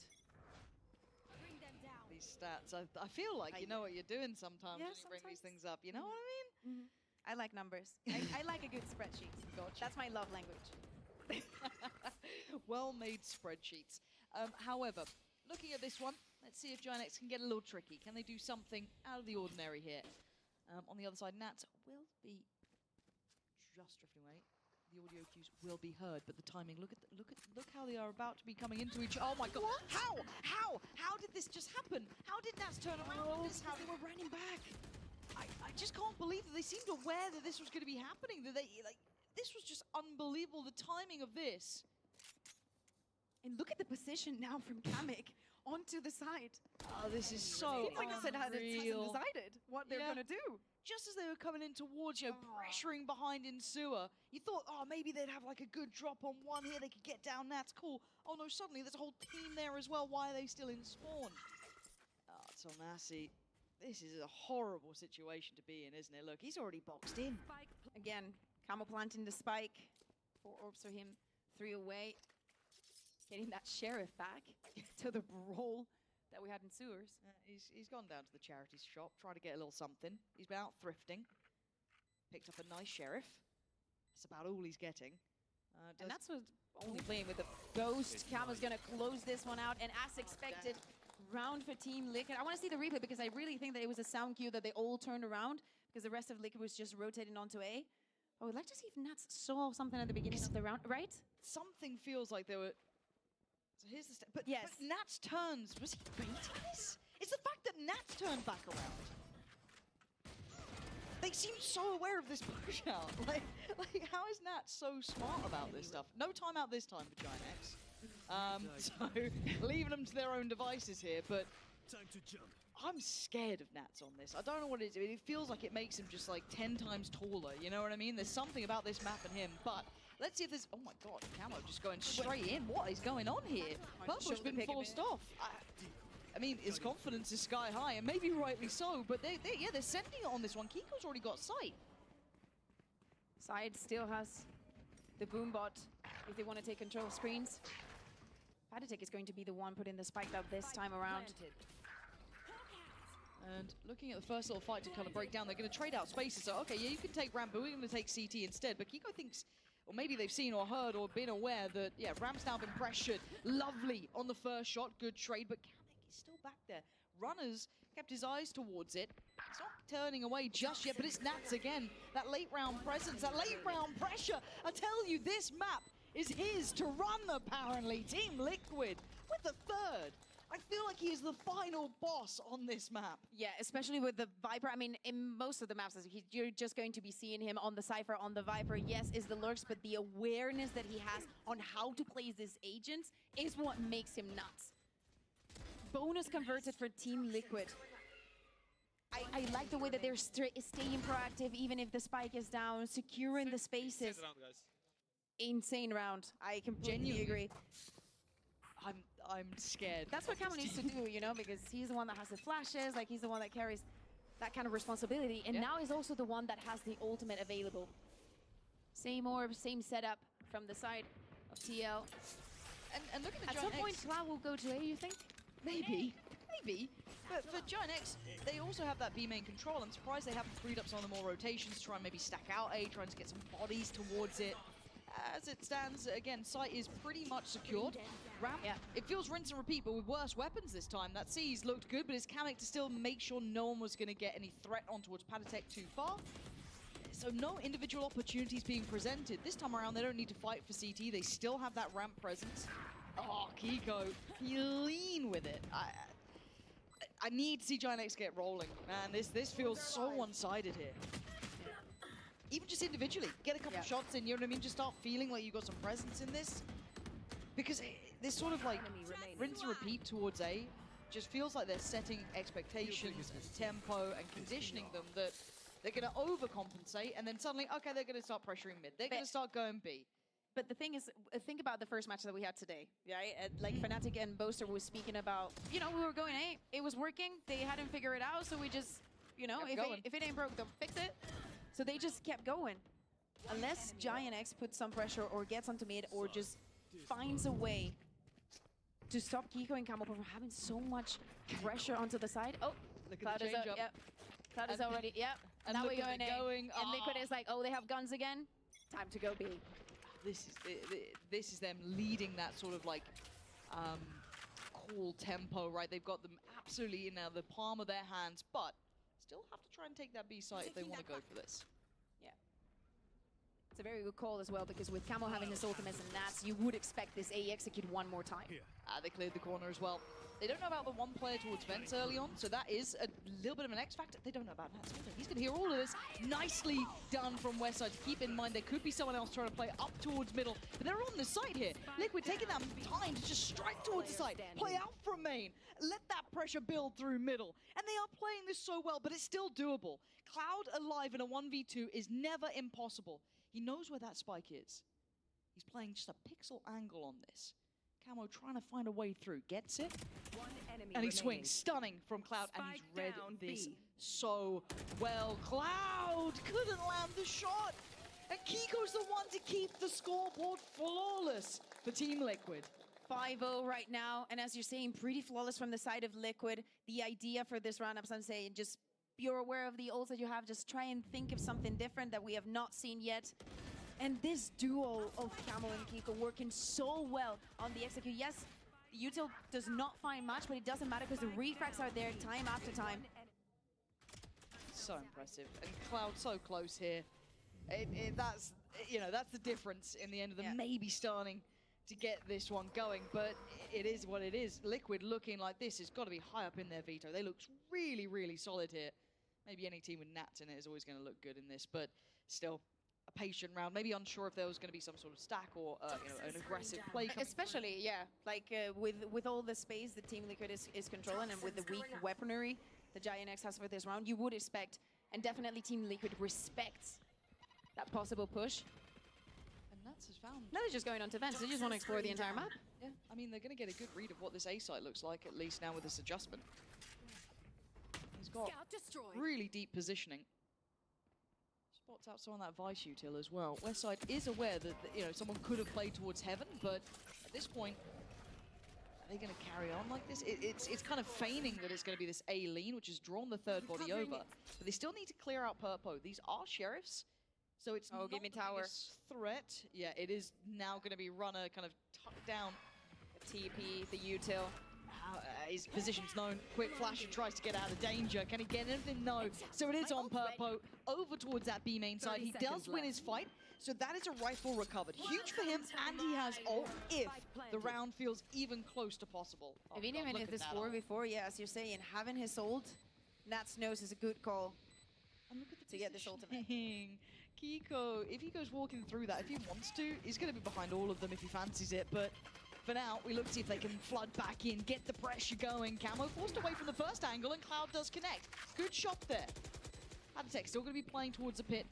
Bring them down. These stats, I feel like you know what you're doing sometimes when you bring these things up. You know what I mean? I like numbers. I like a good spreadsheet. Gotcha. That's my love language. Well-made spreadsheets. However, looking at this one, let's see if Giant can get a little tricky. Can they do something out of the ordinary here? On the other side, Nats will be just drifting away. The audio cues will be heard, but the timing. Look how they are about to be coming into each. Oh my god! What? How did this just happen? How did Nats turn around? How they were running back? I just can't believe that they seemed aware that this was going to be happening. That they this was just unbelievable. The timing of this. And look at the position now from Kamek onto the side. Oh, this is so Seems like the Senate hasn't unreal. decided what they're gonna do. Just as they were coming in towards you, pressuring behind in sewer, you thought, oh, maybe they'd have like a good drop on one here. They could get down. That's cool. Oh no, suddenly there's a whole team there as well. Why are they still in spawn? Oh, Tomasi, this is a horrible situation to be in, isn't it? Look, he's already boxed in. Again, Camo planting the spike. 4 orbs for him, 3 away. Getting that sheriff back to the brawl that we had in sewers. He's gone down to the charity shop, tried to get a little something. He's been out thrifting. Picked up a nice sheriff. That's about all he's getting. And that's what only playing with the Ghost. Camo's gonna close this one out, and as expected, round for Team Liquid. I want to see the replay because I really think that it was a sound cue that they all turned around because the rest of Liquid was just rotating onto A. I would like to see if Nats saw something at the beginning of the round, right? Something feels like they were... So here's the but Nats turns, was he baiting this? It's the fact that Nats turned back around. They seem so aware of this push out. Like how is Nats so smart about this stuff? No timeout this time for Giant X. So leaving them to their own devices here, but time to jump. I'm scared of Nats on this. I don't know what it is. It feels like it makes him just like 10 times taller, you know what I mean? There's something about this map and him, but let's see if there's... Oh my god, Camo just going straight in. What is going on here? Purple's been forced off. I mean, his confidence is sky high, and maybe rightly so, but they're sending it on this one. Kiko's already got sight. Side still has the boom bot if they want to take control of screens. Patatek is going to be the one putting the spike up this time around. And looking at the first little fight to kind of break down, they're going to trade out spaces. So, okay, yeah, you can take Rambo, we're going to take CT instead. But Kiko thinks, or maybe they've seen or heard or been aware that, yeah, Ram's now been pressured. Lovely on the first shot, good trade, but Kamek is still back there. Runners kept his eyes towards it. He's not turning away just yet, but it's Nats again. That late round presence, that late round pressure. I tell you, this map is his to run, apparently. Team Liquid with the third. I feel like he is the final boss on this map. Yeah, especially with the Viper. I mean, in most of the maps, you're just going to be seeing him on the Cypher, on the Viper. Yes, is the lurks, but the awareness that he has on how to play these agents is what makes him nuts. Bonus converted for Team Liquid. I like the way that they're staying proactive, even if the spike is down, securing the spaces. Insane round. I completely agree. I'm scared. That's what Camo needs to do, you know, because he's the one that has the flashes, like he's the one that carries that kind of responsibility, and now he's also the one that has the ultimate available. Same orb, same setup from the side of TL. And look at the At Giant some point, X. Cloud will go to A, you think? Maybe. But for Giant X, they also have that B main control. I'm surprised they haven't freed up some of the more rotations to try and maybe stack out A, trying to get some bodies towards it. As it stands, again, site is pretty much secured. Ramp, it feels rinse and repeat, but with worse weapons this time. That C's looked good, but it's Kamek to still make sure no one was going to get any threat on towards Patatek too far. So no individual opportunities being presented. This time around, they don't need to fight for CT. They still have that ramp presence. Oh, Kiko, clean with it. I need to see Giant X get rolling. Man, this feels so one-sided here. Even just individually, get a couple shots in, you know what I mean? Just start feeling like you got some presence in this. Because this sort of like rinse and repeat towards A just feels like they're setting expectations, tempo, and conditioning them that they're going to overcompensate, and then suddenly, okay, they're going to start pressuring mid. They're going to start going B. But the thing is, think about the first match that we had today, right? Like Fnatic and Boaster was speaking about, you know, we were going A, it was working, they hadn't figured it out, so we just, you know, if it ain't broke, don't fix it. So they just kept going. Unless Giant X puts some pressure or gets onto mid or just finds a way to stop Kiko and Camo from having so much pressure onto the side. Oh, look Cloud at the is change up. Yep. Cloud is already, yep. And now look we go at in it A. going. And Liquid is like, oh, they have guns again? Time to go B. This is them leading that sort of like cool tempo, right? They've got them absolutely in the palm of their hands, but still have to try and take that B site if they want to go for this. Yeah. It's a very good call as well, because with Camo having his ultimates and Nats, you would expect this A execute one more time. They cleared the corner as well. They don't know about the one player towards Vents early on, so that is a little bit of an X factor. They don't know about Nats either. He's going to hear all of this. Nicely done from Westside. Keep in mind, there could be someone else trying to play up towards middle, but they're on the site here. Liquid taking that time to just strike towards the site, play out from main, let that pressure build through middle, and they are playing this so well, but it's still doable. Cloud alive in a 1v2 is never impossible. He knows where that spike is. He's playing just a pixel angle on this. Camo trying to find a way through, gets it, and he swings, stunning from Cloud, and he's read this so well. Cloud couldn't land the shot, and Kiko's the one to keep the scoreboard flawless for Team Liquid. 5-0 right now, and as you're saying, pretty flawless from the side of Liquid. The idea for this round-up, I'm saying, just you're aware of the ults that you have, just try and think of something different that we have not seen yet. And this duo of Camo and Kiko working so well on the execute. Yes, the util does not find much, but it doesn't matter because the refracts are there time after time. So impressive, and Cloud so close here. That's, you know, that's the difference in the end of them maybe starting to get this one going, but it is what it is. Liquid looking like this has got to be high up in their veto. They look really, really solid here. Maybe any team with Nats in it is always going to look good in this, but still a patient round. Maybe unsure if there was going to be some sort of stack or you know, an aggressive play. Especially, yeah, like with all the space that Team Liquid is controlling and with the weak weaponry the Giant X has for this round, you would expect, and definitely Team Liquid respects that possible push. And Nats has found. No, they're just going on to Vents. They just want to explore the entire map. Yeah, I mean, they're going to get a good read of what this A site looks like, at least now with this adjustment. He's got really deep positioning. Spots out on that Vice util as well. Westside is aware that, you know, someone could have played towards Heaven, but at this point, are they going to carry on like this? It's kind of feigning that it's going to be this A lean, which has drawn the third body over. But they still need to clear out Purpo. These are sheriffs, so it's not give me the tower biggest threat. Yeah, it is now going to be Runner kind of tucked down. TP, the util. His position's known. Quick flash and tries to get out of danger. Can he get anything? No. So it is on Purpo over towards that B main side. He does win his fight, so that is a rifle recovered. Huge for him, and he has ult if the round feels even close to possible. Oh, Even if this 4v4, yeah, as you're saying, having his ult, Nats knows is a good call to get this ultimate. Kiko, if he goes walking through that, if he wants to, he's going to be behind all of them if he fancies it, but for now, we look to see if they can flood back in, get the pressure going. Camo forced away from the first angle, and Cloud does connect. Good shot there. Aditech still going to be playing towards the pit,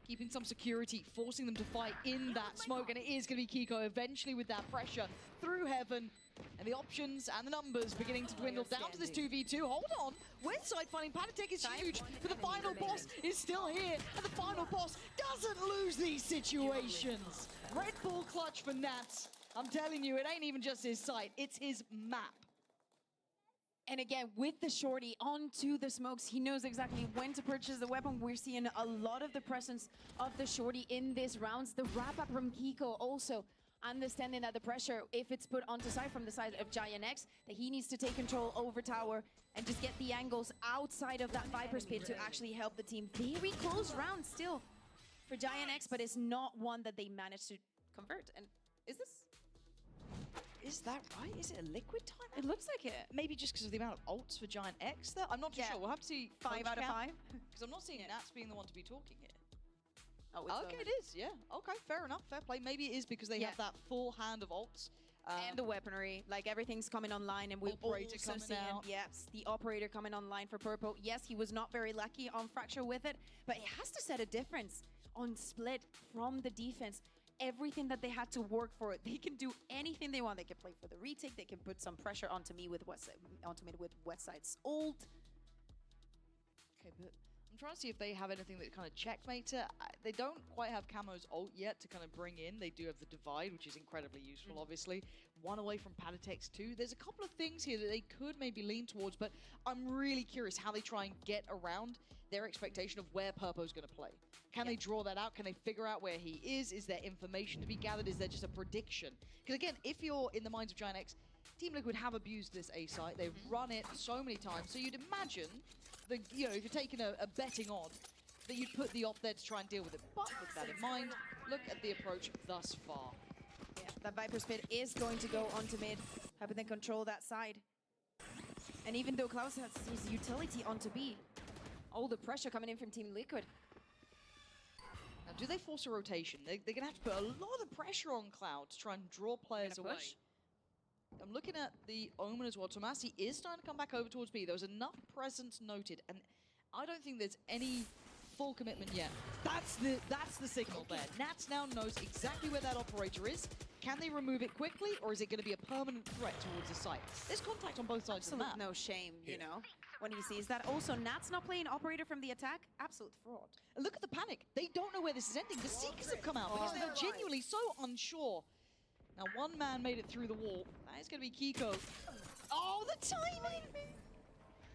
keeping some security, forcing them to fight in that smoke, and it is going to be Kiko eventually with that pressure through Heaven. And the options and the numbers beginning to dwindle down to this 2v2. Hold on. Westside finding Panatek is huge, but the final boss is still here. And the final boss doesn't lose these situations. Red Bull clutch for Nats. I'm telling you, it ain't even just his site, it's his map. And again, with the shorty onto the smokes, he knows exactly when to purchase the weapon. We're seeing a lot of the presence of the shorty in these rounds. The wrap-up from Kiko also understanding that the pressure, if it's put onto side from the side of Giant X, that he needs to take control over tower and just get the angles outside of that Viper's pit to actually help the team. Very close round still for Giant X, but it's not one that they managed to convert. And is that right? Is it a Liquid time? It looks like it. Maybe just because of the amount of ults for Giant X there? I'm not too sure. We'll have to see 5 out of 5. Because I'm not seeing Nats being the one to be talking here. Oh, okay, it is, yeah. Okay, fair enough, fair play. Maybe it is because they have that full hand of ults. And the weaponry, like everything's coming online, and we've Operator also coming seen, out. yes, the Operator coming online for Purple. Yes, he was not very lucky on Fracture with it, but it has to set a difference on Split from the defense. Everything that they had to work for, they can do anything they want. They can play for the retake. They can put some pressure onto me with Westside's ult. Okay, but I'm trying to see if they have anything that kind of checkmates it. They don't quite have Camo's ult yet to kind of bring in. They do have the Divide, which is incredibly useful, obviously. One away from Panatex too. There's a couple of things here that they could maybe lean towards, but I'm really curious how they try and get around their expectation of where Purpo's going to play. Can they draw that out? Can they figure out where he is? Is there information to be gathered? Is there just a prediction? Because again, if you're in the minds of Giant X, Team Liquid have abused this A site. They've run it so many times. So you'd imagine that, you know, if you're taking a betting on, that you'd put the op there to try and deal with it. But with that in mind, look at the approach thus far. Yeah, that Viper's pit is going to go onto mid, helping them control that side. And even though Klaus has his utility onto B, all the pressure coming in from Team Liquid. Now, do they force a rotation? They're going to have to put a lot of pressure on Cloud to try and draw players away. I'm looking at the Omen as well. Tomasi is starting to come back over towards B. There was enough presence noted, and I don't think there's any full commitment yet. That's the signal there. Nats now knows exactly where that operator is. Can they remove it quickly, or is it going to be a permanent threat towards the site? There's contact on both sides of the map. No shame, you know, when he sees that. Also, Nats not playing operator from the attack. Absolute fraud. And look at the panic. They don't know where this is ending. The Seekers have come out because they're genuinely so unsure. Now, one man made it through the wall. That is going to be Kiko. Oh, the timing!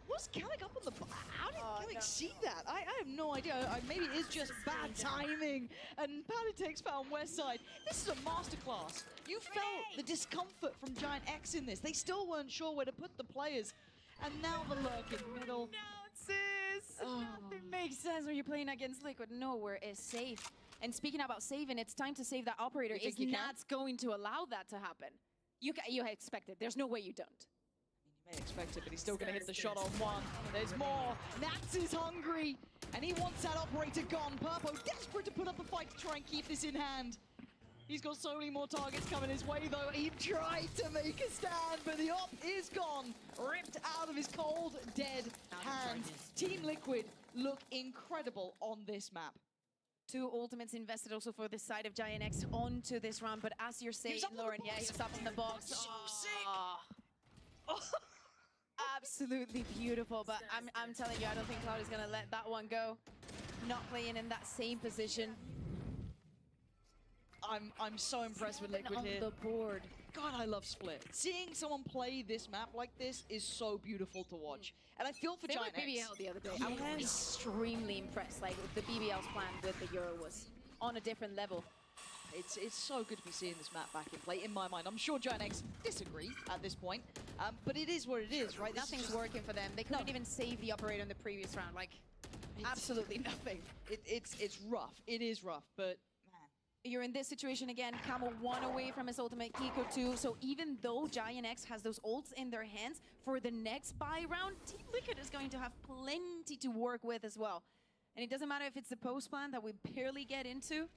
Was Kamek up on the... How did Kamek see that? I have no idea. Maybe it is just bad timing. And Panatek's found West Side. This is a masterclass. You felt the discomfort from Giant X in this. They still weren't sure where to put the players. And now the lurk in middle. No, sis! Nothing makes sense when you're playing against Liquid. Nowhere is safe. And speaking about saving, it's time to save that operator. Is Nats going to allow that to happen? You expect it. There's no way you don't. You may expect it, but he's still going to hit the shot on one. There's more. Nats is hungry, and he wants that operator gone. Purpo desperate to put up a fight to try and keep this in hand. He's got so many more targets coming his way, though. He tried to make a stand, but the op is gone. Ripped out of his cold, dead hands. Team Liquid look incredible on this map. 2 ultimates invested also for the side of Giant X onto this round, but as you're saying, Lauren, yeah, he's up in the box. So sick! Oh. Absolutely beautiful, but I'm telling you, I don't think Cloud is gonna let that one go. Not playing in that same position. I'm so impressed with Liquid on here. the board. God, I love Split. Seeing someone play this map like this is so beautiful to watch. And I feel for Same Giant with X. BBL the other day. I was extremely impressed. Like, the BBL's plan with the Euro was on a different level. It's so good to be seeing this map back in play, in my mind. I'm sure Giant X disagree at this point, but it is what it is, right? Nothing's working for them. They couldn't even save the operator in the previous round. Like, absolutely nothing. It's rough. It is rough, but you're in this situation again. Camo 1 away from his ultimate, Kiko 2. So even though Giant X has those ults in their hands, for the next buy round, Team Liquid is going to have plenty to work with as well. And it doesn't matter if it's the post plan that we barely get into.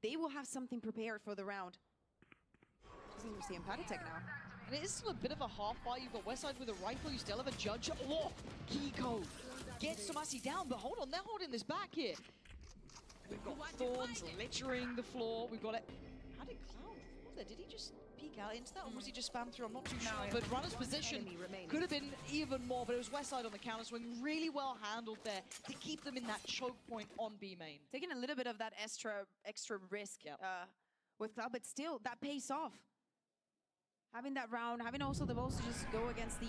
They will have something prepared for the round. We're seeing Panatek now. And it is still a bit of a half buy. You've got Westside with a rifle. You still have a judge. Oh, Kiko gets Tomasi down, but hold on, they're holding this back here. We've got thorns littering the floor. We've got it. How did Cloud fall there? Did he just peek out into that, or was he just spam through? I'm not too sure. But Runner's position could have been even more, but it was Westside on the counter swing. Really well handled there to keep them in that choke point on B main. Taking a little bit of that extra risk with Cloud, but still, that pays off. Having that round, having also the balls to just go against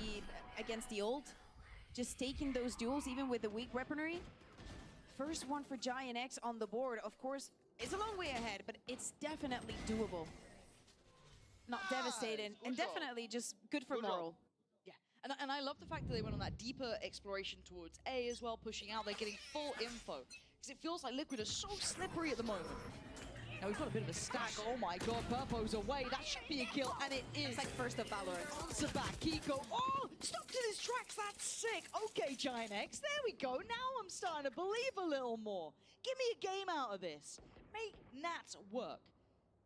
the ult, just taking those duels, even with the weak weaponry. First one for Giant X on the board. Of course, it's a long way ahead, but it's definitely doable. Not devastating, and definitely just good for moral. Yeah, and I love the fact that they went on that deeper exploration towards A as well, pushing out. They're getting full info, because it feels like Liquid are so slippery at the moment. Now we've got a bit of a stack. Oh my god, Purpo's away. That should be a kill, and it is. It's like first of Valorant. Answer back, Kiko. Oh, stopped in his tracks. That's sick. Okay, Giant X, there we go. Now I'm starting to believe a little more. Give me a game out of this. Make Nats work.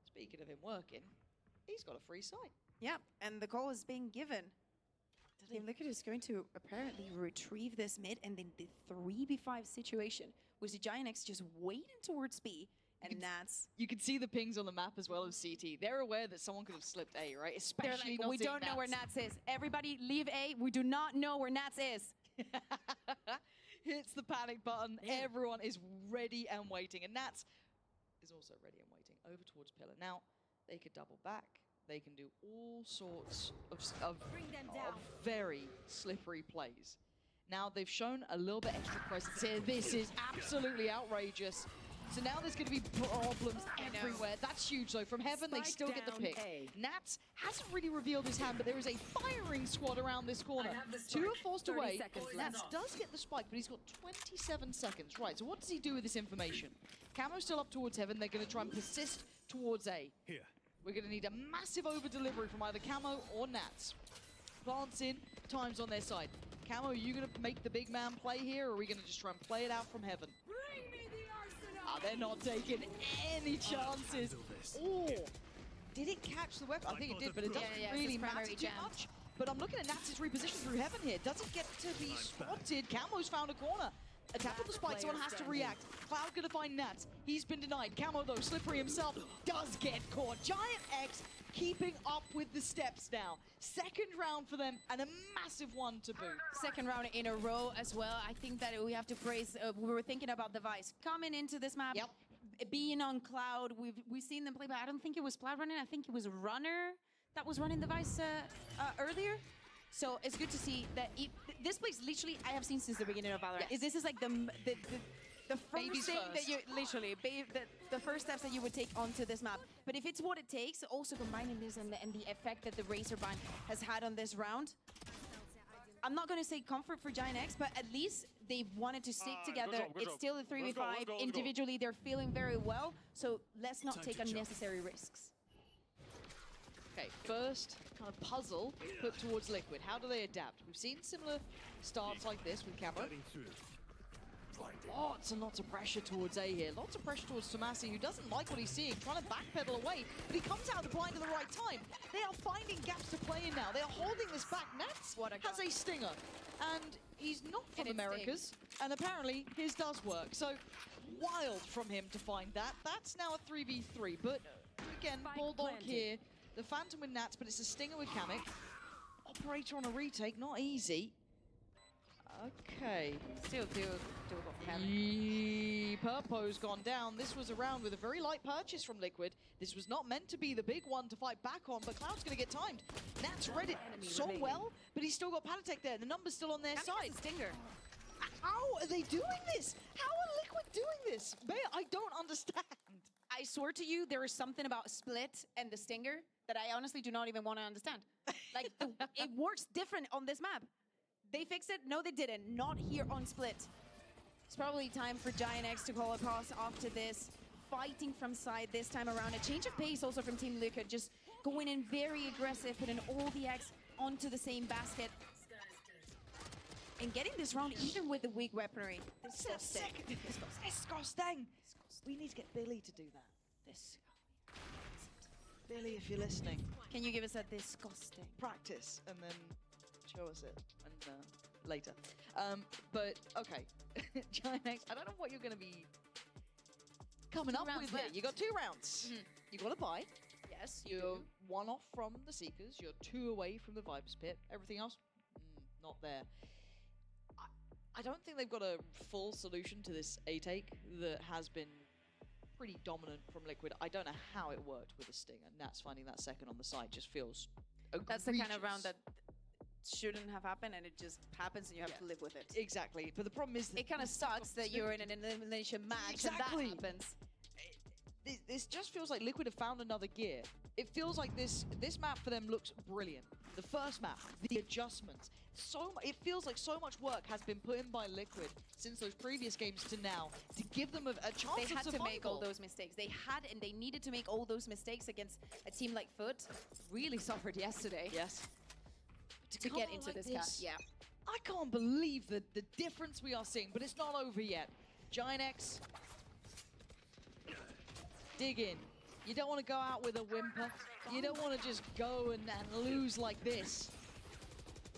Speaking of him working, he's got a free site. Yeah, and the call is being given. Team Liquid is going to apparently retrieve this mid, and then the 3v5 situation was the Giant X just waiting towards B. And Nats. You can see the pings on the map as well as CT. They're aware that someone could have slipped A, right? Especially like, we don't know where Nats is. Everybody leave A. We do not know where Nats is. Hits the panic button. Yeah. Everyone is ready and waiting. And Nats is also ready and waiting over towards Pillar. Now, they could double back. They can do all sorts of very slippery plays. Now, they've shown a little bit extra presence here. This is absolutely outrageous. So now there's going to be problems everywhere. That's huge, though. From Heaven, they still get the pick. Nats hasn't really revealed his hand, but there is a firing squad around this corner. 2 are forced away. Nats does get the spike, but he's got 27 seconds. Right, so what does he do with this information? Camo's still up towards Heaven. They're going to try and persist towards A. Here. We're going to need a massive over-delivery from either Camo or Nats. plants in, time's on their side. Camo, are you going to make the big man play here, or are we going to just try and play it out from heaven? They're not taking any chances. Oh, did it catch the weapon? I think it did, but it doesn't really matter too much. But I'm looking at Nats' reposition through heaven here. Doesn't get to be spotted. Camo's found a corner. Attack with the spike, someone has to react. Cloud gonna find Nats. He's been denied. Camo, though, slippery himself, does get caught. Giant X keeping up with the steps now. Second round for them, and a massive one to boot. Second round in a row as well. I think that we have to praise, we were thinking about the Vice coming into this map. Yep. Being on Cloud, we've seen them play, but I don't think it was Cloud running. I think it was Runner that was running the Vice earlier. So it's good to see that this place literally I have seen since the beginning of Valorant. Yes. This is like the first thing that you literally the first steps that you would take onto this map. But if it's what it takes, also combining this and the effect that the Razorbind has had on this round, I'm not going to say comfort for Giant X, but at least they wanted to stick together. It's still a 3v5. Individually, they're feeling very well. So let's not take unnecessary risks. Okay, first kind of puzzle put towards Liquid. How do they adapt? We've seen similar starts like this with Camo. Lots and lots of pressure towards A here. Lots of pressure towards Tomasi, who doesn't like what he's seeing, trying to backpedal away, but he comes out of the blind at the right time. They are finding gaps to play in now. They are holding this back. Nats has a stinger, and he's not from Americas, and apparently his does work. So wild from him to find that. That's now a 3v3, but again, Bulldog here. The Phantom with Nats, but it's a stinger with Kamek. Operator on a retake, not easy. Okay. Still doable for Kamek. Purpo's gone down. This was a round with a very light purchase from Liquid. This was not meant to be the big one to fight back on, but Cloud's going to get timed. Nats read it so well, but he's still got Patatech there. The number's still on their side. Stinger. How are they doing this? How are Liquid doing this? I don't understand. I swear to you, there is something about Split and the Stinger that I honestly do not even want to understand. Like, it works different on this map. They fixed it? No, they didn't. Not here on Split. It's probably time for Giant X to call across after this. Fighting from side this time around. A change of pace also from Team Liquid. Just going in very aggressive, putting all the X onto the same basket. And getting this round even with the weak weaponry. Disgusting. We need to get Billy to do that. Billy, if you're listening. Can you give us a disgusting? Practice and then show us it and, later. But, okay. Giant X, I don't know what you're going to be coming up with here. You got 2 rounds. You got to buy. Yes, You're 1 off from the Seekers. You're 2 away from the Vipers Pit. Everything else, not there. I don't think they've got a full solution to this A-take that has been pretty dominant from Liquid. I don't know how it worked with the Stinger. Nats finding that second on the side just feels egregious. That's the kind of round that shouldn't have happened, and it just happens, and you have to live with it. Exactly. But the problem is it kind of sucks that you're in an elimination match and that happens. This just feels like Liquid have found another gear. It feels like this map for them looks brilliant. The first map, the adjustments. It feels like so much work has been put in by Liquid since those previous games to now to give them a chance of survival. They had to make all those mistakes. They had, and they needed to make all those mistakes against a team like Foot. Really suffered yesterday. Yes. To get into like this. Yeah. I can't believe the difference we are seeing, but it's not over yet. Giant X. Dig in. You don't want to go out with a whimper. You don't want to just go and lose like this.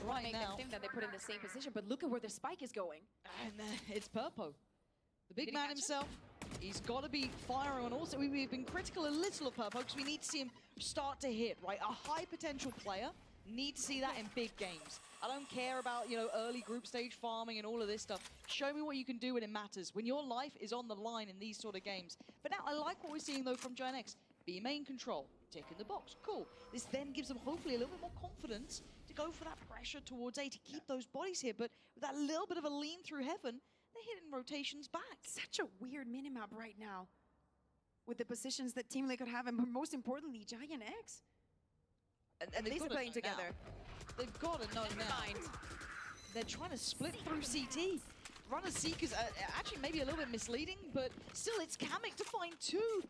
Right now. Them think that they put in the same position, but look at where the spike is going. And it's Purpo. The big man himself. He's got to be firing on also. We've been critical a little of Purpo because we need to see him start to hit, right? A high potential player. Need to see that in big games. I don't care about, early group stage farming and all of this stuff. Show me what you can do when it matters, when your life is on the line in these sort of games. But now I like what we're seeing, though, from Giant X. Be main control, tick in the box, cool. This then gives them hopefully a little bit more confidence to go for that pressure towards A to keep those bodies here. But with that little bit of a lean through heaven, they're hitting rotations back. Such a weird minimap right now with the positions that Team Liquid have, and most importantly, Giant X. And they're playing together. They've got to know now. They're trying to split through CT. Runner Seekers, actually maybe a little bit misleading, but still it's Kamek to find 2.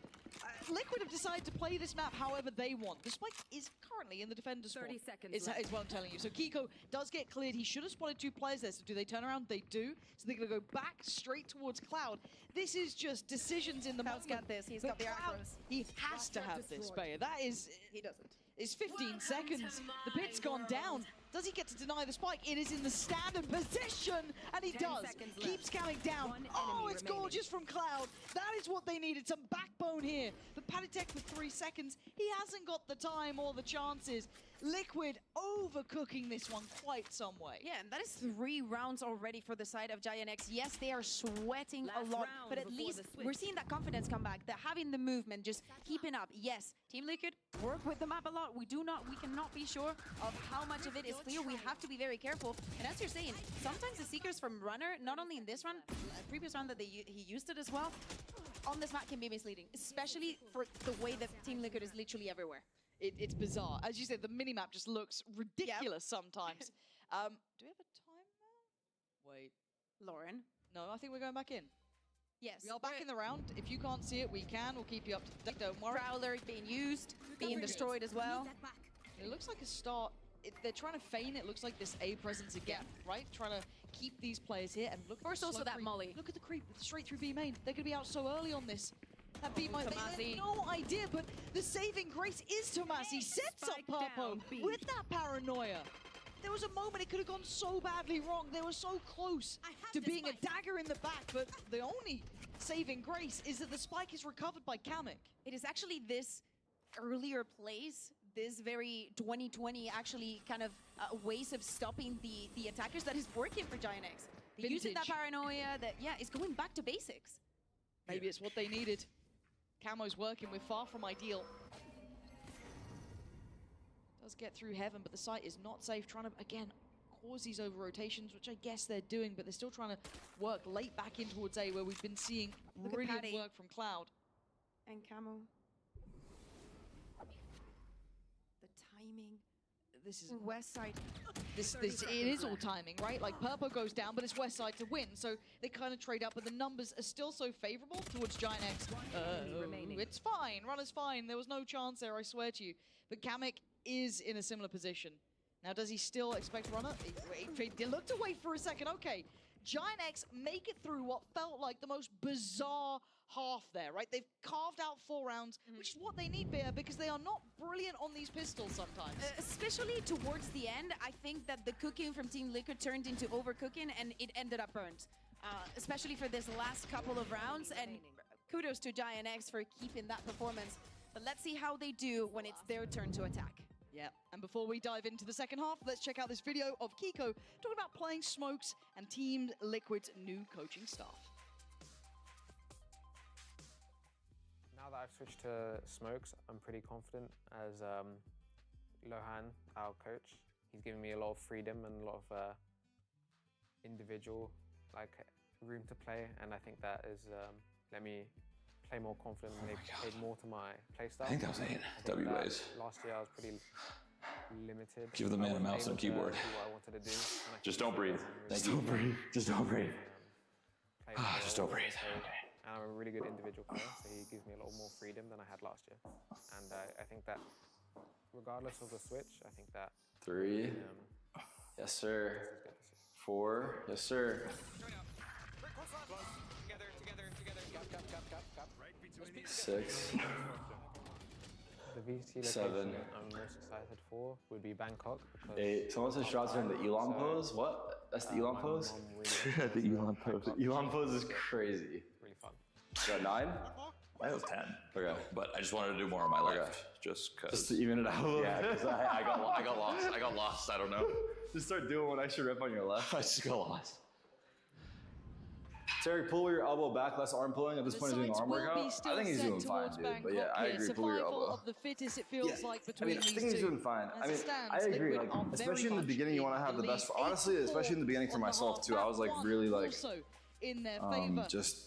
Liquid have decided to play this map however they want. The spike is currently in the defender's spawn. 30 seconds Is what I'm telling you. So Kiko does get cleared. He should have spotted 2 players there. So do they turn around? They do. So they're going to go back straight towards Cloud. This is just decisions in the Cloud's moment. got this. He's But got the Cloud, acros. he has to have this, Bayer. That is... He doesn't. It's 15 seconds. The pit's gone down. Does he get to deny the spike? It is in the standard position, and he does. Keeps counting down. Oh, it's gorgeous from Cloud. That is what they needed, some backbone here. But Paditek with 3 seconds, he hasn't got the time or the chances. Liquid overcooking this one quite some way. Yeah, and that is 3 rounds already for the side of Giant X. Yes, they are sweating a lot, but at least we're seeing that confidence come back. They're having the movement, just keeping up. Yes, Team Liquid work with the map a lot. We cannot be sure of how much of it is clear. We have to be very careful. And as you're saying, sometimes the Seekers from Runner, not only in this run, previous run that he used it as well, on this map can be misleading, especially for the way that Team Liquid is literally everywhere. It's bizarre. As you said, the minimap just looks ridiculous sometimes. Do we have a timer? Wait. Lauren? No, I think we're going back in. Yes. We are back in the round. If you can't see it, we can. We'll keep you up to date. Don't worry. Prowler being used, being destroyed as well. It looks like a start. They're trying to feign it. Looks like this A presence again, right? Trying to keep these players here. And look at First the also slow that creep. molly. Look at the creep straight through B main. They're going to be out so early on this. That B main, they had no idea, but the saving grace is Tomasi. Sets up Purpo with that paranoia. There was a moment it could have gone so badly wrong. They were so close to being a dagger in the back, but the only saving grace is that the spike is recovered by Kamek. It is actually this earlier plays, this very 2020 actually kind of ways of stopping the attackers that is working for Giant X. They're using that paranoia that, yeah, is going back to basics. Maybe it's what they needed. Camo's working with far from ideal. Does get through heaven, but the site is not safe. Trying to, again, cause these over-rotations, which I guess they're doing, but they're still trying to work late back in towards A, where we've been seeing brilliant work from Cloud. And Camo. The timing. This is West side. It is all timing, right? Like Purpo goes down, but it's West side to win, so they kind of trade up, but the numbers are still so favorable towards Giant X. It's fine, runner's fine. There was no chance there, I swear to you. But Kamek is in a similar position. Now, does he still expect runner? He looked away for a second. Okay, Giant X make it through what felt like the most bizarre half there, right? They've carved out 4 rounds, which is what they need, Bear, because they are not brilliant on these pistols sometimes. Especially towards the end, I think that the cooking from Team Liquid turned into overcooking and it ended up burnt. Especially for this last couple of rounds, and kudos to Giant X for keeping that performance. But let's see how they do when it's their turn to attack. Yeah, and before we dive into the second half, let's check out this video of Kiko talking about playing Smokes and Team Liquid's new coaching staff. Now that I've switched to Smokes, I'm pretty confident as Lohan, our coach. He's given me a lot of freedom and a lot of individual room to play, and I think that has let me play more confident and played more to my playstyle. I think that was 8 WAs. Last year I was pretty limited. Give the man a mouse and a keyboard. What I wanted to do. Just don't breathe. Just don't breathe. Just don't breathe. Just don't breathe. And I'm a really good individual player, so he gives me a lot more freedom than I had last year. And I think that regardless of the switch, I think that 3. Yes, sir. 4. Yes, sir. 6. The VT 7. location I'm most excited for would be Bangkok. 8. Someone said shots are in the Elon pose. What? That's the Elon pose? The Elon pose. The Elon pose is crazy. Really fun. You got 9? I was 10. Okay. But I just wanted to do more on my left. Just because. Just to even it out. Yeah, because I got lost. I got lost. I don't know. Just start doing what I should rip on your left. I just got lost. Terry, pull with your elbow back, less arm pulling. At this point, he's doing arm workout. I think he's doing fine, dude. But yeah, I agree. Pull your elbow. Of the fittest, it feels like between I think he's doing fine. I mean, I agree. Like, especially in the beginning, you want to have the best. Honestly, especially in the beginning for myself too. I was like really like in their favor. just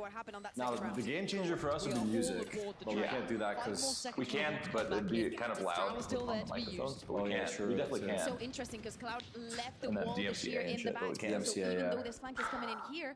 what happened on that Now, second round. the game changer for us would be music, but we can't do that because We can't, but it'd be kind of loud on the microphones. But we yeah, can't. sure, We definitely that's can. So interesting because Cloud left the And that wall of DMCA sheer and in the shit, but back. we can't. So DMCA, even yeah. though this flank is coming in here,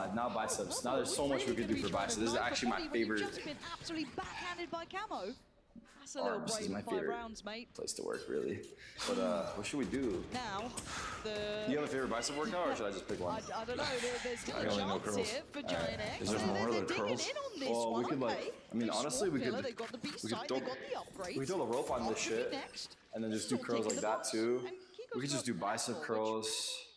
god, now biceps. Now there's so much we could do for biceps. This is actually my favorite. Just been absolutely backhanded by Camo. That's a little Arms brave is my in 5 favorite rounds, mate. place to work, really. But what should we do? Now, You have a favorite bicep workout, or should I just pick one? I don't know. There's still I a only know chance curls. here for Giant X. Is there more than They're curls? digging in on this Well, one. we could like. Okay. I mean, Do honestly, we Swarm could. Killer, They got the B We side. could They throw, got the upgrade. we could throw the rope on this shit, and then just do curls like that too. We could just do bicep curls.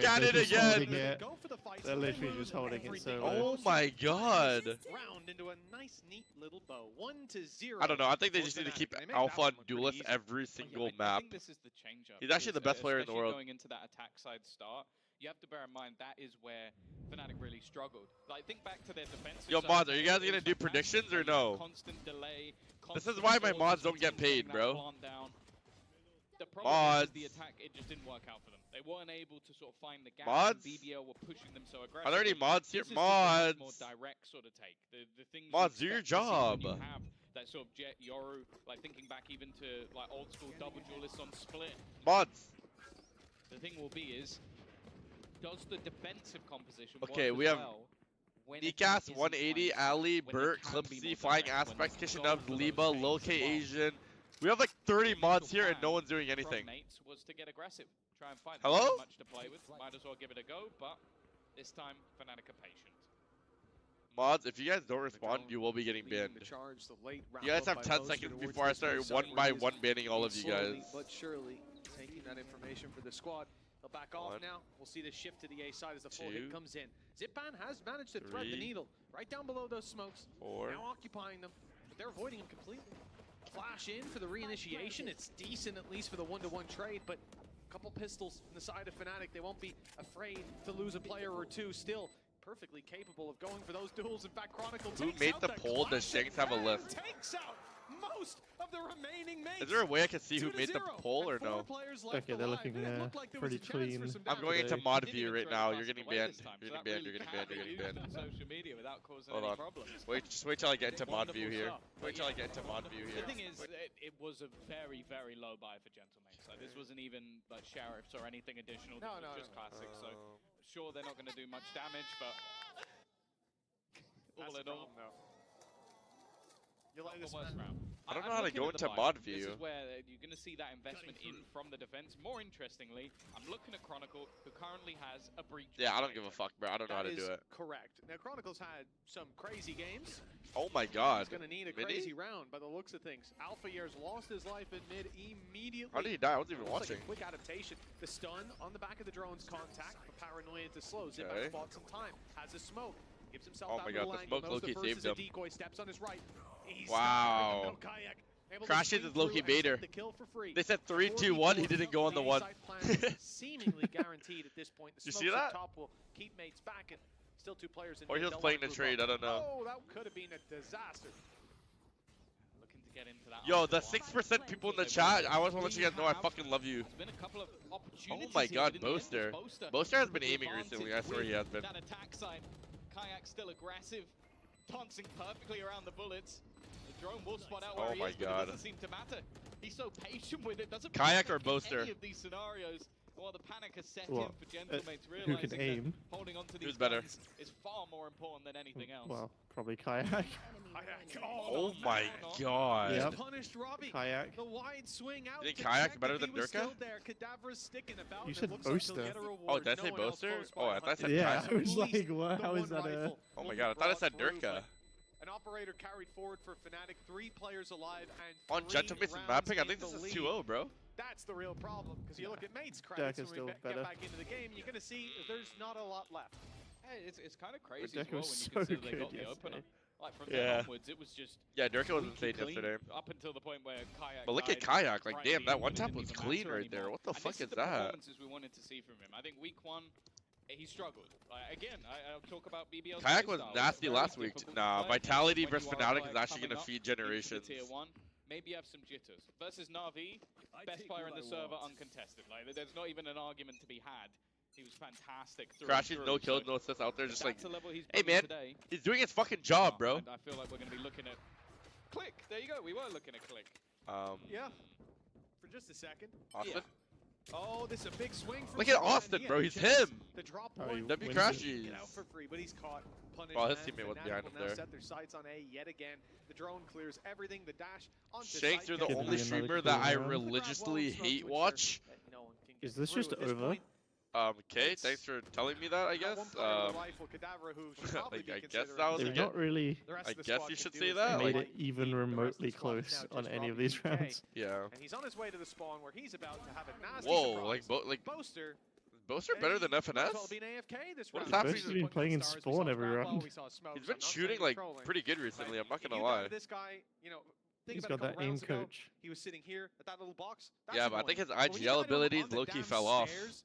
back at it again. They're literally just holding it so Oh my god. Round into a nice, neat little bow. 1-0. I don't know. I think they just need to keep Alpha on Duelist every single map. This is the change up. He's actually the best player in the world. Going into that attack side start, you have to bear in mind that is where Fnatic really struggled. Like, think back to their defensive. Yo, mods, are you guys gonna do predictions or no? Constant delay. This is why my mods don't get paid, bro. The problem is the attack, it just didn't work out for them. They weren't able to sort of find the gap. Mods? BBL were pushing them so aggressively. Are there any mods here? This is just a Mods. more direct sort of take. The things Mods, you do your expect to see job. when you have that sort of Jet, Yoru, like thinking back even to like old school double duelists on Split. Mods. The thing will be is, does the defensive composition Okay, work we as have well when Nikas, it 180, Ali, Burt, Clipsy, Flying Aspect, Kishinub, Liba, Low K Asian. We have like 30 mods here and no one's doing anything. Mates was to get aggressive, try and fight. Hello? Not much to play with. Might as well give it a go, but this time Fnatic are patient. Mods, if you guys don't respond, you will be getting banned. You guys have 10 seconds before I start one by one banning all of you guys. But surely taking that information for the squad. They'll back off now. We'll see the shift to the A side as the full hit comes in. Zipban has managed to thread the needle right down below those smokes. Now occupying them, but they're avoiding him completely. Flash in for the reinitiation. It's decent at least for the one-to-one trade, but a couple pistols in the side of Fnatic. They won't be afraid to lose a player or two. Still perfectly capable of going for those duels. In fact, Chronicle Who takes made out the that poll? Does Shanks have a classic list? takes out most of the remaining mates. Is there a way I can see who made the poll or no? Okay, they're looking pretty clean. I'm going into mod view right now. You're getting banned. You're getting banned. You're getting banned. You're getting banned. Social media without causing Hold any on. problems. Just wait till I get into mod view here. Wonderful Wait till I get into mod view The here. thing is, it was a very, very low buy for Gentleman. So this wasn't even like sheriffs or anything additional. This was just classic. So sure, they're not going to do much damage, but all in all, You like this worst round. I don't I'm know how to looking go at the into buy. mod This view. is where you're going to see that investment in from the defense. More interestingly, I'm looking at Chronicle, who currently has a breach. Yeah, I don't give a fuck, bro. I don't know how to do it. Correct. Now, Chronicle's had some crazy games. Oh my god. He's going to need a Mini? crazy round by the looks of things. Alpha Years lost his life in mid immediately. How did he die? I wasn't even Looks watching. like a quick adaptation. The stun on the back of the drone's contact. For Paranoia to slow. Okay. Zipback spots some time. Has a smoke. Gives himself Oh out my to the god, the angle. smoke Knows Loki the first saved is a him. decoy. Steps on his right. He's Wow. Kayak, able to Crashes swing is Loki through and Bader. take the kill for free. They said 3, 2, 1. He didn't go on the A one. side plan seemingly guaranteed at this point. The You smokes see up that? top will keep mates back, and still two players in Or he mid. was They'll playing wanna the group trade, up. I don't know. Oh, that could have been a disaster. Looking to get into that. Yo, the 6% people in the chat, I just want to let you guys know I fucking love you. There's been a couple of Oh opportunities my here, god, but in the end, Boaster. it was Boaster has been with the aiming recently, I advantage swear he has been. That attack side, Kayak still aggressive, dancing perfectly around the bullets. The drone will spot out where Oh he my is, but god. it doesn't seem to matter. He's so patient with it, doesn't Kayak panic or in Boaster? any of these scenarios. Well, the panic has set Well, in for Gentlemates, who realizing can aim? that holding on to Who's these better? guns is far more important than anything else. Well, probably Kayak. Oh my god. Yep. Punished Robbie. Kayak. The wide swing out. You think to Kayak's check better if than he was Durka? still there. Cadaver's sticking about, You and said it looks like he'll Boaster. get a reward. Oh, did I No say one else Boaster? close by Oh, I thought I said Yeah, Kayak. I was like, At least what? the How is one that a... rifle Oh my will god, I be thought I said brought through, Durka. but An operator carried forward for Fnatic. 3 players alive and On 3 Gentleman's rounds mapping, I in think the this is lead. 2-0, bro. That's the real problem, because you look at Mates credits Durka's when we still better. get back into the game, you're going to see there's not a lot left. Hey, it's kind of crazy Durka as well was when you so consider they got good the opener. yesterday. Like from Yeah. then onwards, it was just Yeah, Durka was squeaky insane clean yesterday. up until the point where Kayak. But look at died Kayak, like right damn, at that the one end, tap it was didn't even clean matter right there. anymore. What the And fuck this is the that? performances we wanted to see from him. I think week 1, he struggled. Again, I'll talk about BBL's Kayak was playstyle. nasty Very last week. difficult to Nah, play Vitality when versus you are, Fnatic like, is actually coming gonna up feed into the generations. Tier 1. Maybe you have some jitters. Versus Na'Vi, best player in the server, uncontested. Like, there's not even an argument to be had. He was fantastic. Crashes, no kills, kills, no assists out there, just like, that's the level he's hey bringing man, today. he's doing his fucking job, bro. And I feel like we're going to be looking at Click. There you go. We were looking at Click. Yeah, for just a second. Austin? Yeah. Oh, this is a big swing from Look at Zipman. Austin, He bro. had a He's chance him. to drop Oh, one. he W wins crashes. Get out for free, but he's caught. Punished. Oh, his and teammate was Fnatic behind will him now there. set their sights on A yet again. The drone clears everything. The dash onto Shanks, site you're the gets only back. streamer that I religiously hate watch. No one can get Is this through just at this over? point. Okay, thanks for telling me that, I guess. One player with a rifle, Cadaver, who should probably like, be I guess considered that was They've a not really The rest I of the guess squad you can should do say is that, they made like- it even the rest of the remotely squad is close now on just any of Robbie these DK. rounds. Yeah. And he's on his way to the spawn where he's about to have a nasty Whoa, surprise. like Boaster. Boaster better than Might as FNS? well been AFK this What is round. happening? Boaster's been playing in Spawn every round. He's been shooting like pretty good recently, I'm not If gonna you lie. got this guy, you know, think He's about got a couple that aim rounds ago, coach. He was sitting here at that little box. That's Yeah, but I think annoying. his But when you IGL try to do him abilities on the low-key damn fell off. stairs,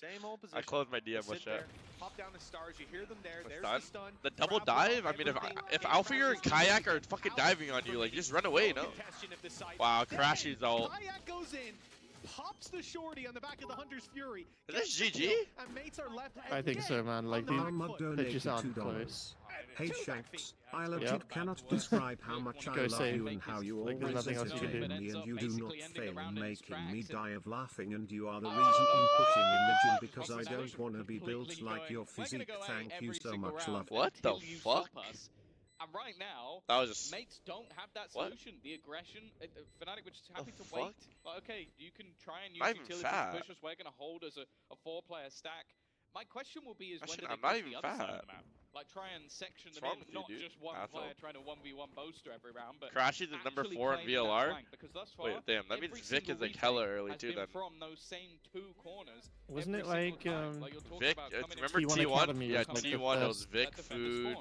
Same old position. I closed my DM with shit. Pop down the stars. You hear them there. There's Stun? the stun. The double dive? I mean, if Alfir and Kayak are fucking diving on you, like, just run away, no? Wow, Crashy's ult. Kayak goes in. Pops the shorty on the back of the Hunter's Fury. Is this GG? And mates are left I think so, man. Like, they just aren't close. Hey Shanks, I legit cannot describe how much I love you and how you always entertain me and you do not fail in making me die of laughing and you are the reason I'm pushing in the gym because I don't want to be built like your physique. Thank you so much, love. What the fuck? And right now, that was just... mates don't have that solution. The aggression, Fnatic were just happy to wait. Like, okay, you can try and use utility to push us. We're going to hold as a 4-player stack. My question will be is when do they push the other side of the map? Like, try and section them in, not just one player trying to 1v1 Boaster every round, but Crashes is number 4 in VLR? Wait, damn, that means Vic is like hella early too then. From those same 2 corners. Wasn't it like Vic, remember T1? Yeah, T1 was Vic, Food.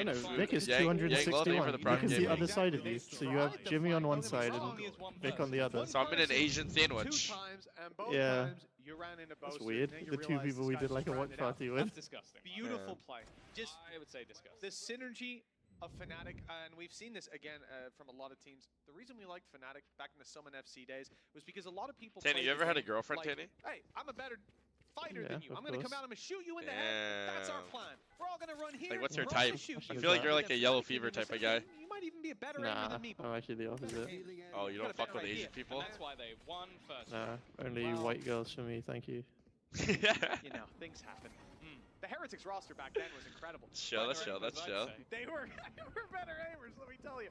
No, Vic is 261 because the other side of you. So you have Jimmy on one side and Vic on the other. So I'm in an Asian sandwich. Yeah. That's weird. The 2 people we did like a watch party with. That's disgusting. Beautiful play. Just I would say disgusting. The synergy of Fnatic, and we've seen this again from a lot of teams. The reason we liked Fnatic back in the Summon FC days was because a lot of people. Tanny, you ever had a girlfriend, Tanny? Hey, I'm a better fighter than you. I'm gonna come out, I'm gonna shoot you in the head. That's our plan. We're all gonna run here. Like, what's your type? I feel like you're like a yellow fever type of guy. You might even be a better aimer than me. I'm actually the opposite. Oh, you don't fuck with Asian people? That's why they won first. Nah, only white girls for me, thank you. You know, things happen. The Heretics roster back then was incredible. Let's show. They were better aimers, let me tell you.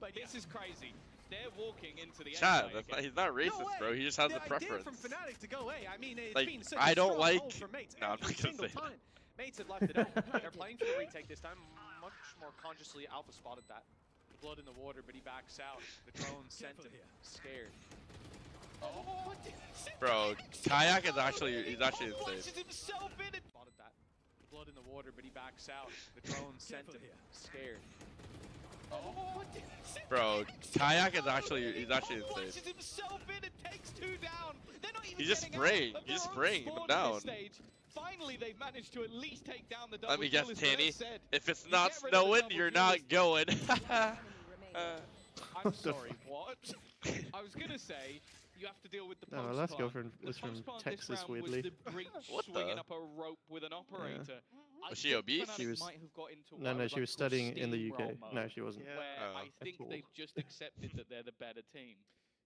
But this is crazy. They're walking into the Chat, he's not racist, bro. He just has a preference. From Fnatic to go A. I mean, it's like, been such I a don't strong like. hold for Mates No, I'm not gonna say that. Mates had left it open. They're playing for the retake this time. Much more consciously, Alpha spotted that. The blood in the water, but he backs out. The drone sent him scared. Bro, Kayak is actually insane. Spotted that. The blood in the water, but he backs out. The drone sent him scared. Bro, Kayak is actually insane. He's just spraying. He's just spraying them down. Finally, they've managed to at least take down the double. Let me guess, Tanny. If it's not snowing, you're not going. I'm sorry, what? I was gonna say you have to deal with the post. No, let's go from Texas, weirdly. What the? Swinging up a rope with an operator. Yeah. Was she obese? She was. No, she was studying in the UK. No, she wasn't. Where I think they've just accepted that they're the better team.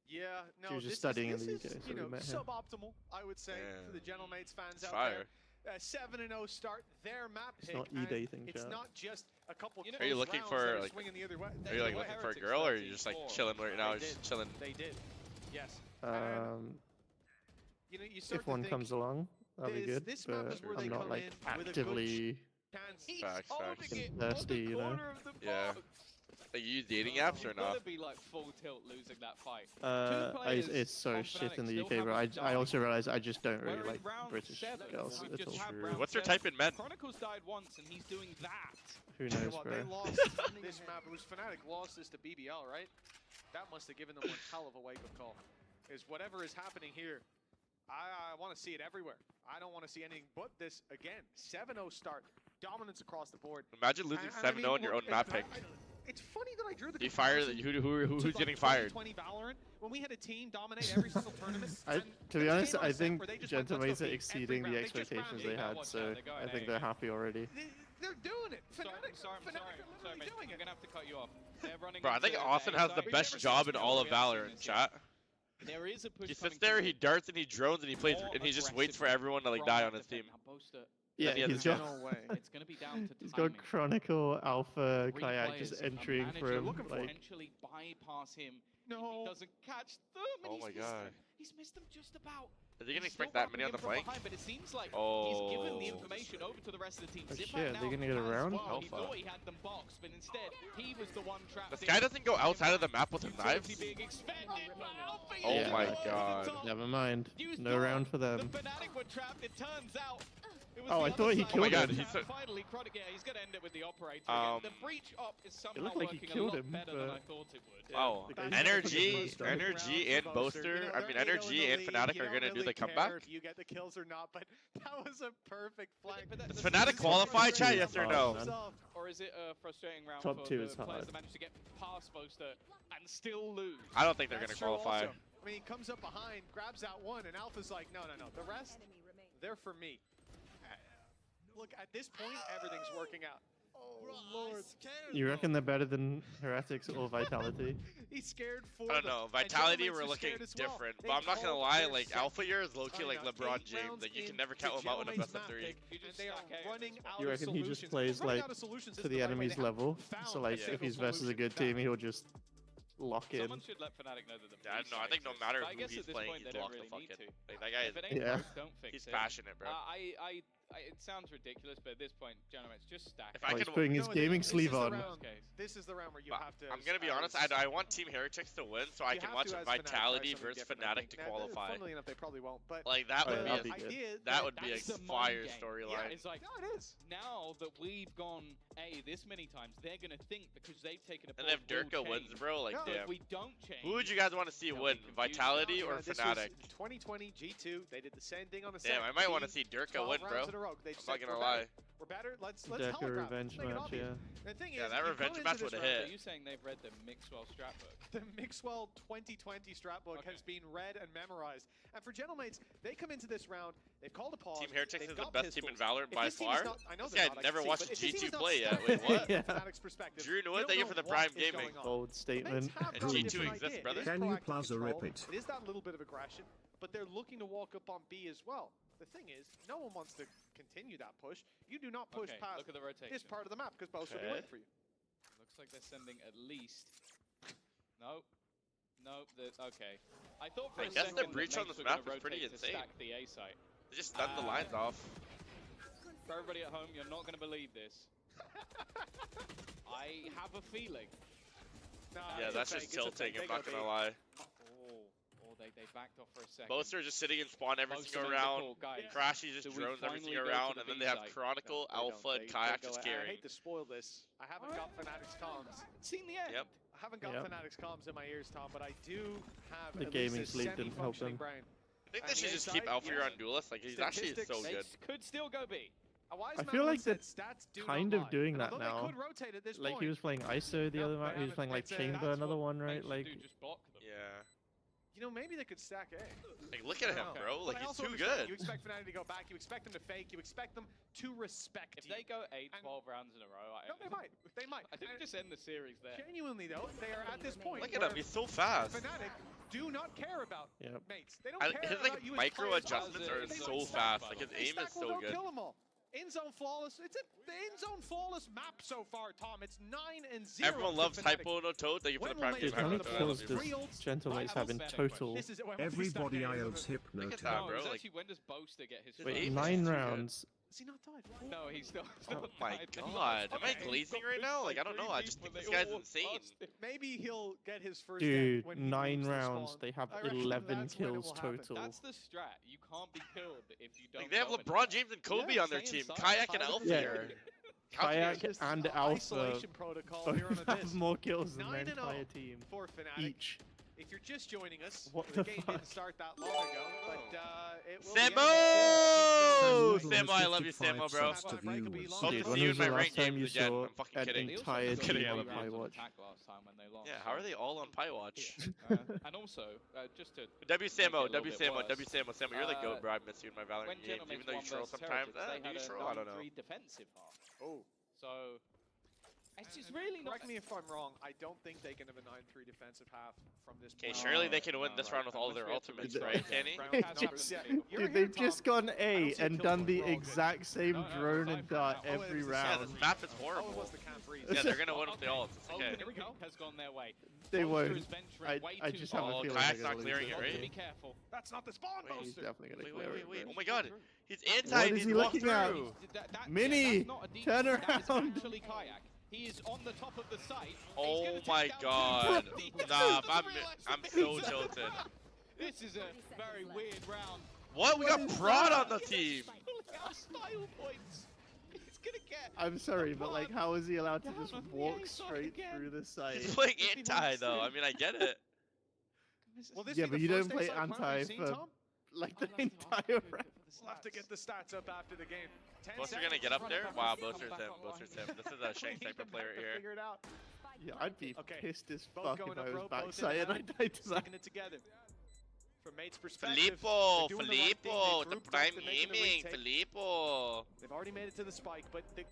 Yeah, no, she was just studying in the UK, so you know, we met her. suboptimal, I would say, for the Gentlemates fans out Fire. there. 7-0 start, their map pick. It's not E-Day thing, it's chat. not just a couple. Are you looking for like? The other way. Are you like looking for a girl, or are you just like chilling right now? Just chilling. They did. Yes. You know, you if one comes along, that'll be good. But I'm not like actively facts. thirsty, you know. Yeah. Like, you use dating apps or not? Be like full tilt losing that fight. It's so shit in the UK, but I also realize I just don't really like British girls at all. What's your type in men? Chronicles died once, and he's doing that. Who knows, bro? They lost this map. It was Fnatic lost this to BBL, right? That must have given them one hell of a wake-up call. Is whatever is happening here, I want to see it everywhere. I don't want to see anything but this again. 7-0 start, dominance across the board. Imagine losing 7-0 on your own map pick. It's funny that I drew the. You fire who's getting fired? 20 Valorant when we had a team dominate every single tournament. To be honest, I think Gentlemates are exceeding the expectations they had, so I think they're happy already. They're doing it. Sorry, mate. I'm gonna have to cut you off. Bro, I think Austin has the best job in all of Valorant, chat. There is a push. He sits there, he darts and he drones and he plays and he just waits for everyone to like die on his team. Yeah, he's got. It's gonna be down to he's got Chronicle, Alpha, Kayak just entering for him. Like, potentially bypass him. No. He doesn't catch them. Oh my god. He's missed them just about. Is he gonna expect that many on the flank? But it seems like he's given the information over to the rest of the team. Oh shit, they're gonna get around? Well. He thought he had them boxed, but instead he was the one trapped. This guy doesn't go outside of the map with his knives? Oh my god. Never mind. No round for them. The Fnatic were trapped, it turns out. Oh, I thought he killed him. Finally, he's going to end it with the operator again. The breach up is somehow working a lot better than I thought it would. Wow. Energy and Boaster, I mean Energy and Fnatic are going to do the comeback? If you get the kills or not, but that was a perfect flank. Does Fnatic qualify, chat? Yes or no? Or is it a frustrating round Top for 2 the is hard. players that managed to get past Boaster and still lose? I don't think they're going to qualify. I mean, he comes up behind, grabs that one, and Alpha's like, no. The rest, they're for me. Look, at this point, everything's working out. Lord. You reckon they're better than Heretics or Vitality? He's scared for I don't know. Vitality were looking different, but I'm not gonna lie. Like Alpha year is low-key like LeBron James. Like you can never count him out in a best of 3. You reckon he just plays like to the enemy's level? So like if he's versus a good team, he'll just lock in. Someone should let Fnatic know that the Yeah, no, I think no matter who he's playing, he's locked the fuck in. Like that guy is, he's passionate, bro. It sounds ridiculous, but at this point, gentlemen, it's just stack. If I he's could, putting his gaming sleeve on. This is the round where you have to. I'm gonna be honest. I want Team Heretics to win, so I can watch Vitality versus Fnatic to qualify. Funnily enough, they probably won't. But like that would be a fire storyline. Yeah, it's like now that we've gone A this many times, they're gonna think because they've taken a. And if Durka wins, bro, like damn. If we don't change. Who would you guys want to see win, Vitality or Fnatic? 2020 G2, they did the same thing on the Damn, I might want to see Durka win, bro. I'm not gonna lie. We're better. Let's Durka revenge match, yeah. The thing yeah, is, that revenge match would have hit. Are you saying they've read the Mixwell strat book? The Mixwell 2020 strat book has been read and memorized. And for Gentlemates, they come into this round, they've called a pause. Team Heretics is the best team in Valorant by far. This guy never watched G2 play yet. Wait, what? Drew Noah, thank you for the Prime Gaming. Bold statement. And G2 exists, brother. Can you plaza rip it? It is that little bit of aggression, but they're looking to walk up on B as well. The thing is, no one wants to continue that push. You do not push past this part of the map because both will be waiting for you. Looks like they're sending at least. Nope. Nope. Okay. I thought for a second the breach on this map is pretty insane. Stack the A site. They just stunned the lines off. For everybody at home, you're not going to believe this. I have a feeling. Yeah, that's just tilting. I'm not gonna lie. They backed off for a second. Boaster just sitting in spawn every single round. Crashy just drones every single round, and then they have Chronicle, Alpha, and Kayak just carrying. I hate to spoil this. I haven't got Fnatic's comms. Seen the end. Yep. I haven't got Fnatic's comms in my ears, Tom, but I do have the at gaming least a sleep didn't help them. brain. I think they should just keep Alpha on Duelist. Like he's actually so good. Could still go B. I feel like they're kind of doing that now. Like he was playing ISO the other match, he was playing like Chamber another one, right? Like yeah. You know, maybe they could stack A. Like, look at him, bro. Like, he's too You good. expect Fnatic to go back. You expect them to fake. You expect them to respect you. If they go 12 rounds in a row, no, they might. They might. I think we just end the series there. Genuinely, though, they are at this point. Look at him. He's so fast. Fnatic do not care about mates. They don't care his, about you as micro players. adjustments are so fast. Like, his aim is so good. Kill them all. In-zone flawless. It's the in-zone flawless map so far, Tom. It's 9-0. Everyone loves Hypo no Toad. Thank you for the Prime Game. How many kills does Gentlemates have in total? Everybody IO's hypnotized. Bro. Like, when does Boaster get his wait, 9 rounds. Has he not died? No, he's still oh my god. Am I glazing right now? Like, I don't know. I just think this guy's insane. Maybe he'll get his first Dude, 9 rounds. They have 11 kills total. That's the strat. You can't be killed if you don't. Like, they have LeBron James and Kobe on their team. Kayak and Alpha here. Kayak and Alpha both have more kills than their entire team. Each. If you're just joining us, what the game didn't start that long ago, but it will Samo! Samo, I love you, Samo, bro. Hope Dude, to when see you was in my the ranked last time games you again. saw I'm fucking an kidding. entire team on Pywatch? Yeah, how are they all on Pywatch? And also, just to... W Samo, Samo, you're the GOAT, bro. I miss you in my Valorant games, even though you troll sometimes. Do you troll? I don't know. Defensive half. Oh. So... It's just really not... Correct me if I'm wrong. I don't think they can have a 9-3 defensive half from this point. Okay, surely they can win this round with all their ultimates, right, Kenny? Dude, they've just gone A and done the exact same drone and dart every round. Yeah, this map is horrible. Yeah, they're gonna win with the ults. It's okay. Here we go. Has gone their way. They won't. I just have a feeling Kayak's they're not clearing it, right? Be careful. That's not the spawn Wait, he's definitely gonna clear it. Wait. Oh my god. He's anti. What is he looking at? Mini, turn around. Actually, Kayak. He is on the top of the site. Oh my god. Nah, I'm so tilted. This is a very weird round. What? We got Prod on the team. Style points. He's gonna get. I'm sorry, but like, how is he allowed to just walk straight through the site? He's playing anti though. I mean, I get it. Yeah, but you don't play anti for like the entire round. We'll have to get the stats up after the game. Boaster gonna get up there? Wow, Boaster's him. Boaster's him. This is a Shank Sniper player here. Yeah, I'd be pissed as fuck if I was backside and I died to that. It together. from Mate's perspective, Filippo, they're doing the right thing. Filippo, They the grouped prime up, they're making the gaming, retake. Filippo. They've already made it to the spike, but the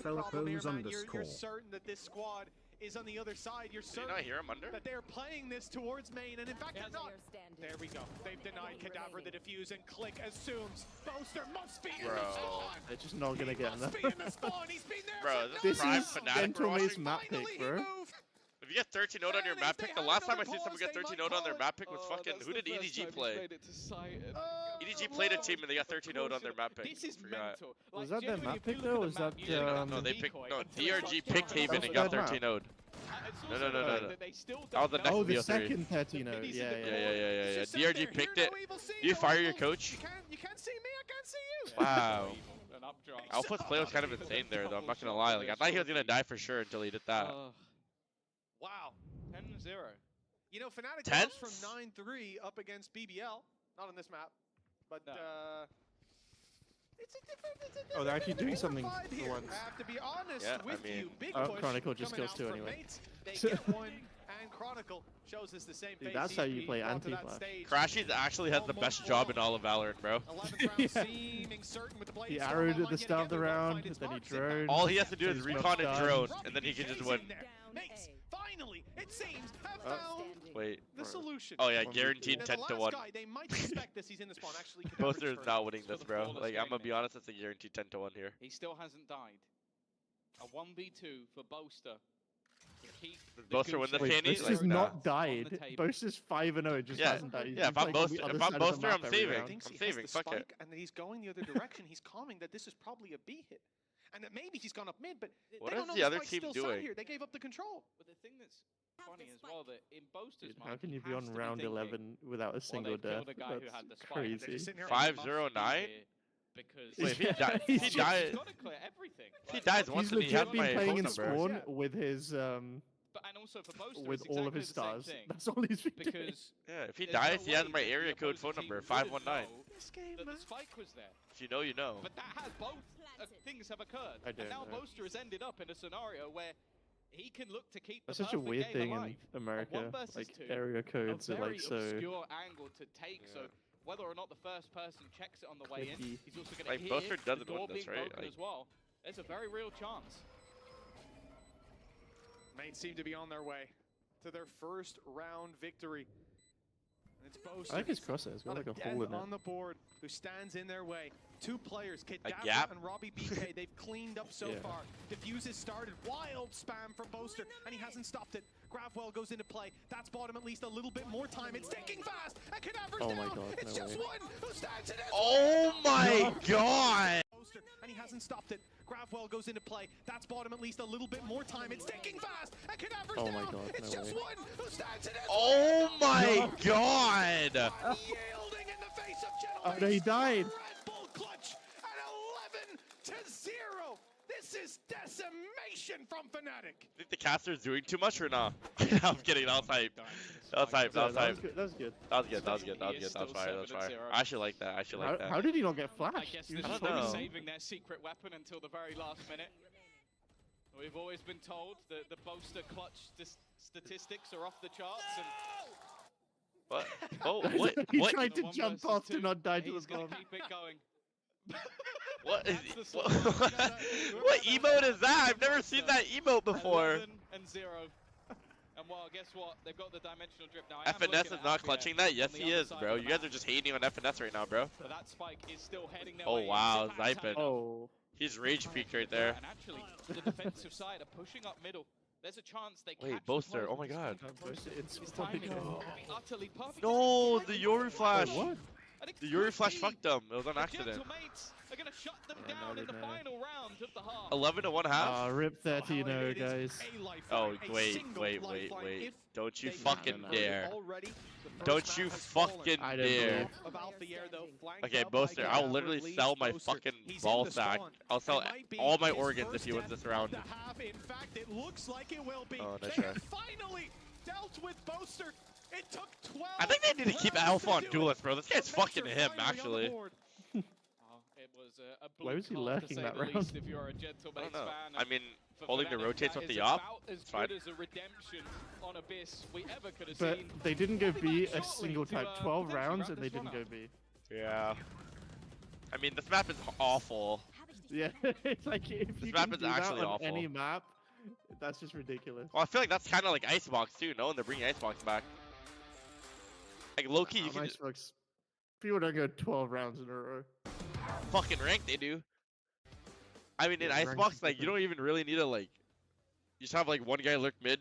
Fellow problem here, Pose man, underscore. you're certain that this squad is on the other side. You're Did you certain not hear him under? that they're playing this towards main, and in fact, they're not. There we go. They've denied Cadaver the defuse, and Click assumes Boaster must be in the spawn. They're just not gonna get enough. Be in the spawn. He's been there Bro, for this is This is Fnatic we're Gentleman's watching. map pick, bro. If you get 13-0 on your map pick, the last time I seen someone get 13-0 on their map pick was fucking, who did EDG play? EDG played a team and they got 13-0 on their map pick. This is Forgot. mental. Was that their map pick though? Was that No, they picked, no, DRG picked Haven and got 13-0'd. No. That was the next Oh, the BO3. second 13-0. Yeah. DRG picked it. You fire your coach? You can't see me, I can't see you. Wow. Alpha's play was kind of insane there, though. I'm not gonna lie. Like, I thought he was gonna die for sure until he did that. Wow. 10-0. You know, Fnatic Tens? goes from 9-3 up against BBL. Not on this map, but it's a different. Oh, they're actually doing something fight for here. once. I have to be honest Yeah, with I mean- you. Big Oh, push Chronicle just coming kills out two from anyway. Mates. They get one, and Chronicle shows us the same Dude, face. that's how you He play got to that anti-flash. stage. Crashies actually has the best job in all of Valorant, bro. 11th round seeming certain with the blade He storm arrowed online at the yet start of again. the They'll round, find its then he marks. droned. All he has to do is His recon and smoke's drone, done. and then he can just win. Mates, finally, it seems, have Oh. found Wait. the solution. Oh yeah, 1v2. guaranteed And 10 the to last 1. guy, they might suspect this. He's in the spawn. Actually, Boaster is Cadaver's not first. winning this, the bro. flawless Like, I'm gonna game, be honest, it's a guaranteed 10 to 1 here. He still hasn't died. A 1v2 for Boaster. To keep Does the Boaster win the goose Wait, Fanny? Boaster's Like, nah. not died. table. Boaster's 5-0. It just Yeah. hasn't died. He's Yeah, if been I'm playing on the Boaster- other if I'm side of the Boaster, map I'm every saving. round. Thinks I'm he saving, has the fuck it. spike, and that he's going the other direction. He's calming that this is probably a B hit, and that maybe he's gone up mid. But What they is don't know the other spike's team still doing? sat here. They gave up the control. But the thing that's funny as well, that in Boaster's Dude, mind, how can he you be has on to be round thinking, 11 without a well, single they've killed death? a guy who That's had the spike. They're just crazy. sitting here, 5-0-9? Because Wait, if he dies, He's he just- dies, he's got to clear everything. he dies once He's and he has legit been my playing phone in number. spawn with his But and also for Boaster, with it's all of exactly his the same stars. thing. That's all he's been doing. Because Yeah, if he there's no dies, he has way my that the area code opposing phone team number, wouldn't 519. know This game, that man. the spike was there. If you know, you know. But that has both things have occurred. I And don't now know. Boaster has ended up in a scenario where he can look to keep That's the such a perfect weird game thing alive. in America. one versus Like two, area codes a are very like so. obscure angle to take. Yeah. So whether or not the first person checks it on the way in, Clicky. he's also going Like, to hear Boaster the doesn't door win this, being right? broken Like- as well. There's a very real chance. Mates seem to be on their way to their first round victory. And it's Boaster. I like his crosshair. It's got like a death hole in it. on the board who stands in their way. Two players, Cadaver gap? and Robbie BK, they've cleaned up so Yeah. far. Diffuse has started, wild spam from Boaster, and he hasn't stopped it. Gravwell goes into play. That's bought him at least a little bit more time. It's ticking fast, and Cadaver's Oh down. my God, It's no just way. one who stands in his Oh my god! Boaster, and he hasn't stopped it. Gravwell goes into play. That's bought him at least a little bit more time. It's ticking fast, and Cadaver's Oh down. my God, It's no just way. one who stands in his Oh my god! Yielding in the face of Oh no, he died. Red Bull clutch at 11-0. This is decimation from Fnatic. Think the caster's doing too much or not? I'm kidding, that was hype. That was hype, that Yeah, was that hype. was good. That was good. That was good, that was good, that was He good, is that was still fire, that was 7-0. fire. I should like that, I should like that. How did he not get I flashed? guess He they're was I just don't probably know. saving their secret weapon until the very last minute. We've always been told that the Boaster clutch statistics are off the charts. And What? Oh, what? He What? tried to One jump versus off to two, not die to he's the gonna bomb. keep it going. What is That's the what, sort of- what emote is that? I've never seen that emote before. 11-0. And well, guess what? They've got the dimensional drip now. I am FNS looking is at not Aspia clutching that? on Yes, the he other is, side bro. of the You guys map. are just hating on FNS right now, bro. But that spike is still heading their Oh way wow, into Panther. Zypin. Oh. He's rage peaked right there. And actually, the defensive side are pushing up middle. There's a chance they Wait, catch Boaster, the oh my god. It's His funny. timing will be utterly perfect. No, the Yuri flash. What? And it The Yuri could flash be fucked them. It was on the accident. Gentle Mates are going to shut them Yeah, down now in the they know. final round of the half. 11 to 1 half. Ah, rip 13-0, guys. Oh wait. Don't you fucking dare. Don't you fucking I don't dare. Okay, Boaster, I'll literally sell my fucking ball sack. I'll sell all my organs if he wins this round. In fact, it looks like it will be. Oh, nice They try. finally dealt with Boaster. It took 12. I think they need to keep rounds Alpha on do it. Duelist, bro. This guy's But Mates fucking are him, finally on the actually. board. It was was a Why was he blue card, to lurking say that the round? least, if you're a Gentleman's fan. I mean, For holding the Fnatic, rotates that with is the op, about as it's fine. good as a redemption on Abyss we ever could have But seen. they didn't go We'll be B back a shortly single to, time. 12 potentially rounds wrap and they this one didn't go up. B. Yeah. I mean, this map is awful. Yeah, it's like if This you map can is do that actually on awful. any map, that's just ridiculous. Well, I feel like that's kind of like Icebox too, no? And they're bringing Icebox back. Like low-key, you can Icebox, people don't go 12 rounds in a row. fucking rank they do. I mean, in Yeah, rank's Icebox, like you different. don't even really need to like. You just have like one guy lurk mid,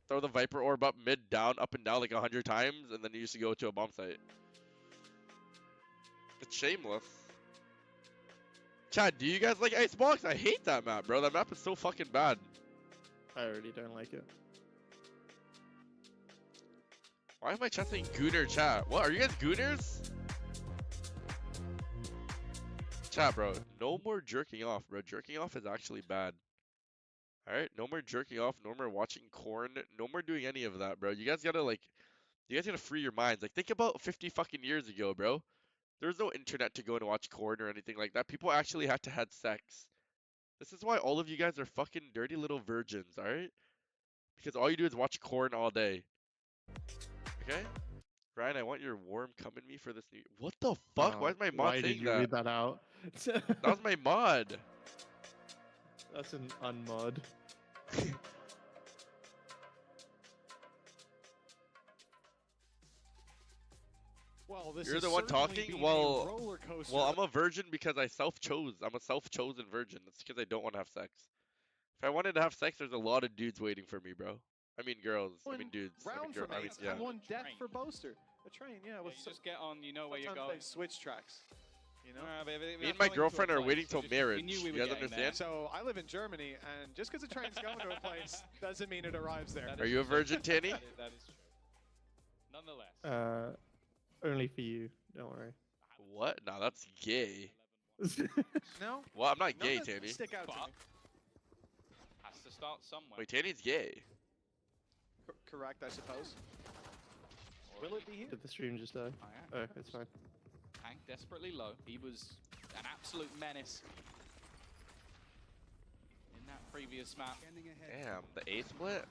throw the Viper orb up mid, down, up and down like 100 times, and then you just go to a bomb site. It's shameless. Chad, do you guys like Icebox? I hate that map, bro. That map is so fucking bad. I already don't like it. Why am I chat saying Gooner chat? What, are you guys Gooners? Chat, bro. No more jerking off, bro. Jerking off is actually bad. Alright? No more jerking off. No more watching corn. No more doing any of that, bro. You guys gotta, like... You guys gotta free your minds. Like, think about 50 fucking years ago, bro. There was no internet to go and watch corn or anything like that. People actually had to have sex. This is why all of you guys are fucking dirty little virgins, alright? Because all you do is watch corn all day. Okay? Ryan, I want your warm come in me for this new... What the fuck? Why is my mod Why saying did you that? read that out? That was my mod. That's an unmod. Well, this You're has the one certainly talking? been a Well, roller coaster. I'm a virgin because I self-chose. I'm a self-chosen virgin. That's because I don't want to have sex. If I wanted to have sex, there's a lot of dudes waiting for me, bro. I mean girls. I mean dudes. I mean Round girls. for I mean, mates yeah. and one death for Boaster. A train, yeah. You just get on, you know where you're Sometimes going. they switch tracks. You know? Me and my girlfriend are waiting till marriage. You guys understand? So I live in Germany, and just because a train's going to a place doesn't mean it arrives there. Are you a virgin, Tanny? That is true. Nonetheless. Only for you. Don't worry. What? Nah, that's gay. No? Well, I'm not gay, None that Tanny. stick out to me. Has to start somewhere. Wait, Tanny's gay. Correct, I suppose. Will it be here? Did the stream just die? Oh, it's fine. Hank desperately low. He was an absolute menace in that previous map. Damn, the A split?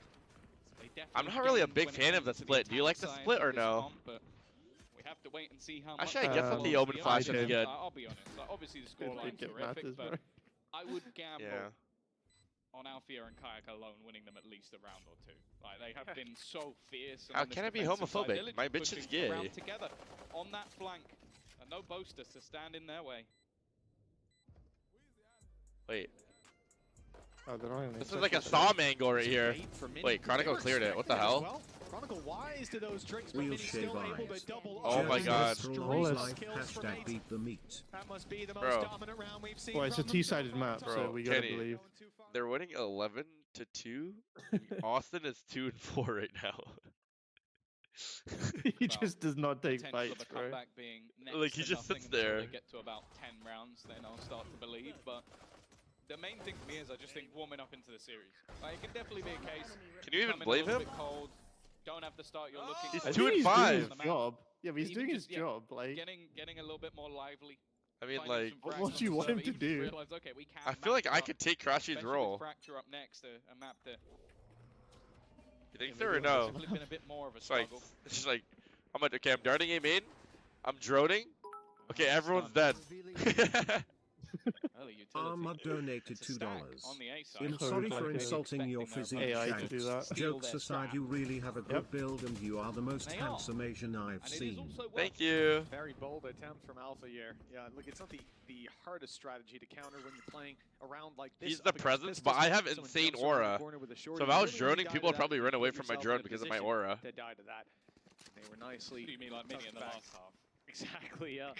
They I'm definitely not really a gained big when it fan of the comes to split. Do you like the attack split side or of this no? comp, but we have to wait and see how Actually, much I guess that the open flash is good. I'll be honest. Like, obviously, the Good scoreline's it terrific, matters, but bro. I would gamble Yeah. on Althea and Kayak alone winning them at least a round or two. Like, they have been so fierce. How on this can I be defensive side. homophobic? They're My literally bitch is pushing around gay. together on that flank, and no boasters to stand in their way. Wait. Oh, they're not even This is like a Psalm angle right here. Wait, Chronicle cleared it. What the hell? Well, Chronicle wise to those tricks, but Real Mini's still shave able to eyes. double Oh up. my god. Life, hashtag beat the meat. That must be the most Bro. dominant round we've seen. Well, it's a from them. T-sided map, so Bro, we gotta Kenny, believe. they're winning 11-2. And Austin is 2-4 right now. He just does not take Potential of fights, a bro. comeback being next Like, he to just nothing sits until there. They get to about 10 rounds, then I'll start to believe. But the main thing for me is I just think warming up into the series. Like, it can definitely be a case. Can you even come in a blame little him? bit cold, don't have the start you're looking He's for. 2 and He's 5. doing his job. Yeah, but he's Even doing just, his job. Like, getting a little bit more lively. I mean, finding like, some frags what on do you the want server, him to even just do? realize, okay, we can I feel like match I up, could take Crashy's especially role. with Fracture up next, a map that You think so or no? has been a bit more of a It's like, struggle. it's just like, I'm like, okay, I'm darting A main. I'm droning. Okay, everyone's dead. Early utility. Arma donated It's a stack $2. on the A side. I'm So sorry it's for like insulting your expecting physique, AI to Shanks. do that. Steal Jokes their aside, strat. you really have a good build and you are the most They are. handsome Asian I've And it is seen. also worth Thank you. Very bold attempt from Alpha here. Yeah, look, it's not the hardest strategy to counter when you're playing around like this. He's up the against presence, pistols. but I have Someone insane jumps around the aura. corner with a shorty. So if You I was really droning, die people to would probably that. run You away put from my yourself drone in a because of my position aura. To die to that. They were nicely. You mean like Mini in the tucked last back. half? Exactly, yeah.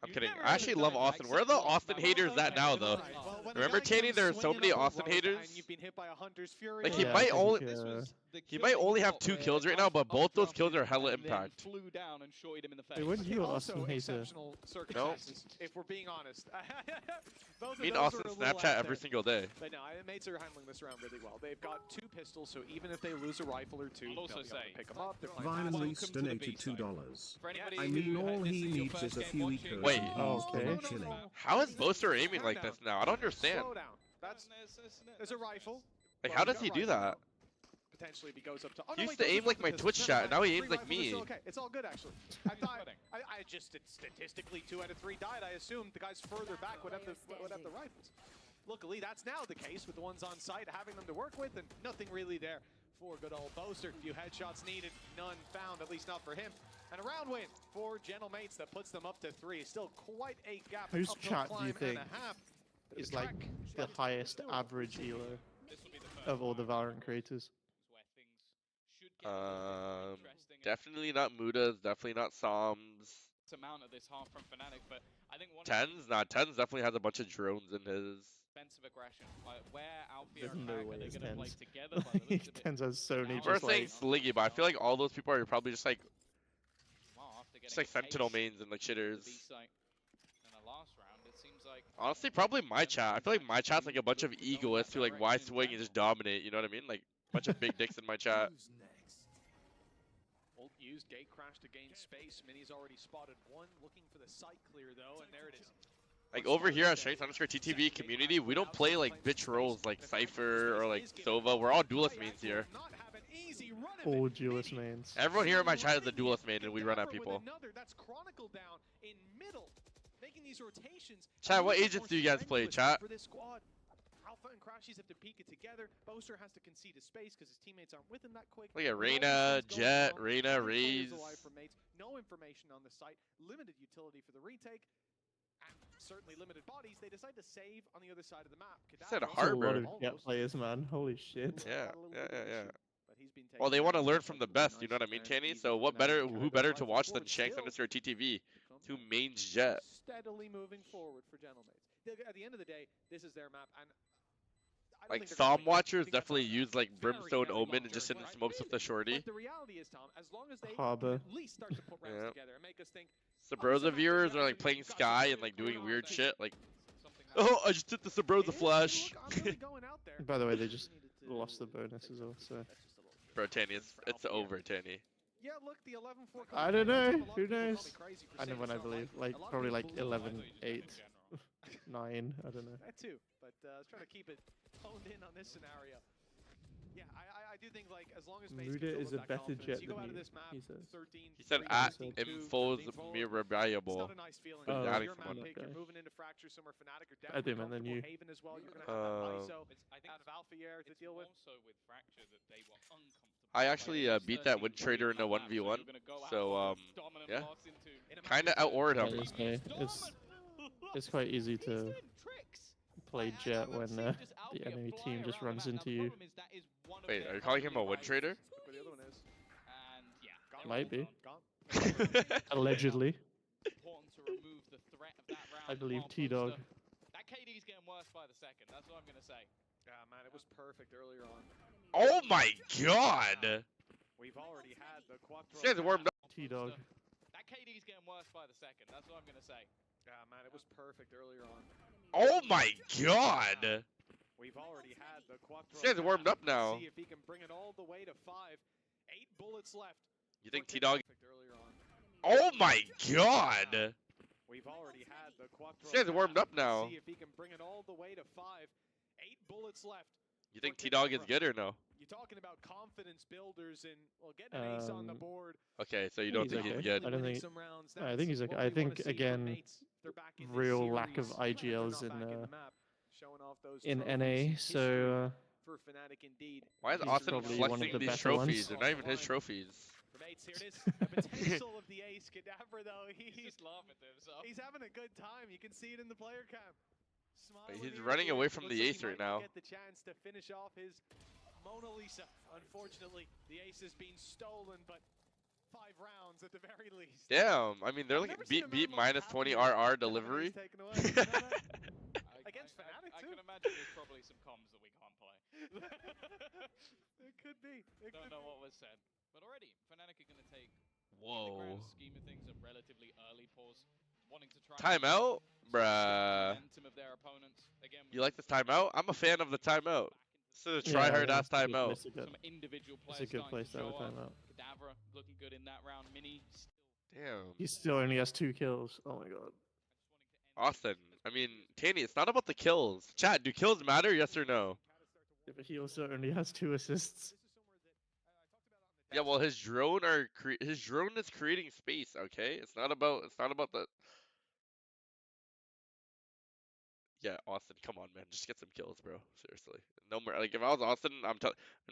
I'm You kidding. never I actually ever love done Austin. like Where are the something Austin like haters that. at now, though? Well, when a Remember, guy Tanny, comes there are so swinging many up a Austin rope haters. And you've been hit by a Hunter's Fury. Like, he Yeah, I might think, only, This was the he kill might he only have got 2 where kills right now, but both those kills are hella and then impact. flew down and shorted him in the face. Hey, when you Also Austin hater? exceptional circumstances, if we're being honest. Both of Me and those Austin were a little Snapchat out every there. single day. But no, mates are handling this round really well. They've got 2 pistols, so even if they lose a rifle or 2, I'll also they'll be able say, to pick them up. They're playing Vine fast. Reese Welcome to the donated B-side. $2. For anybody I mean, who all this he is your needs first is a game few watching, ecos Wait. Okay. How is Boaster aiming like this now? I don't understand. Slow down. There's a rifle. Like, how does he do that? Potentially, if he goes up to. Oh, He no, used to aim like my Twitch chat, now he aims like me. Okay, it's all good actually. I just statistically 2 out of 3 died. I assumed the guys further back would have the rifles. Luckily, that's now the case with the ones on site having them to work with, and nothing really there for good old Boaster. Few headshots needed, none found, at least not for him. And a round win for Gentle Mates that puts them up to 3. Still quite a gap. Whose uphill chat do you climb and think a half. is like the highest average elo of all the Valorant creators? Definitely not Mudas, definitely not Psalms. Amount of this half from Fnatic, but I think Tens definitely has a bunch of drones in his. Defensive aggression, like where Alfie There's and no Crack way are they it's gonna play Tens. together by the looks of it. Tens has so many We're just saying like... Sliggy, but I feel like all those people are probably just like After just like Sentinel mains and like shitters. In the last round, it seems like Honestly, probably my chat. I feel like my chat's like a bunch of egoists who like wide swing and just dominate. You know what I mean? Like a bunch of big dicks in my chat. Ult used, gate crash to gain space. Mini's already spotted one, looking for the site clear though, and there it is. Like over here at Strength_TTV community, we don't play like bitch roles like Cypher or like Sova. We're all duelist mains here. All duelist mains. Everyone here in my chat is a duelist main, and we run at people. That's Chronicle down in middle, making these rotations. Chat, what agents do you guys play, chat? For this squad, Alpha and Crashies have to peek it together. Boaster has to concede his space because his teammates aren't with him that quick. Look at Reyna, Jet, Reyna, Raze. No information on the site, limited utility for the retake, and certainly limited bodies. They decide to save on the other side of the map. Said That's a Harbor. lot of Jet players, man. Holy shit. Yeah. Well, they want to learn from the best, you know what I mean, Tanny? So who better to watch than Shanks_TTV, who mains Jet. Steadily moving forward for Gentlemates. At the end of the day, this is their map, and like Psalm watchers definitely use like Brimstone Omen and just sit in smokes with the shorty. The reality is, Tom, as long as they Harbor. at least start to put rounds together and make us think. Sabrosa viewers are like playing Sky and like doing weird shit. Like, oh, I just hit the Sabrosa flash. By the way, they just lost the bonus as well, so. Bro, Tanny, it's over, Tanny. Yeah, look, the 11-4. I don't know. Who knows? I know when I believe. Like, probably like 11-8. 9, I don't know. That too, but I was trying to keep it honed in on this scenario. Yeah, I do think like as long as Muda is a better Jet you go than out of you, this map, he says. 13, He said 3, at 13, infos 13, reliable. It's not a nice feeling. Oh, Your map someone. pick, you're moving into Fracture somewhere, Fnatic or I do, man, then you. Haven as well. You're gonna have that ISO out of Alpha Air to deal with. Also with Fracture that they were uncomfortable. I actually beat that Wind Trader in a 1v1, so yeah, kind of out-ordered him. It's quite easy to play Jet when the enemy team just runs into you. Wait, are you calling him a Wind Trader? Might be. Allegedly. I believe T-Dog. That KD's getting worse by the second. That's what I'm gonna say. Yeah, man, it was perfect earlier on. Oh my god! We've already had the Quattro. This guy's warmed up. T-Dog. That KD's getting worse by the second. That's what I'm gonna say. Yeah, man, it was perfect earlier on. Oh my god! We've already had the Quattro. This guy's warmed up now. See if he can bring it all the way to 5. 8 bullets left. You think T-Dog? Earlier on. Oh my god! We've already had the Quattro. This guy's warmed up now. See if he can bring it all the way to 5. 8 bullets left. You think T-Dog is good or no? You're talking about confidence builders and well, getting an ace on the board. Okay, so you don't think he's good? I don't think. I think he's okay. I think again, real lack of IGLs in NA. So. For Fnatic indeed. Why is Austin flexing these trophies? They're not even his trophies. Here it is. The potential of the ace. Kadabra though, he's just laughing to himself. He's having a good time. You can see it in the player cam. He's running away from the ace right now. Get the chance to finish off his Mona Lisa. Unfortunately, the ace has been stolen, but 5 rounds at the very least. Damn, I mean they're like beat -20 RR delivery. Against Fnatic too. I can imagine there's probably some comms that we can't play. It could be. Don't know what was said, but already Fnatic are going to take. Whoa. In the grand scheme of things, a relatively early pause, wanting to try. Timeout, bruh. Of their opponents. Again, you like this timeout? I'm a fan of the timeout. This is a try-hard-ass timeout. Some individual players. It's a good place to have a timeout. Kadabra looking good in that round. Mini. Damn. He still only has 2 kills. Oh my god. Austin, I mean, Tanny, it's not about the kills. Chat, do kills matter? Yes or no? Yeah, but he also only has 2 assists. Yeah, well, his drone is creating space. Okay, it's not about the. Yeah, Austin, come on, man, just get some kills, bro. Seriously, no more. Like if I was Austin, and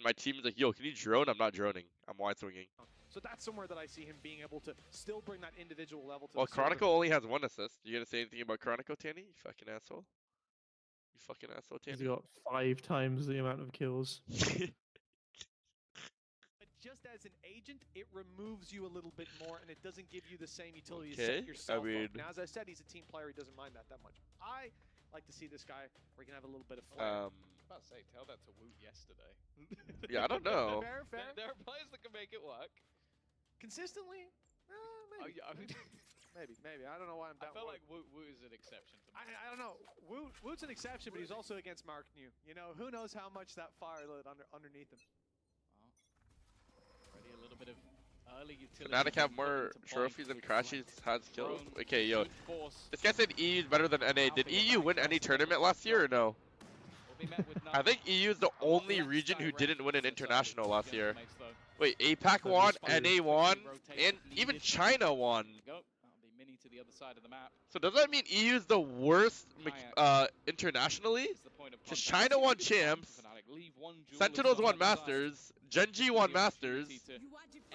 my team's like, yo, can you drone? I'm not droning. I'm wide swinging. So that's somewhere that I see him being able to still bring that individual level to Well, the server. Chronicle only has 1 assist. You gonna say anything about Chronicle, Tanny? You fucking asshole. You fucking asshole, Tanny. He's got 5 times the amount of kills. But just as an agent, it removes you a little bit more, and it doesn't give you the same utility to Okay, set yourself I mean... up. Now, as I said, he's a team player. He doesn't mind that much. I like to see this guy where he can have a little bit of flair. I was about to say, tell that to Woot yesterday. Yeah, I don't know. Fair. There are players that can make it work. Consistently? Maybe. maybe. I don't know why I'm down. I feel like Woot is an exception to me. I don't know. Woot's an exception, but he's also against Mark New. You know, who knows how much that fire lit underneath him. Already a little bit of early utility. Fnatic have more trophies than Crashies has kills. Okay, yo. This guy said EU is better than NA. Did EU win any tournament last year or no? I think EU is the only region who didn't win an international last year. Wait, APAC won, NA won, and even China won. To the other side of the map. So does that mean EU is the worst internationally? Because China won champs, Sentinels won Masters, Genji won Masters.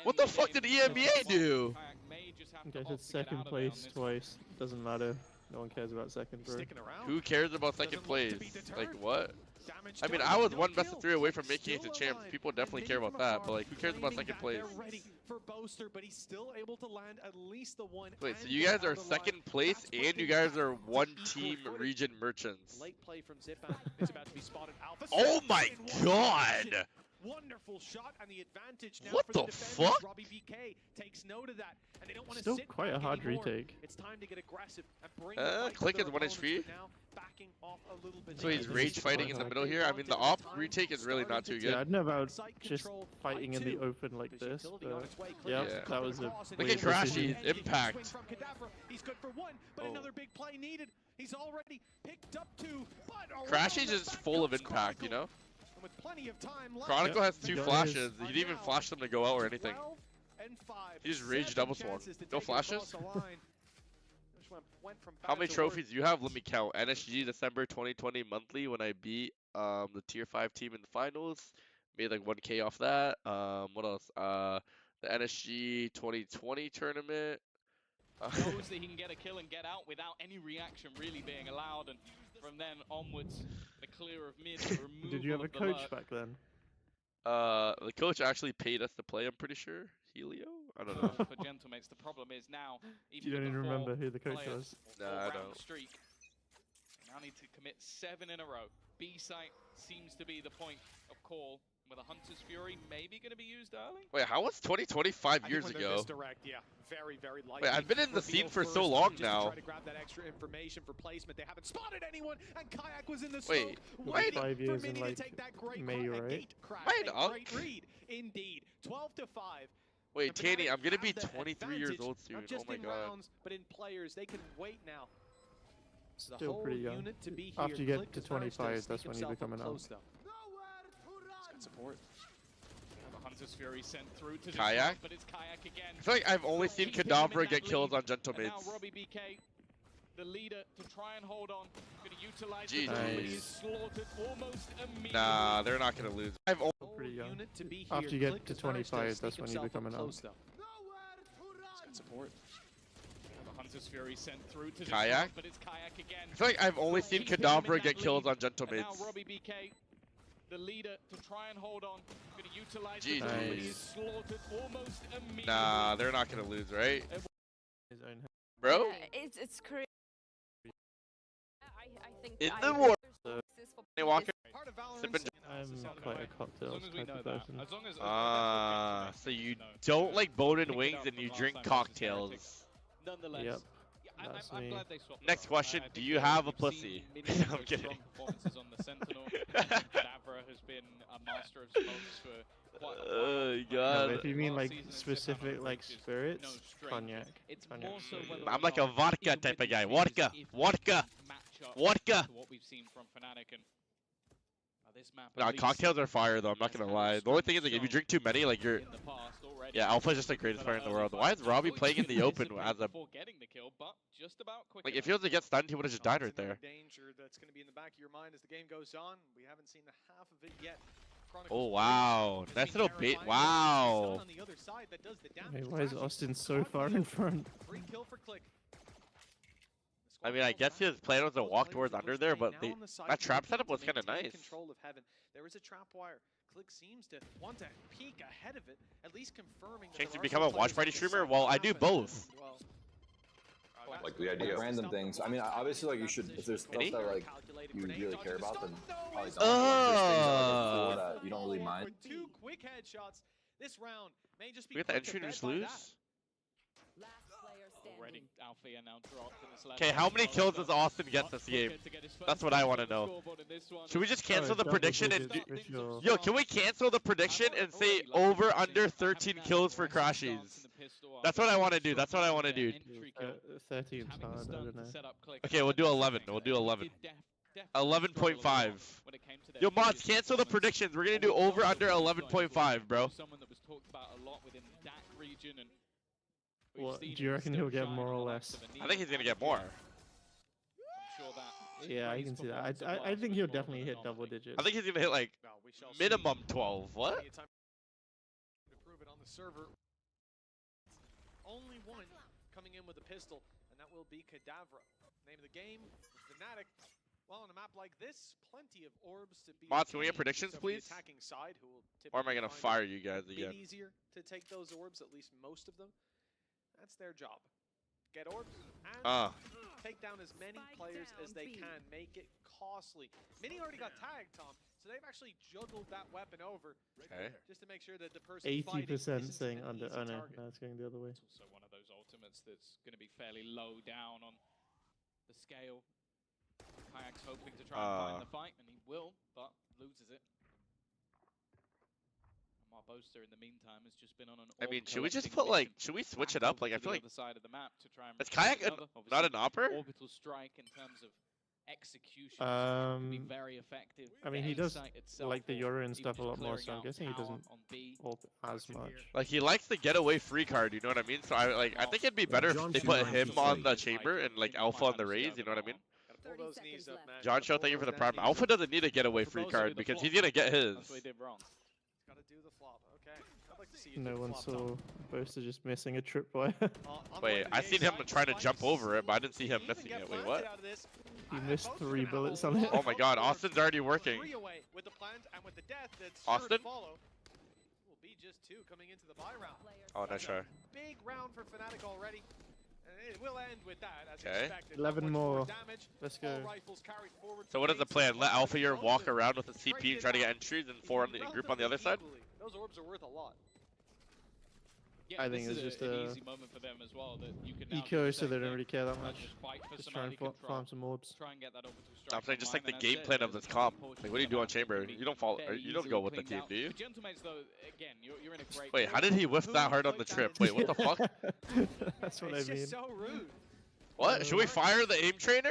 What the fuck did EMEA do? Okay, it's 2nd place twice. Doesn't matter. No one cares about 2nd, bro. Who cares about 2nd place? Like what? I mean, I was 1 best of 3 away from making it to champs. People definitely care about that, but like, who cares about 2nd place? But he's still able to land at least the one. Wait, so you guys are 2nd place and you guys are 1-team region merchants. Late play from Zipan. It's about to be spotted. Alpha. Oh my god! Wonderful shot and the advantage now what for the defenders. fuck? Robbie BK takes note of that, and they don't want to Still sit quite a back hard anymore. retake. It's time to get aggressive and bring the fight to Click their is 1 HP. opponents, but now backing off a little bit. So he's rage fighting in the middle here. I mean, the op retake is really not too good. Yeah, I'd know about just fighting in the open like this, but yeah, that was a look at Crashy's impact. He's good for 1, but another big play needed. He's already picked up 2. Crashy's is full of impact, you know? With plenty of time left. Chronicle has 2 flashes. He didn't even flash them to go out or anything. He just rage double swarm. No flashes? How many trophies do you have? Let me count. NSG December 2020 monthly when I beat the tier 5 team in the finals. Made like 1K off that. What else? The NSG 2020 tournament. Knows that he can get a kill and get out without any reaction really being allowed, and from then onwards, the clear of mid. Did you have a coach back then? The coach actually paid us to play. I'm pretty sure. Helio? I don't know. For Gentlemates, the problem is now. You don't even remember who the coach was. Nah, I don't. Streak. They now need to commit 7 in a row. B site seems to be the point of call. With a Hunter's Fury maybe going to be used early? Wait, how was 2020 5 years ago? Direct, yeah. Very Wait, I've been in the scene for so long now. Try to grab that extra information for placement. They haven't spotted anyone, and Kayak was in the Wait, wait 5 years in like May, right? Great read, indeed. 12 to 5. Wait, Tanny, I'm gonna be 23 years old soon. Oh my god. Rounds, but in players, they can wait now. Still pretty young. After you get to 25, that's when you become an elf. Support. The Hunter's Fury sent through to Kayak? But it's Kayak again. I feel like I've only seen Kadabra get kills on Gentlemates. Now Robbie BK, the leader, to try and hold on. Going to utilize Jeez. the he's slaughtered almost immediately. Nah, they're not gonna lose. I've only pretty young. After you get to 25, that's when you become an elf. Support. The Hunter's Fury sent through to Kayak? but it's Kayak again. I feel like I've only seen Kadabra get kills on Gentlemates. Now Robbie BK, the leader, to try and hold on. Going to utilize Jeez. the he's slaughtered almost immediately. Nah, they're not gonna lose, right? His own Bro? Yeah, it's crazy. I think In the war. Hey, Walker. I'm quite a cocktails type of person. So you don't like bone and wings and you drink cocktails. Nonetheless. Yep. I'm glad they swapped. Next question, do you have a pussy? No, I'm kidding. Performances on the Sentinel. Davra has been a master of smokes for quite a Oh No, god. if you mean like specific like spirits, cognac. It's Cognac more is so so whether good. I'm like a vodka even type with of guy. these Vodka, changes, if vodka, these match up vodka. to what we've seen from Fnatic and this map. Nah, cocktails are fire though. I'm not gonna lie. The only thing is like if you drink too many, like you're. In the past already. Yeah, Alpha's just the greatest player in the world. Why is Robbie playing in the open as a? Before getting the kill, but just about quick Like if he was to get stunned, he would have just died right there. Danger that's going to be in the back of your mind as the game goes on. We haven't seen the half of it yet. Oh wow, nice little bait. Wow. On the other side that does the damage. Hey, why is Austin so far in front? Free kill for Click. I mean, I guess his plan was to walk towards under there, but that trap setup was kind of nice. Control of heaven. There is a trap wire. Click seems to want to peek ahead of it, at least confirming. Chance to become a watch party streamer? Well, I do both. Like the idea of random things. I mean, obviously, like you should. If there's stuff that like you really care about, then probably don't. Like, that you don't really mind. Two quick headshots this round may just be. We get the entry and just lose. Already, Alfia now dropped in this left. Okay, how many kills does Austin get this game? That's what I want to know. Should we just cancel the prediction and do... Yo, can we cancel the prediction and say over under 13 kills for Crashies? That's what I want to do. That's what I want to do. 13's hard, I don't know. Okay, we'll do 11. We'll do 11. 11.5. Yo, mods, cancel the predictions. We're gonna do over under 11.5, bro. Someone that was talked about a lot within the DAC region and. What, do you reckon he'll get more or less? I think he's gonna get more. Yeah, I can see that. I think he'll definitely hit double digits. I think he's gonna hit like minimum 12. What? To prove it on the server. Only one coming in with a pistol, and that will be Cadavra. Name of the game, Fnatic. Well, on a map like this, plenty of orbs to be. Mods, can we get predictions, please? Attacking side, who will or am I gonna fire you guys again? Bit easier to take those orbs, at least most of them. That's their job. Get orbs and take down as many players as they can. Make it costly. Mini already got tagged, Tom, so they've actually juggled that weapon over just to make sure that the person 80% saying under. Oh no, that's going the other way. It's also one of those ultimates that's going to be fairly low down on the scale. Kayak's hoping to try and find the fight, and he will, but loses it. Boaster in the meantime has just been on an. I mean, should we just put like, should we switch it up? Like, I feel like. Side of the map to try and is Kayak not an opera? Orbital strike in terms of execution. Be very effective. I mean, he does like the Yoru and stuff a lot more, so I'm guessing he doesn't ult as much. Like, he likes the getaway free card. You know what I mean? So I think it'd be better if they put him on the chamber and like Alpha on the Raze. You know what I mean? John Show, thank you for the prime. Alpha doesn't need a getaway free card because he's gonna get his. No one saw Boaster just missing a tripwire. Wait, I seen him trying to jump over it, but I didn't see him missing it. Wait, what? He missed 3 bullets on it. Oh my god, Austin's already working. Austin? Will be just 2 coming into the buy round. Oh, nice try. Big round for Fnatic already. And it will end with that as expected. 11 more. Let's go. So what is the plan? Let Alpha here walk around with a CP and try to get entries and 4 on the group on the other side? Those orbs are worth a lot. Yeah, I think it's just an easy moment for them as well that you can now eco, so they don't really care that much. Just try and farm some orbs. Try and get that orbital strike. I'm saying just like the game plan of this comp. Like, what do you do on chamber? You don't follow. You don't go with the team, do you? Again, you're in a great. Wait, how did he whiff that hard on the trip? Wait, what the fuck? That's what I mean. So rude. What? Should we fire the aim trainer?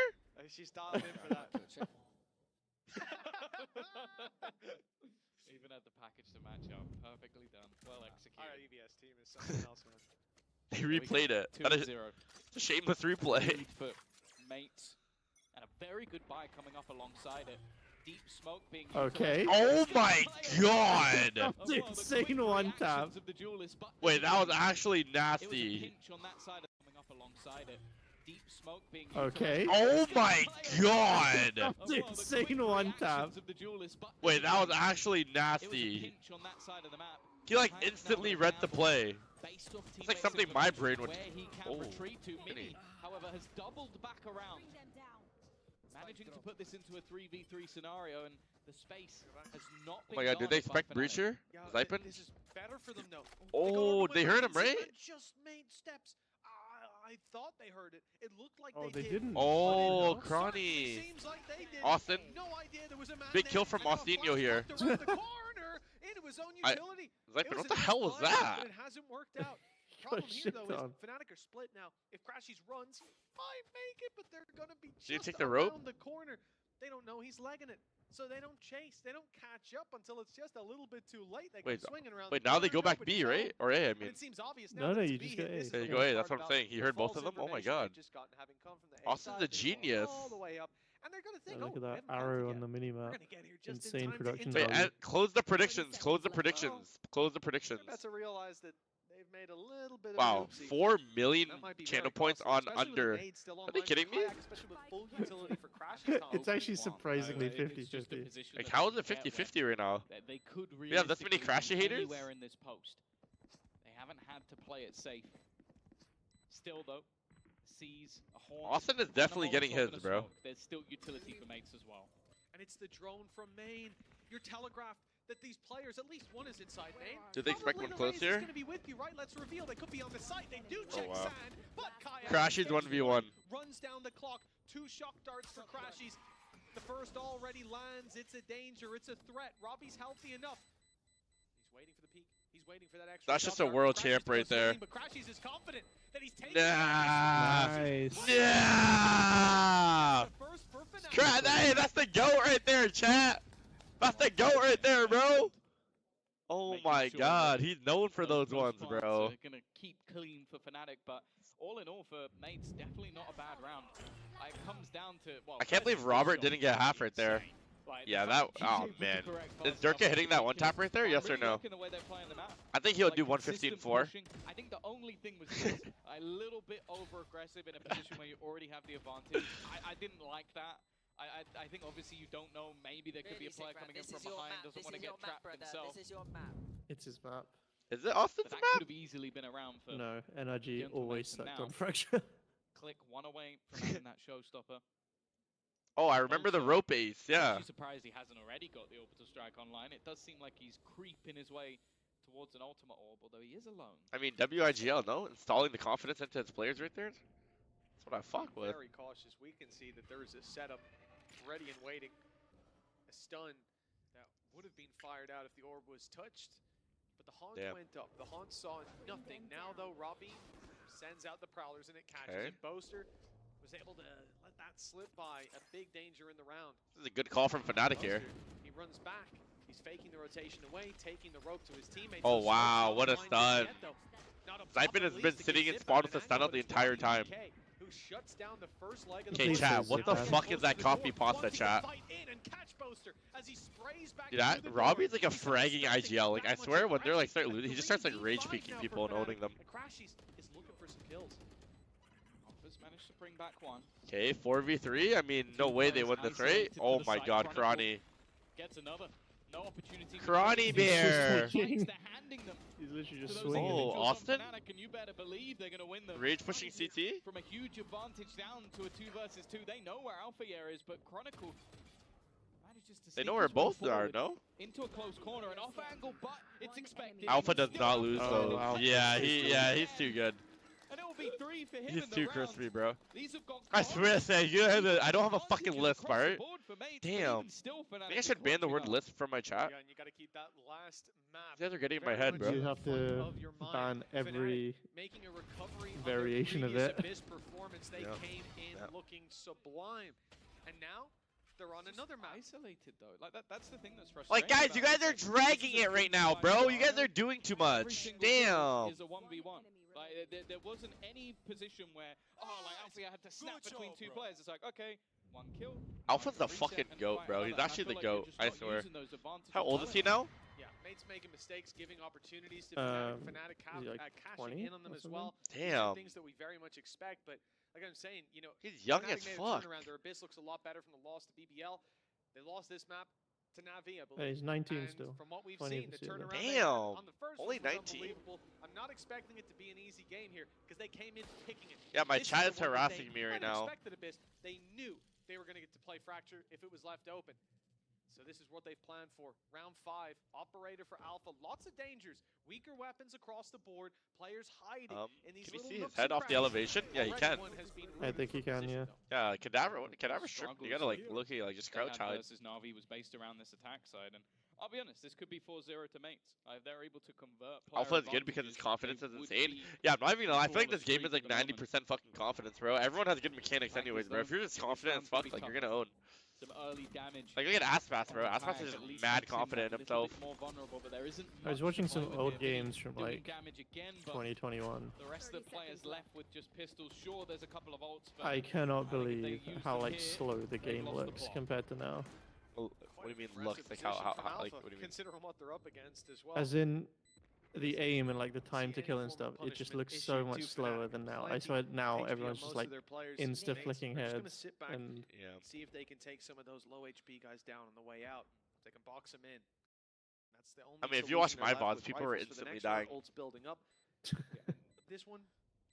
She's dialed in for that. Even at the package to match up, perfectly done, well executed. Our EBS team is something else, man. They replayed it. That is a shameless replay. For mates, and a very good buy coming up alongside it. Deep smoke being okay. Oh my god! That's insane one tap. Wait, that was actually nasty. Deep smoke being okay. Oh my god! That's insane one tap. Wait, that was actually nasty. He like instantly read the play. It's like something my brain would. Oh, Mini, however, has doubled back around, managing to put this into a 3v3 scenario, and the space has not been. Oh my god, did they expect breach here? Zypin? This is better for them, though. Oh, they heard him, right? Just made steps. I thought they heard it. It looked like they didn't. Oh, Cronny. Seems like they did. Austin. No idea there was a man big kill from Austinio here. the corner. It was his own utility. Like, It what was the a hell nice was play, that? But it hasn't worked out. Problem here, though, is Fnatic are split now. If Crashies runs, he might make it, but they're going to be just take the rope? around the corner. They don't know he's legging it. So they don't chase. They don't catch up until it's just a little bit too late. They come swinging around. Wait, now they go back B, right? Or A, I mean. It seems obvious now No, that you it's just B go hit. A. This is There you the go, worst A. That's part what I'm about saying. He heard both of them? Oh my god. Just having come from the Austin's a genius. all the way up. And they're going to think, Look at we that haven't planted arrow yet. on the minimap. We're going to get here just Insane in time production to value. Close the predictions. Close the predictions. Close the predictions. About to realize that they've made a little bit of Wow, an oopsie. 4 million That might be channel very points costly, on especially with under. the nade still Are they online kidding for me? Kayak, especially with full utility for Crashes. It's actually surprisingly 50-50. Like, how is it 50-50 right now? They could We have this many Crashy haters? anywhere in this post. They haven't had to play it safe. Still, though, sees a horn. Austin is definitely getting his, bro. There's still utility for mates as well. And it's the drone from main. You're telegraphed that these players, at least one is inside main. Do they expect one close Is here? going to be with you, right? Let's reveal. They could be on the site. They do check wow. sand, but Kayak Crashies 1v1. runs down the clock. 2 shock darts for Crashies. The first already lands. It's a danger. It's a threat. Robbie's healthy enough. He's waiting for the peak. He's waiting for that extra. That's just a world champ right there. But Crashies is confident that he's taking Nah. Nice. Yeah. Hey, that's the GOAT right there, chat. That's the GOAT right there, bro. Oh my god, he's known for those ones, bro. Gonna keep clean for Fnatic, but all in all for mates, definitely not a bad round. It comes down to, well, I can't believe Robert didn't get half right there. Yeah, that. Oh man, is Durka hitting that one tap right there? Yes or no? I think he'll do 115-4. I think the only thing was this, a little bit over aggressive in a position where you already have the advantage. I didn't like that. I think obviously you don't know. Maybe there could be a player coming in from behind, doesn't want to get trapped himself. This is your map. It's his map. Is it Austin's But that map? could have easily been around for. No, NRG Gentlemen, always and sucked now- on Fracture. Click one away from having that showstopper. Oh, I remember the Also, rope ace. Yeah. I'm actually surprised he hasn't already got the orbital strike online. It does seem like he's creeping his way towards an ultimate orb, although he is alone. I mean, WIGL, no, installing the confidence into its players right there. That's what I fuck with. Very cautious. We can see that there is a setup ready and waiting. A stun that would have been fired out if the orb was touched. But the haunt went up. The haunt saw nothing. Now, though, Robbie sends out the prowlers and it catches it. Boaster was able to let that slip by. A big danger in the round. This is a good call from Fnatic here. He runs back. He's faking the rotation away, taking the rope to his teammates. Oh wow, what a stun. Zypin has been sitting in spawn with a stun out the entire time. Who shuts down the first leg of Okay, chat, what the fuck is that coffee pasta, chat? Dude, Robbie's like a fragging IGL. Like, I swear, when they're like start losing, he just starts like rage peeking people and owning them. Crashies is looking for some kills. Alpha's managed to bring back one. Okay, 4v3. I mean, no way they win this, right? Oh my god, Krani. Gets another. No opportunity. Krani Bear! They're handing them. He's literally just Oh, swinging. Austin? And you better believe they're going to win them. Rage pushing CT? From a huge advantage down to a 2 versus 2. They know where Alpha Air is, but Chronicle manages to They sneak know where his way both are, forward no? Into a close corner, an off angle, but it's expected. Alpha does not lose Oh, though. Alpha. Yeah, he's too good. And it will be 3 for him He's in the too round. crispy, bro. These have got I swear to say, I don't have a fucking list, across the alright? board for mates, but Damn. even still, I Fnatic think I should are ban the word clutching up. list from my chat. Yeah, and you got to keep that last map. You guys are getting in my very head, much bro. in You the have front to of your mind. ban every Fnatic making a recovery variation on of their it. previous Abyss performance. They Yeah. came in Yeah. looking sublime, and now they're on another map. Isolated though, like that's the thing that's frustrating. Like, guys, you about guys are this. dragging This is it a right big now, fight bro. for You guys Iron. are doing too Every much. single kill Damn. is a 1v1. Like there wasn't any position where like Alfia had to snap between 2 players. It's like okay, 1 kill. Alpha's the reset fucking and goat, fight bro. another. He's And I actually feel the like you're goat, just I not swear. using those advantages How old well is he enough. now? Yeah, mates making mistakes, giving opportunities to Um, Fnatic, is he like cashing 20 in on them or as something? well. These are Damn. things that we very much expect, but like I'm saying, you know, He's young Fnatic as made a fuck. turnaround. Their Abyss looks a lot better from the loss to BBL. They lost this map to Navi, I believe. Yeah, he's 19 and still. From what we've Plenty seen, of the the season. turnaround they had Damn. on the first Only one was 19. unbelievable. I'm not expecting it to be an easy game here because they came in kicking it. Yeah, my This chat the is one that harassing they me right might have now. expected Abyss. They knew they were going to get to play Fracture if it was left open. So this is what they've planned for. Round 5, Operator for Alpha. Lots of dangers. Weaker weapons across the board. Players hiding in these Can you little see his nooks head and off the crannies. elevation? Yeah, he Already can. one has been I rooted think he for can, position, yeah. though. Yeah, Cadaver strip. You gotta like look at like just crouch Struggles hide. versus Na'Vi was based around this attack side, and I'll be honest, this could be 4-0 to mates. They're able to convert. Alpha is good because his confidence is insane. Yeah, I'm not even gonna lie. I feel like this game is like 90% fucking confidence, bro. Everyone has good mechanics anyways, bro. If you're just confident as fuck, like you're gonna own. Some early damage. Like look at Aspas, bro. Aspas is just mad confident in himself. More vulnerable, but there isn't I was watching some old here. games from like Again, 2021. The rest of the players left with just pistols. Sure, there's a couple of ults. But I cannot believe how like slow the game looks compared to now. Well, what do you mean looks? Like how like what do you mean? Considering what they're up against as well. As in the aim and like the time to kill and stuff, it just looks so much slower than now. I swear now everyone's just like insta flicking heads and see if they can take some of those low HP guys down on the way out. They can box them in. That's the only. I mean, if you watch my VODs, people are instantly dying. Ults building up. This one,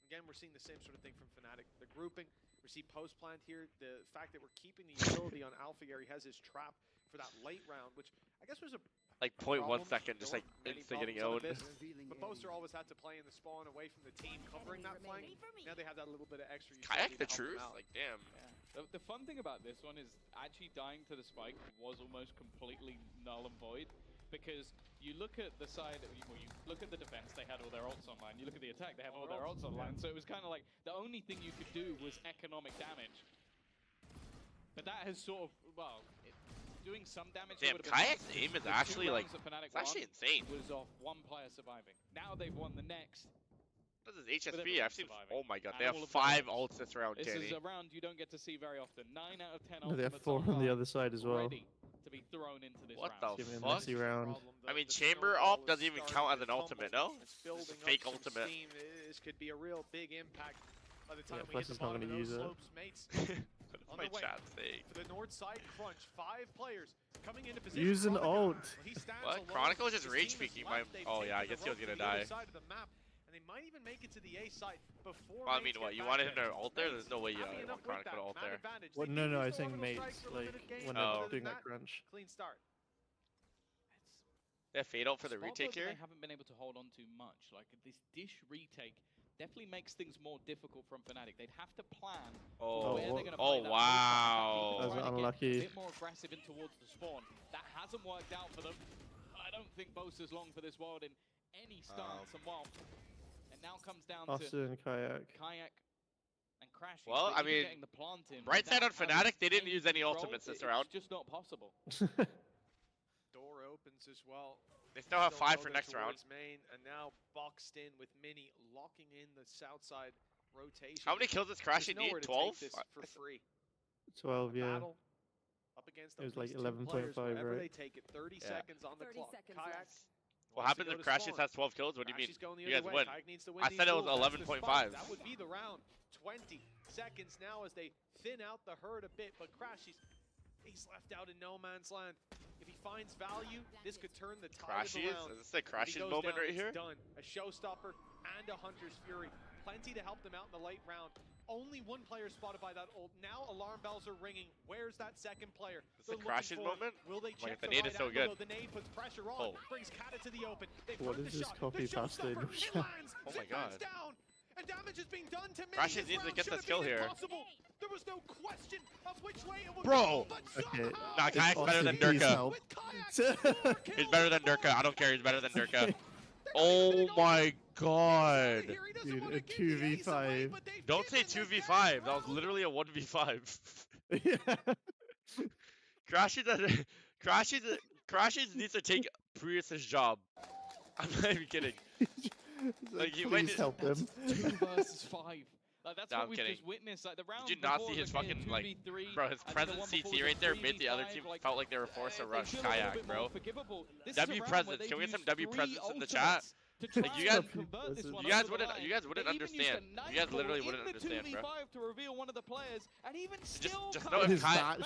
again, we're seeing the same sort of thing from Fnatic. The grouping, we see post plant here. The fact that we're keeping the utility on Alpha here, he has his trap for that late round, which I guess was a like 0.1 second, just like insta getting owned. But Boaster always had to play in the spawn away from the team covering that flank. Now they have that little bit of extra. Kayak the truth, like damn. Yeah. The fun thing about this one is actually dying to the spike was almost completely null and void. Because you look at the side, well, you look at the defense, they had all their ults online. You look at the attack, they have all their ults online. So it was kind of like the only thing you could do was economic damage. But that has sort of, well, doing some damage. Damn, Kayak's aim is actually like, it's actually insane. Was off one player surviving. Now they've won the next. This is HSP. I've seen. Oh my god, they have 5 ults this round. This is a round you don't get to see very often. 9 out of 10 ults. They have 4 on the other side as well. To be thrown into this what round. the Give me a fuck? messy round. I mean, chamber ult doesn't even count as an ultimate, no? It's fake ultimate. This could be a real big impact by the time we Plus hit the it's not bottom going of to those use slopes, mates. That's my chat saying. For the north side crunch, 5 players coming into position. Use an ult. What? Chronicle is just rage peeking. Oh yeah, I guess he was gonna die. They might even make it to the A site before. Well, I mean, what, you wanted him to ult there? There's no way you want Chronicle to ult there. What? No, I was saying mates, like, when they're doing that crunch. Clean start. They have fade ult for the retake here? They haven't been able to hold on to much. Like, this dish retake definitely makes things more difficult from Fnatic. They'd have to plan where they're going to play that. Wow. That was unlucky. A bit more aggressive in towards the spawn. That hasn't worked out for them. I don't think Boaster's long for this world in any stance. And well, it now comes down Austin to and Kayak and Crashy. Well, I mean, right side on Fnatic, they didn't use any ultimates this round. It's just not possible. Door opens as well. They still have 5 for next round. Main, and now boxed in with Mini, locking in the south side rotation. How many kills does Crashy need? 12? For free. 12, yeah. Up against it was like 11.5, right? They take it. 30 seconds on the clock. Kayak. What happens if Crashes has 12 kills? What do you mean? You guys win. I said it was 11.5. That would be the round. 20 seconds now as they thin out the herd a bit, but Crashes, he's left out in no man's land. If he finds value, this could turn the tide of the round. Is this a Crashes moment right here? Done. A showstopper and a Hunter's Fury. Plenty to help them out in the late round. Only one player spotted by that ult. Now alarm bells are ringing. Where's that second player? This is a Crashes moment? Will they check the nade is so good. The nade puts pressure on. Brings Kata to the open. What is this copy pasted? Oh my god. Down. And damage is being done to Mini. Crashes needs to get the skill here. There was no question of which way it would Bro! Okay. Nah, Kayak's better than Durka. He's better than Durka. I don't care. He's better than Durka. Oh my god. Dude, a 2v5. Don't say 2v5. That was literally a 1v5. Crashes needs to take Prius's job. I'm not even kidding. Like, please help him. 2 versus 5. Like, that's what we just witnessed. Like, the round Did you not see his fucking, like, bro, his presence CT right there made the other team felt like they were forced to rush Kayak, bro. W presence. Can we get some W presence in the chat? Like, you guys wouldn't understand. You guys literally wouldn't understand, bro. To reveal one of the players, and even still just know if Kayak,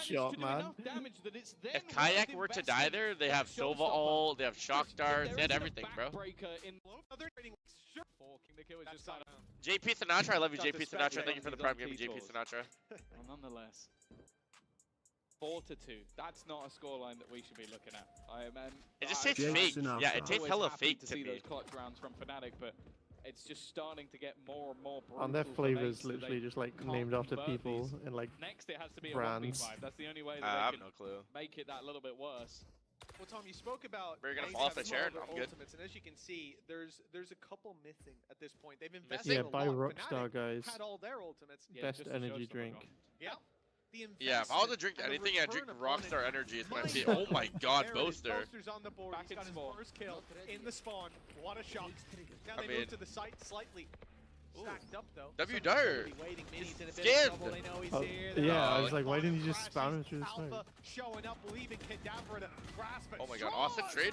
if Kayak were to die there, they have Sova ult, they have shock darts, they had everything, bro. JP Sinatra, I love you, JP Sinatra. Thank you for the prime game, JP Sinatra. Well, nonetheless, 4-2. That's not a scoreline that we should be looking at. It just tastes fake. Yeah, it tastes hella fake to see me. those clutch rounds from Fnatic, but it's just starting to get more and more brutal. And their for flavors mates, so literally just like can't named after convert people these. and like Next, it has to be brands. a 1v5. That's the only way that I they have can no clue. make it that little bit worse. Well, Tom, you spoke about We're gonna fall off the chair. I'm good. Ultimates, and as you can see, there's a couple missing at this point. They've invested Yeah, a buy lot. Rockstar, Fnatic guys. had all their ultimates. Best energy drink. Yeah. Yeah, if I was to drink anything, I'd drink Rockstar Energy. It's when I see, oh my god, Boaster. Boaster's on the board. He's got his first kill in the spawn. What a shot. Now they move to the site slightly. Stacked up though. W Dart. Scared. Oh, yeah, I was like, why didn't you just spam him through the smoke? Showing up, leaving Kadabra to grasp it. Oh my god, Austin trade?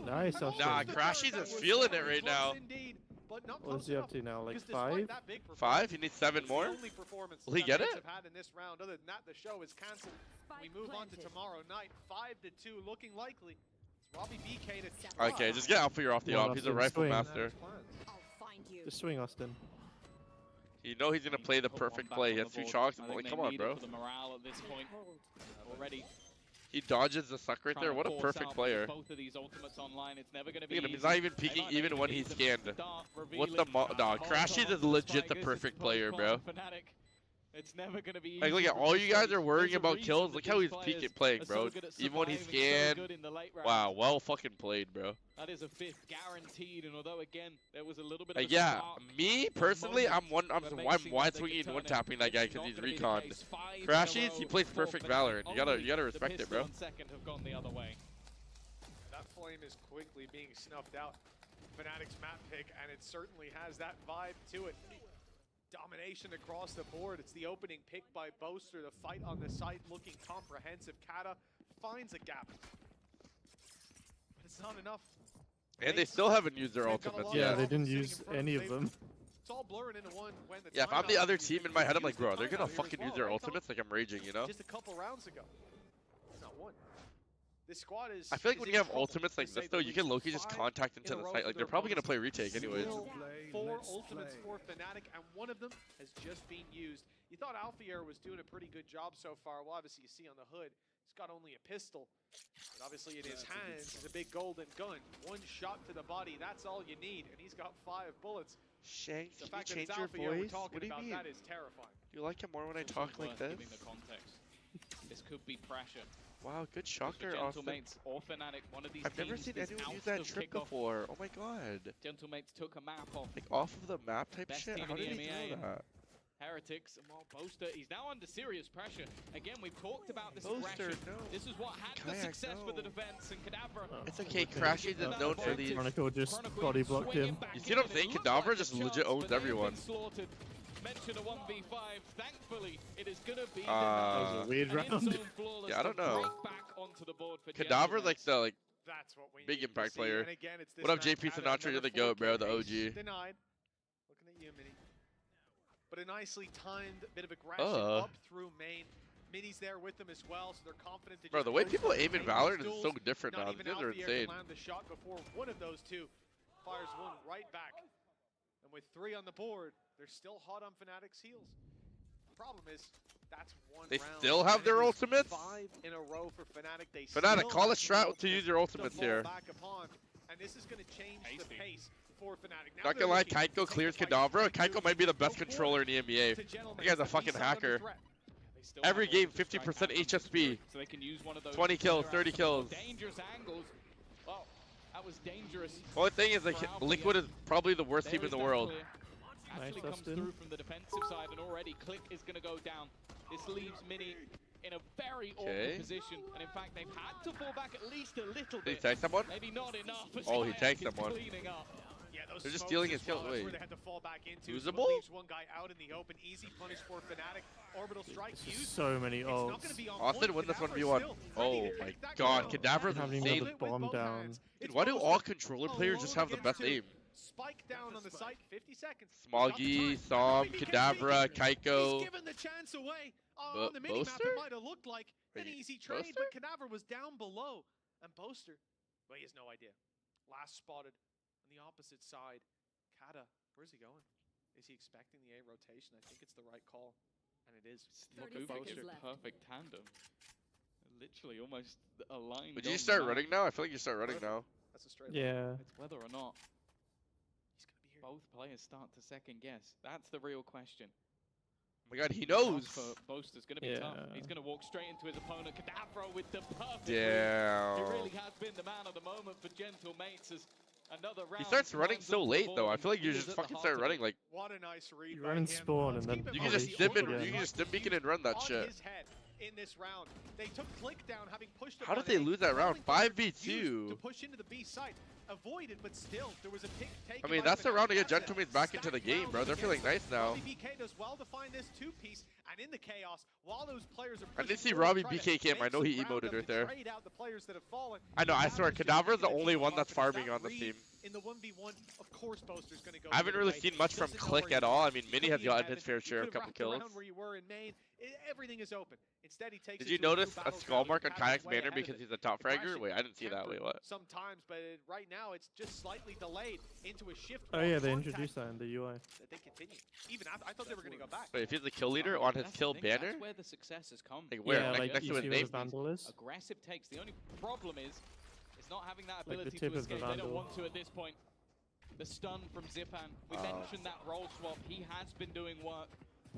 Nice, Austin. Nah, Crashies is feeling it right now. What is he up to now? Like 5? 5? He needs 7 more? Will he get it? Had in this round. Other than that, the show is canceled. We move on to tomorrow night. 5-2, looking likely. It's Robbie BK to Okay, just get Alpha off the op. He's a rifle master. Just swing, Austin. You know he's gonna play the perfect play. He has 2 chalks. I'm like, come on, bro. The morale at this point already. He dodges the suck right there. What a perfect player. Both of these ultimates online. It's never gonna be Look at him. He's not even peeking even when he's scanned. What the dog? Crashies is legit the perfect player, bro. It's never gonna be Like, look at all you guys are worrying about kills. Look how he's peeking playing, bro. Even when he's scanned. Wow, well fucking played, bro. That is a 5th guaranteed, and although again there was a little bit of a yeah, spark, me personally, I'm wide swinging and one tapping that guy because he's recon. Crashies, he plays perfect Valorant. You gotta respect it, bro. Have gone the other way. That flame is quickly being snuffed out. Fnatic's map pick, and it certainly has that vibe to it. Domination across the board. It's the opening pick by Boaster. The fight on the site looking comprehensive. Kata finds a gap, but it's not enough. And they still haven't used their ultimates Yeah, yet. they didn't use any of them. It's all blurring into one when the Yeah, if I'm the timeout other is team in my head, I'm like, bro, they're gonna timeout here fucking as use their well, right, ultimates like I'm raging, you know? Just a couple rounds ago. Not one. This squad is. I feel like is when in you have trouble, ultimates to like say this, the though, you can least. low-key just 5 contact into in a the row site. for Like, their they're probably gonna opponents. play retake anyways. Still 4 ultimates for Fnatic, and one of them has just been used. You thought Alfier was doing a pretty good job so far. Well, obviously, you see on the hood, he's got only a pistol. But obviously, in his hands is a big golden gun. 1 shot to the body, that's all you need. And he's got 5 bullets. Shank, The can you fact that change it's your Alfier we're voice? talking What do you about, mean? that is terrifying. Do you like it more when I It's talk also like worth this? giving the context. This could be pressure. Wow, good shot there, Austin. Gentlemates or Fnatic, one of these I've never teams seen is anyone out use that of trick kickoff. before. Oh my god. Gentlemates took a map off. Like, off of the map type Best shit? team How in did the he EMEA. do that? Heretics, and while Boaster, he's now under serious pressure. Again, we've talked about this Boaster, aggression. no. This is what had the Kayak, success with the no. defense, and Kadabra. It's okay, Crashies is known for these. Chronicle just body blocked him. You see what I'm saying? Kadabra just legit owns everyone. Mention a 1v5. Thankfully, it is gonna be That was a weird round. Yeah, I don't know. back onto the board for Kadaver's like the That's what we big need to impact see. player. And again, it's this What up, man, JP Kata, Sinatra? You're another the GOAT, bro, 4K the ace OG. Denied. Looking at you, Mini. But a nicely timed bit of aggression up through main. Mini's there with them as well, so they're confident to Bro, just the way go people for aim in main Valorant is duels. so different Not now. even These guys are Alfier insane. can land the shot before one of those 2 fires 1 right back. And with 3 on the board, they're still hot on Fnatic's heels. Problem is, that's 1 They round. still have and their it is ultimates? 5 in a row for Fnatic. They Fnatic, still call a have strat to use your ultimates fall here. back upon, and this is going to change the pace for Fnatic. Now Not they're gonna lie, looking to Kaiko take clears the fight Kadabra. straight Kaiko to might be the best go forward controller in the NBA. to Gentleman. That guy's a He's fucking under hacker. threat. Every game, 50% HSP. So they can use one of those 20 kills, 30 kills. dangerous angles. Well, that was dangerous. Only thing is, like, Liquid is probably the worst team in the world. Actually comes through from the defensive side, and already Click is going to go down. This leaves Mini in a very awkward position, and in fact, they've had to fall back at least a little Did he bit. tank someone? Maybe not enough. Oh, he Kayak tanked is someone. cleaning up. Yeah, those They're just smokes stealing as his kill. well, that's Wait. where they had to fall back into. Usable? So it leaves one guy out in the open. Easy punish for Fnatic. Orbital strike used. So many It's not ults. gonna be on Austin point. win this Kadabra 1v1. still Oh ready to my take that god, kill. Cadaver's Having insane. another bomb down. Dude, It's why do Boaster all controller players just alone have the against best 2. aim? Spike down on the site, 50 seconds. Smoggy, Som, Kadabra, Kaiko. He's given the chance away. On the mini map, Boaster? it might have looked like an Wait, easy trade, Boaster? but Kadabra was down below. And Boaster, well, he has no idea. Last spotted on the opposite side. Kata, where's he going? Is he expecting the A rotation? I think it's the right call. And it is. Look at Boaster, perfect tandem. Literally almost aligned. Would you on start the map. running now? I feel like you start running now. That's a straight Yeah. It's whether or not both players start to second guess. That's the real question. my god, he knows. For Boaster's going to be tough. He's going to walk straight into his opponent. Kadavra with the perfect Damn. He really has been the man of the moment for Gentle Mates. As another round He starts running so late though. I feel like you just fucking start running like. What a nice read. You run and spawn and then you can just stim it. You can just stim beacon and run that shit. In this round, they took click down, having pushed. How did they lose that round? 5v2. To push into the B site, avoided, but still there was a pick taken. I mean, that's the round to get Gentlemates back into the game, bro. They're feeling nice now. BK does well to find this two-piece, and in the chaos, while those players are. I did see Robbie BK him. I know he emoted right there. I know. I swear, Kadavra is the only one that's farming on the team. In the 1v1, of course, Boaster's going to go. I haven't really seen much from Click at all. I mean, Mini has gotten his fair share of a couple kills. Where you were in main, everything is open. Instead, he takes. Did you notice a skull mark on Kayak's banner because he's a top fragger? Wait, I didn't see that. Wait, what? Sometimes, but right now it's just slightly delayed into a shift. Oh yeah, they introduced that in the UI. They continue. Even I thought they were going to go back. Wait, if he's the kill leader on his kill banner? That's where the success has come. Like where? Yeah, next to his name? Aggressive takes. The only problem is not having that Like ability to escape. They don't want to at this point. The stun from Zipan. We mentioned that role swap. He has been doing work,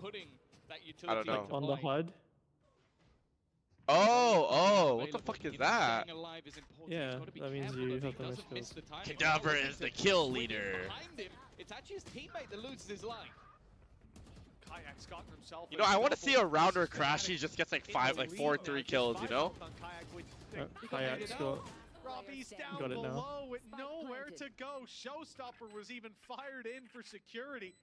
putting that utility I don't know. into On the play. HUD. Oh, what the fuck is that? Yeah, that means you have the misskills. Kadavra is the kill leader. Behind him, it's actually his teammate that loses his life. Kayak's gotten himself. You know, I want to see a round where Crashy just gets like 4 or 3 kills, you know? Kayak's got Robbie's down got it now. below with nowhere to go. Showstopper was even fired in for security.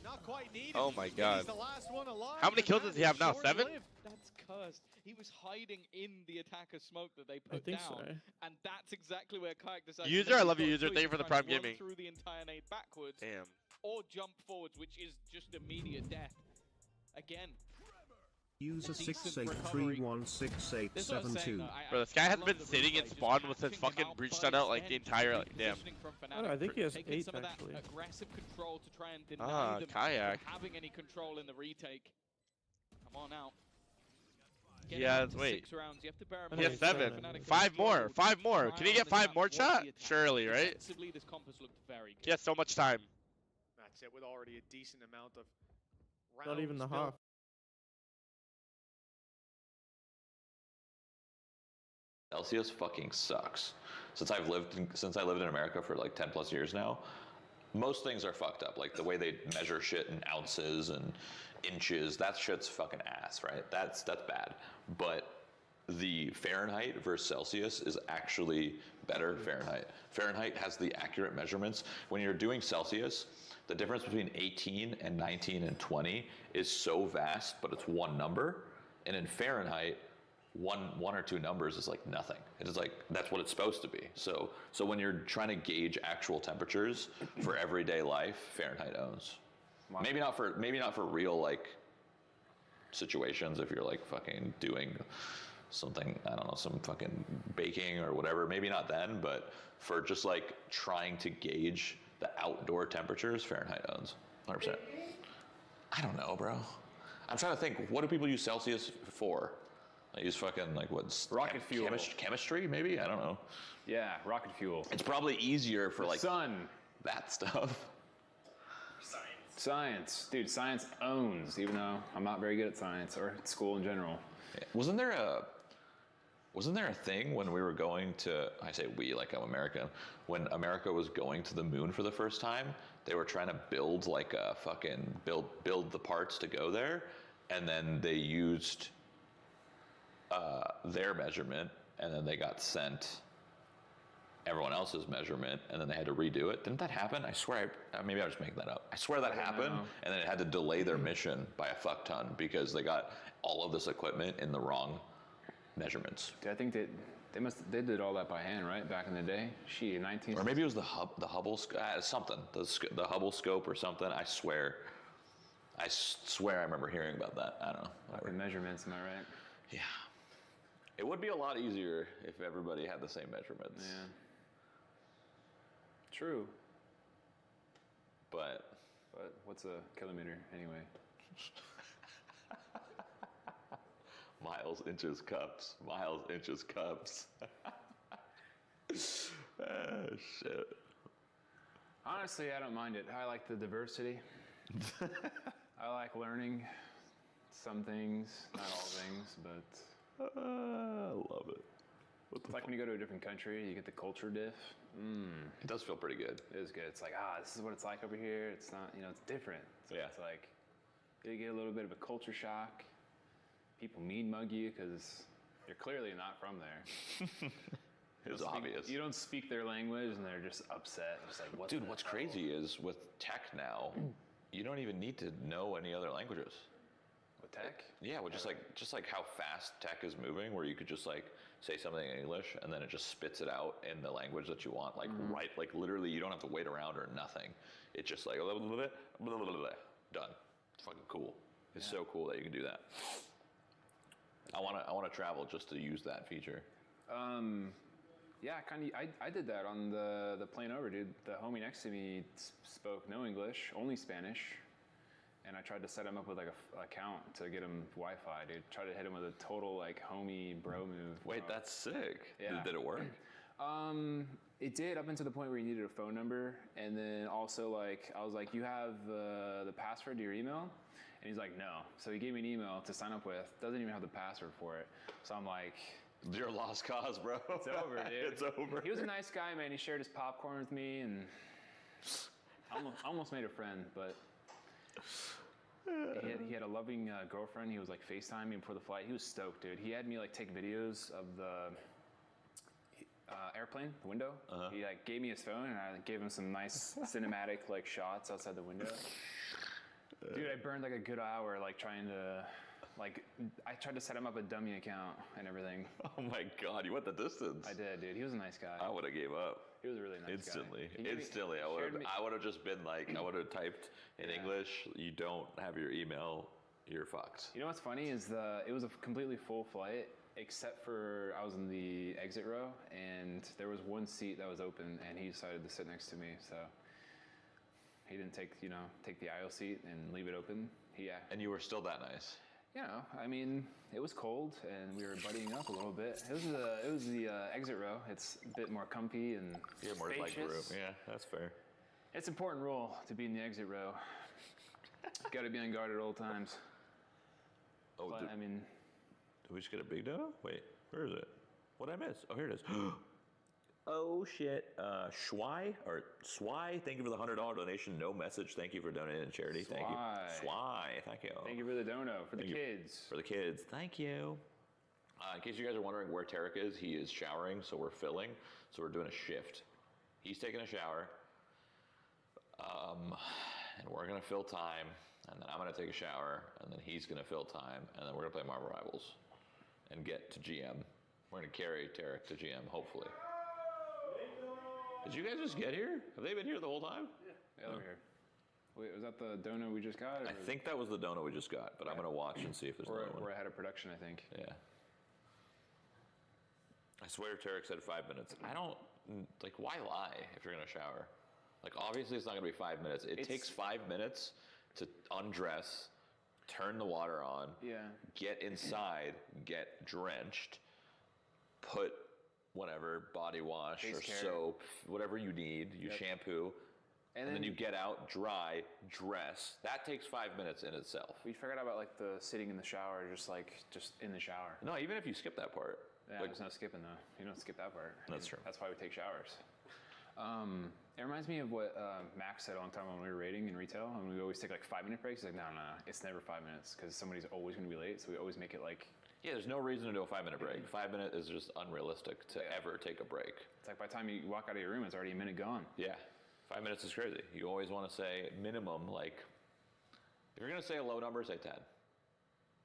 Not quite needed. Oh my god. He's the last one alive. How many kills does he have now? 7? That's cursed. He was hiding in the attacker smoke that they I put think down. so. And that's exactly where Kayak decided User, to I make love you, his User. choice Thank you for the to Prime try and Gaming. run through the entire nade backwards. Damn. Or jump forwards, which is just immediate death. Again. User 683168772. Bro, this guy has been sitting in spawn with his fucking breach stun out like the entire, like, damn. I think he has Taking 8 some of that actually. aggressive control to try and deny them Kayak. having any control in the retake. Come on out. Yeah, wait. 6 rounds. You have to bear in He has mind 7. Fnatic 5 more. 5 more. Can he get 5 more, chat? multi-attack. Surely, right? Defensively, this compass looked very He good. has so much time. That's it with already a decent amount of rounds. Not even the still. half. Celsius fucking sucks. Since I lived in America for like 10 plus years now, most things are fucked up. Like the way they measure shit in ounces and inches, that shit's fucking ass, right? That's bad. But the Fahrenheit versus Celsius is actually better Fahrenheit. Fahrenheit has the accurate measurements. When you're doing Celsius, the difference between 18 and 19 and 20 is so vast, but it's one number. And in Fahrenheit, one or two numbers is like nothing. It is like, that's what it's supposed to be. So when you're trying to gauge actual temperatures for everyday life, Fahrenheit owns. Wow. Maybe not for real like situations if you're like fucking doing something, I don't know, some fucking baking or whatever, maybe not then, but for just like trying to gauge the outdoor temperatures, Fahrenheit owns 100%. I don't know, bro. I'm trying to think, what do people use Celsius for? I use fucking like what's rocket fuel, chemistry maybe, I don't know. Yeah, rocket fuel. It's probably easier for like sun, that stuff. Science, dude. Science owns, even though I'm not very good at science or at school in general. Yeah. Wasn't there a thing when we were going to? I say we, like I'm American. When America was going to the moon for the first time, they were trying to build like a fucking build the parts to go there, and then they used their measurement, and then they got sent everyone else's measurement, and then they had to redo it. Didn't that happen? I swear, maybe I was just making that up. I swear that happened, and then it had to delay their mission by a fuck ton because they got all of this equipment in the wrong measurements. Dude, I think they did all that by hand, right? Back in the day. She 19. Or maybe it was the Hubble something, the Hubble scope or something. I swear I remember hearing about that. I don't know. Fucking measurements, am I right? Yeah. It would be a lot easier if everybody had the same measurements. Yeah. True. But what's a kilometer anyway? Miles, inches, cups. Miles, inches, cups. Shit. Honestly, I don't mind it. I like the diversity. I like learning some things, not all things, but I love it. It's like when you go to a different country, you get the culture diff. It does feel pretty good. It is good. It's like, this is what it's like over here. It's not, it's different. So Yeah. It's like, you get a little bit of a culture shock. People mean mug you because you're clearly not from there. It's obvious. You don't speak their language and they're just upset. It's like, what? Dude, what's crazy is with tech now, you don't even need to know any other languages. With tech? Yeah, well, just like how fast tech is moving, where you could just like say something in English and then it just spits it out in the language that you want, like right, like literally you don't have to wait around or nothing. It's just like blah, blah, blah, blah, blah, blah, done. It's fucking cool. It's so cool that you can do that. I wanna travel just to use that feature. Yeah, I did that on the plane over, dude. The homie next to me spoke no English, only Spanish. And I tried to set him up with like a account to get him Wi-Fi, dude. Tried to hit him with a total like homie bro move. Wait, that's sick. Yeah. Did it work? It did up until the point where you needed a phone number. And then also like, I was like, you have the password to your email? And he's like, no. So he gave me an email to sign up with. Doesn't even have the password for it. So I'm like, you're a lost cause, bro. It's over, dude. It's over. He was a nice guy, man. He shared his popcorn with me and almost made a friend, but he had a loving girlfriend. He was like FaceTiming me before the flight. He was stoked, dude. He had me like take videos of the airplane, the window. He like gave me his phone and I like, gave him some nice cinematic like shots outside the window. Dude, I burned like a good hour like trying to, like, I tried to set him up a dummy account and everything. Oh my God, you went the distance. I did, dude. He was a nice guy. I would have gave up. He was a really nice Instantly. guy. Instantly. I would have just been like, I would have typed in English, you don't have your email, you're fucked. You know what's funny is it was a completely full flight, except for I was in the exit row and there was one seat that was open and he decided to sit next to me. So he didn't take the aisle seat and leave it open. And you were still that nice. You know, I mean, it was cold and we were buddying up a little bit. It was the exit row. It's a bit more comfy and more like spacious. room. Yeah, that's fair. It's an important rule to be in the exit row. Got to be on guard at all times. Oh, but, I mean, did we just get a big dono? Wait, where is it? What did I miss? Oh, here it is. Oh shit, Swai, thank you for the $100 donation. No message. Thank you for donating to charity. Thank you. Swai, thank you. Thank you for the dono, for the kids. For the kids, thank you. In case you guys are wondering where Tarek is, he is showering, so we're filling. So we're doing a shift. He's taking a shower, and we're gonna fill time, and then I'm gonna take a shower, and then he's gonna fill time, and then we're gonna play Marvel Rivals, and get to GM. We're gonna carry Tarek to GM, hopefully. Did you guys just get here? Have they been here the whole time? Yeah, they're here. Wait, was that the dono we just got? I think that was the dono we just got, but I'm going to watch and see if there's another one. We're ahead of production, I think. Yeah. I swear Tarek said 5 minutes. I don't, like, why lie if you're going to shower? Like, obviously it's not going to be 5 minutes. It takes 5 minutes to undress, turn the water on, get inside, get drenched, put whatever, body wash or soap, whatever you need, you shampoo, and then you get out, dry, dress. That takes 5 minutes in itself. We forgot about like the sitting in the shower, just in the shower. No, even if you skip that part. Yeah, there's no skipping though. You don't skip that part. That's true. That's why we take showers. It reminds me of what Max said a long time when we were rating in retail, and we always take like 5 minute breaks. He's like, no, it's never 5 minutes because somebody's always going to be late, so we always make it like. Yeah, there's no reason to do a 5 minute break. 5 minutes is just unrealistic to ever take a break. It's like by the time you walk out of your room, it's already a minute gone. Yeah, 5 minutes is crazy. You always want to say minimum, like, if you're going to say a low number, say 10.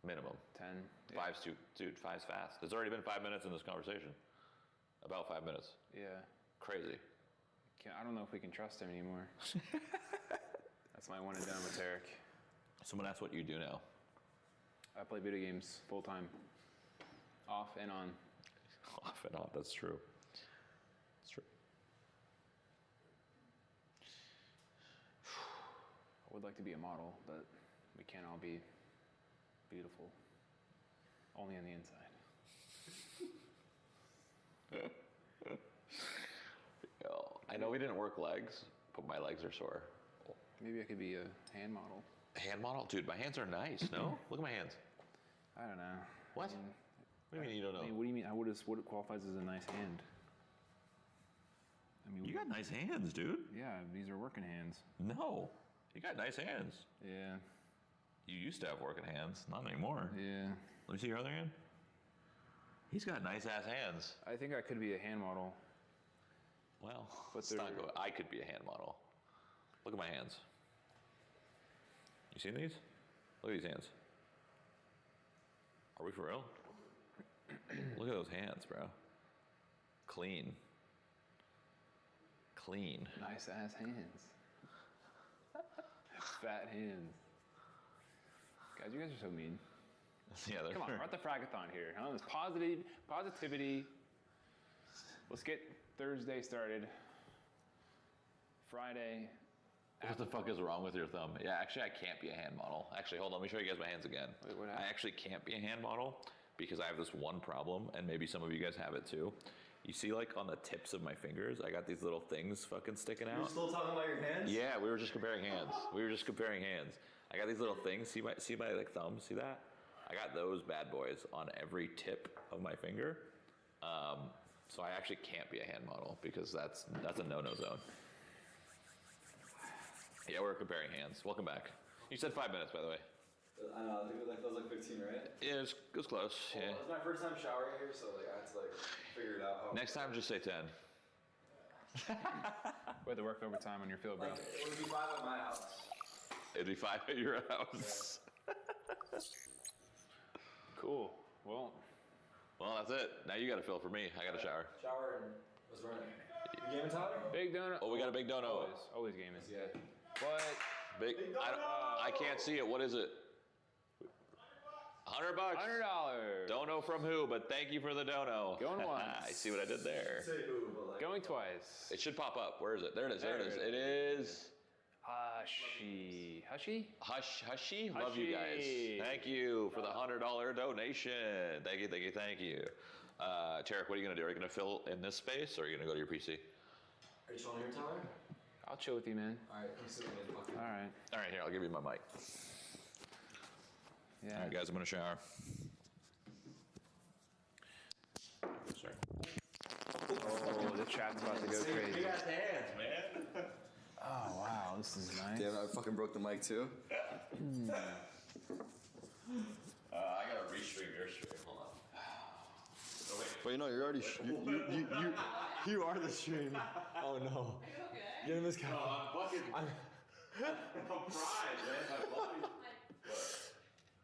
Minimum. 10. Yeah. 5's too, dude, 5's fast. It's already been 5 minutes in this conversation. About 5 minutes. Yeah. Crazy. I don't know if we can trust him anymore. That's my one and done with Tarek. Someone asked what you do now. I play video games full time. Off and on. Off and on, that's true. That's true. I would like to be a model, but we can't all be beautiful. Only on the inside. Yo, I know we didn't work legs, but my legs are sore. Maybe I could be a hand model. Hand model? Dude, my hands are nice, no? Look at my hands. I don't know. What? What do you mean you don't know? I mean, what do you mean? What qualifies as a nice hand? I mean, You got nice hands, dude. Yeah, these are working hands. No. You got nice hands. Yeah. You used to have working hands. Not anymore. Yeah. Let me see your other hand. He's got nice ass hands. I think I could be a hand model. Well, but it's not good. I could be a hand model. Look at my hands. You seen these? Look at these hands. Are we for real? Look at those hands, bro. Clean. Clean. Nice ass hands. Fat hands. Guys, you guys are so mean. Yeah, they're Come on, we're at the Fragathon here. Huh? There's positivity. Let's get Thursday started. Friday. What the fuck is wrong with your thumb? Yeah, actually, I can't be a hand model. Actually, hold on. Let me show you guys my hands again. Wait, what I happened? actually can't be a hand model because I have this one problem, and maybe some of you guys have it too. You see, like, on the tips of my fingers, I got these little things fucking sticking out. You're still talking about your hands? Yeah, we were just comparing hands. I got these little things. See my like thumb? See that? I got those bad boys on every tip of my finger. So I actually can't be a hand model because that's a no-no zone. Yeah, we're comparing hands. Welcome back. You said 5 minutes, by the way. I know, I think that was like 15, right? Yeah, it was close. Well, Yeah. it was my first time showering here, so like I had to like figure it out. Next time, just say 10. We had to work overtime on your field, bro. Like, it would be 5 at my house. It'd be 5 at your house. Cool. Well, that's it. Now you got to fill for me. I got to shower. Shower and was running. You gaming, Tyler? Big donut. Oh, we got a big dono. Always gaming. Yeah. What? Big. I can't see it. What is it? $100. $100. Dono from who? But thank you for the dono. Going once. I see what I did there. Say who, but like. Going twice. It should pop up. Where is it? There it is. There it is. It is. Hushy. Hushy. Love you guys. Thank you for the $100 donation. Thank you. Tarek, what are you gonna do? Are you gonna fill in this space, or are you gonna go to your PC? Are you chilling here, Tyler? I'll chill with you, man. Alright, come sit with me. All right. Here, I'll give you my mic. Yeah. All right, guys, I'm gonna shower. Sorry. Oh, the chat's about to go crazy. Big ass hands, man. Oh, wow, this is nice. Damn, I fucking broke the mic too. I gotta restream your stream. Hold on. Oh, wait. But you know, you're already. You are the stream. Oh no. Get him this guy. I'm fucking. I'm fried, man.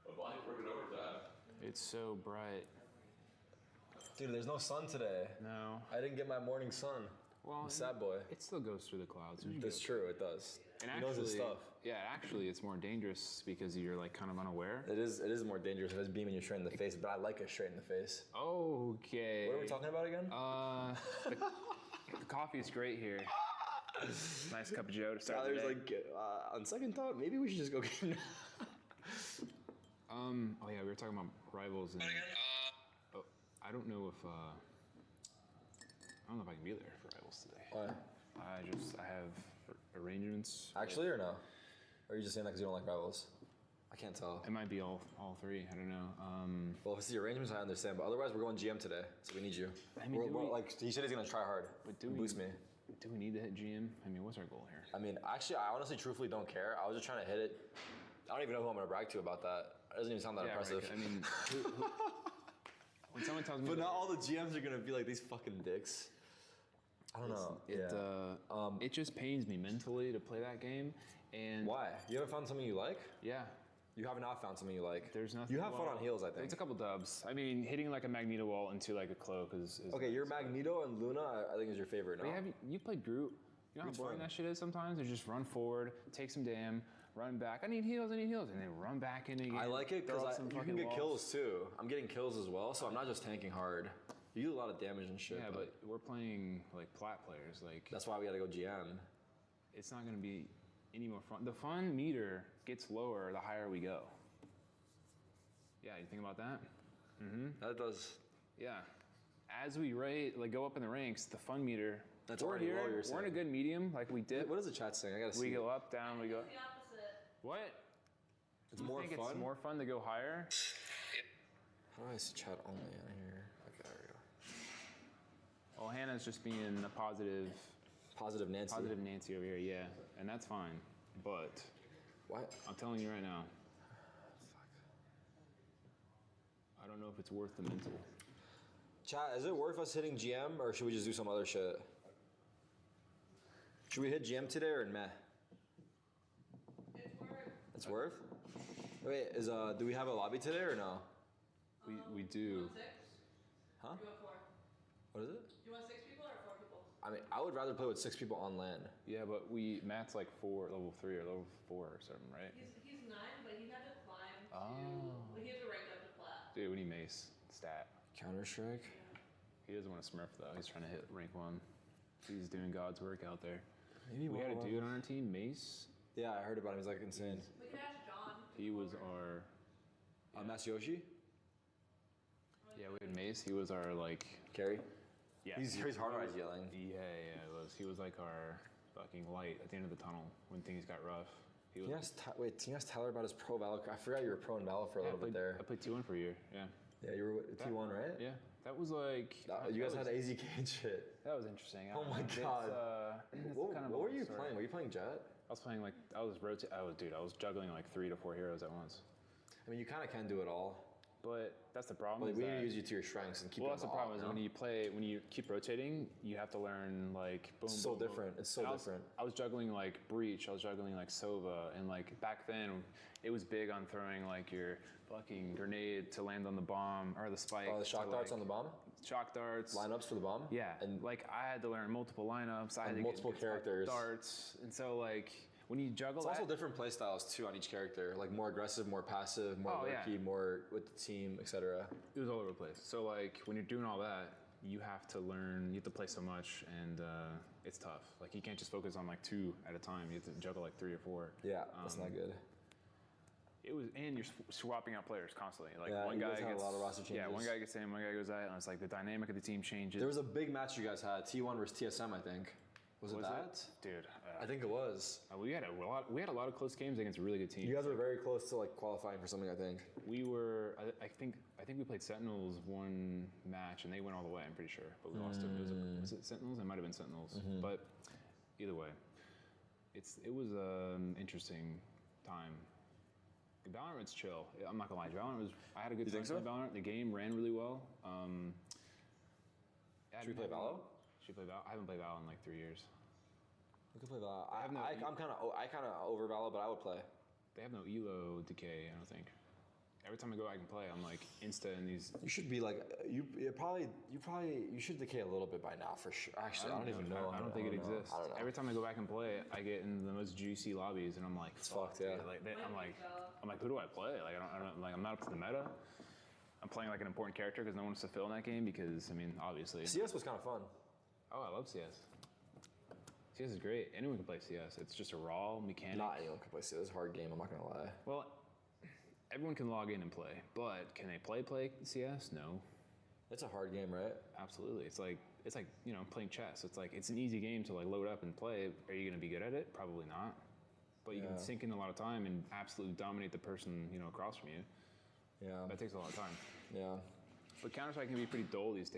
My body's working overtime. It's so bright. Dude, there's no sun today. No. I didn't get my morning sun. Well, I'm a sad boy. It still goes through the clouds. That's true, it does. And he knows his stuff. Yeah, actually, it's more dangerous because you're like kind of unaware. It is more dangerous if it's beaming you straight in the face, but I like it straight in the face. Okay. What are we talking about again? The coffee is great here. Nice cup of Joe to start Tyler's the day. like, on second thought, maybe we should just go get him. Oh yeah, we were talking about rivals and. I don't know if I can be there for rivals today. Why? I have arrangements. Actually, or no? Or are you just saying that because you don't like rivals? I can't tell. It might be all three. I don't know. Well, if it's the arrangements, I understand. But otherwise, we're going GM today, so we need you. I mean, like he said, he's gonna try hard. But boost me. Do we need to hit GM? I mean, what's our goal here? I mean, actually, I honestly, truthfully don't care. I was just trying to hit it. I don't even know who I'm gonna brag to about that. It doesn't even sound that impressive. Right. I mean, who, when someone tells me, but not all the GMs are gonna be like these fucking dicks. I don't know. It just pains me mentally to play that game. And why? You haven't found something you like? Yeah. You have not found something you like. There's nothing. You have fun on heals, I think. There's a couple dubs. I mean, hitting like a Magneto wall into like a cloak is okay, your Magneto and Luna, I think is your favorite. No? You played Groot. You know how boring that shit is sometimes? They just run forward, take some damn, run back. I need heals, and then run back in again. I like it because you can get kills too. I'm getting kills as well, so I'm not just tanking hard. You do a lot of damage and shit. Yeah, but we're playing like plat players. Like that's why we gotta go GM. It's not gonna be any more fun. The fun meter gets lower the higher we go. Yeah, you think about that? Mm-hmm. That does. Yeah. As we go up in the ranks, the fun meter. That's we're already here. low, you're We're in a good medium, like we did. What is the chat saying? I gotta see. We go up, down, we go. The opposite. What? It's more fun? It's more fun to go higher? How do I see chat only on here? Okay, there we go. Well, Hannah's just being a positive Nancy. Positive Nancy over here, yeah. And that's fine. But what? I'm telling you right now. I don't know if it's worth the mental. Chat, is it worth us hitting GM or should we just do some other shit? Should we hit GM today or meh? It's worth? Wait, do we have a lobby today or no? We do. Huh? You want 4? What is it? You want 6 people or 4 people? I mean, I would rather play with 6 people on LAN. Yeah, but Matt's like level 3 or level 4 or something, right? He's 9, but he had to climb to. Oh. He had to rank up to plat. Dude, we need Mace stat. Counter-Strike? He doesn't want to smurf though. He's trying to hit rank 1. He's doing God's work out there. Maybe we had a dude on our team, Mace. Yeah, I heard about him. He's like insane. We can ask John. He was our. Masayoshi? Yeah, we had Mace. He was our like. Carry? Yeah. He's hard on yelling. Yeah, it was. He was like our fucking light at the end of the tunnel when things got rough. He was. Can you ask Tyler about his pro Valor? I forgot you were pro in Valor for a little bit there. I played T1 for a year. Yeah. Yeah, you were T1, right? Yeah. That was like. You guys had AZK and shit. That was interesting. Oh my god. What were you story. playing? Were you playing Jet? I was playing like I was juggling like 3 to 4 heroes at once. I mean, you kind of can do it all. But that's the problem. Well, we need to use you to your strengths and keep. Well, that's the problem. Is when you keep rotating, you have to learn like boom. It's so boom, different. Boom. It's so different. I was juggling like Breach. I was juggling like Sova, and like back then, it was big on throwing like your fucking grenade to land on the bomb or the spike. Oh, the shock darts on the bomb. Shock darts. Lineups for the bomb. Yeah, and like I had to learn multiple lineups. I had to multiple characters. Darts, and so like. When you juggle it's also different play styles too on each character, like more aggressive, more passive, more lurky, more with the team, etc. It was all over the place. So like when you're doing all that, you have to learn, you have to play so much, and it's tough. Like you can't just focus on like 2 at a time. You have to juggle like 3 or 4. Yeah, that's not good. It was, and you're swapping out players constantly. Like one guy gets a lot of roster changes. Yeah, one guy gets in, one guy goes out, and it's like the dynamic of the team changes. There was a big match you guys had, T1 versus TSM, I think. Was it that? Dude, I think it was. We had a lot of close games against really good teams. You guys were very close to like qualifying for something, I think. We were. I think we played Sentinels one match and they went all the way. I'm pretty sure, but we lost it. Was it Sentinels? It might have been Sentinels. But either way, it was an interesting time. Valorant's chill. I'm not gonna lie. I had a good time playing Valorant. The game ran really well. Should we play Valo? Should we play Val? I haven't played Val in like 3 years. We could play Val. I kind of over Val, but I would play. They have no elo decay, I don't think. Every time I go, I can play. I'm like insta in these. You should be like you should decay a little bit by now for sure. Actually, I don't even know. I don't think it exists. I don't know. Every time I go back and play, I get in the most juicy lobbies, and I'm like, it's fucked. Yeah. I'm like, who do I play? Like I don't like I'm not up to the meta. I'm playing like an important character because no one wants to fill in that game because I mean obviously. CS was kind of fun. Oh, I love CS. CS is great. Anyone can play CS. It's just a raw mechanic. Not anyone can play CS. It's a hard game. I'm not gonna lie. Well, everyone can log in and play, but can they play CS? No. It's a hard game, right? Absolutely. It's like playing chess. It's like it's an easy game to like load up and play. Are you gonna be good at it? Probably not. But you can sink in a lot of time and absolutely dominate the person across from you. Yeah. That takes a lot of time. Yeah. But Counter-Strike can be pretty dull these days.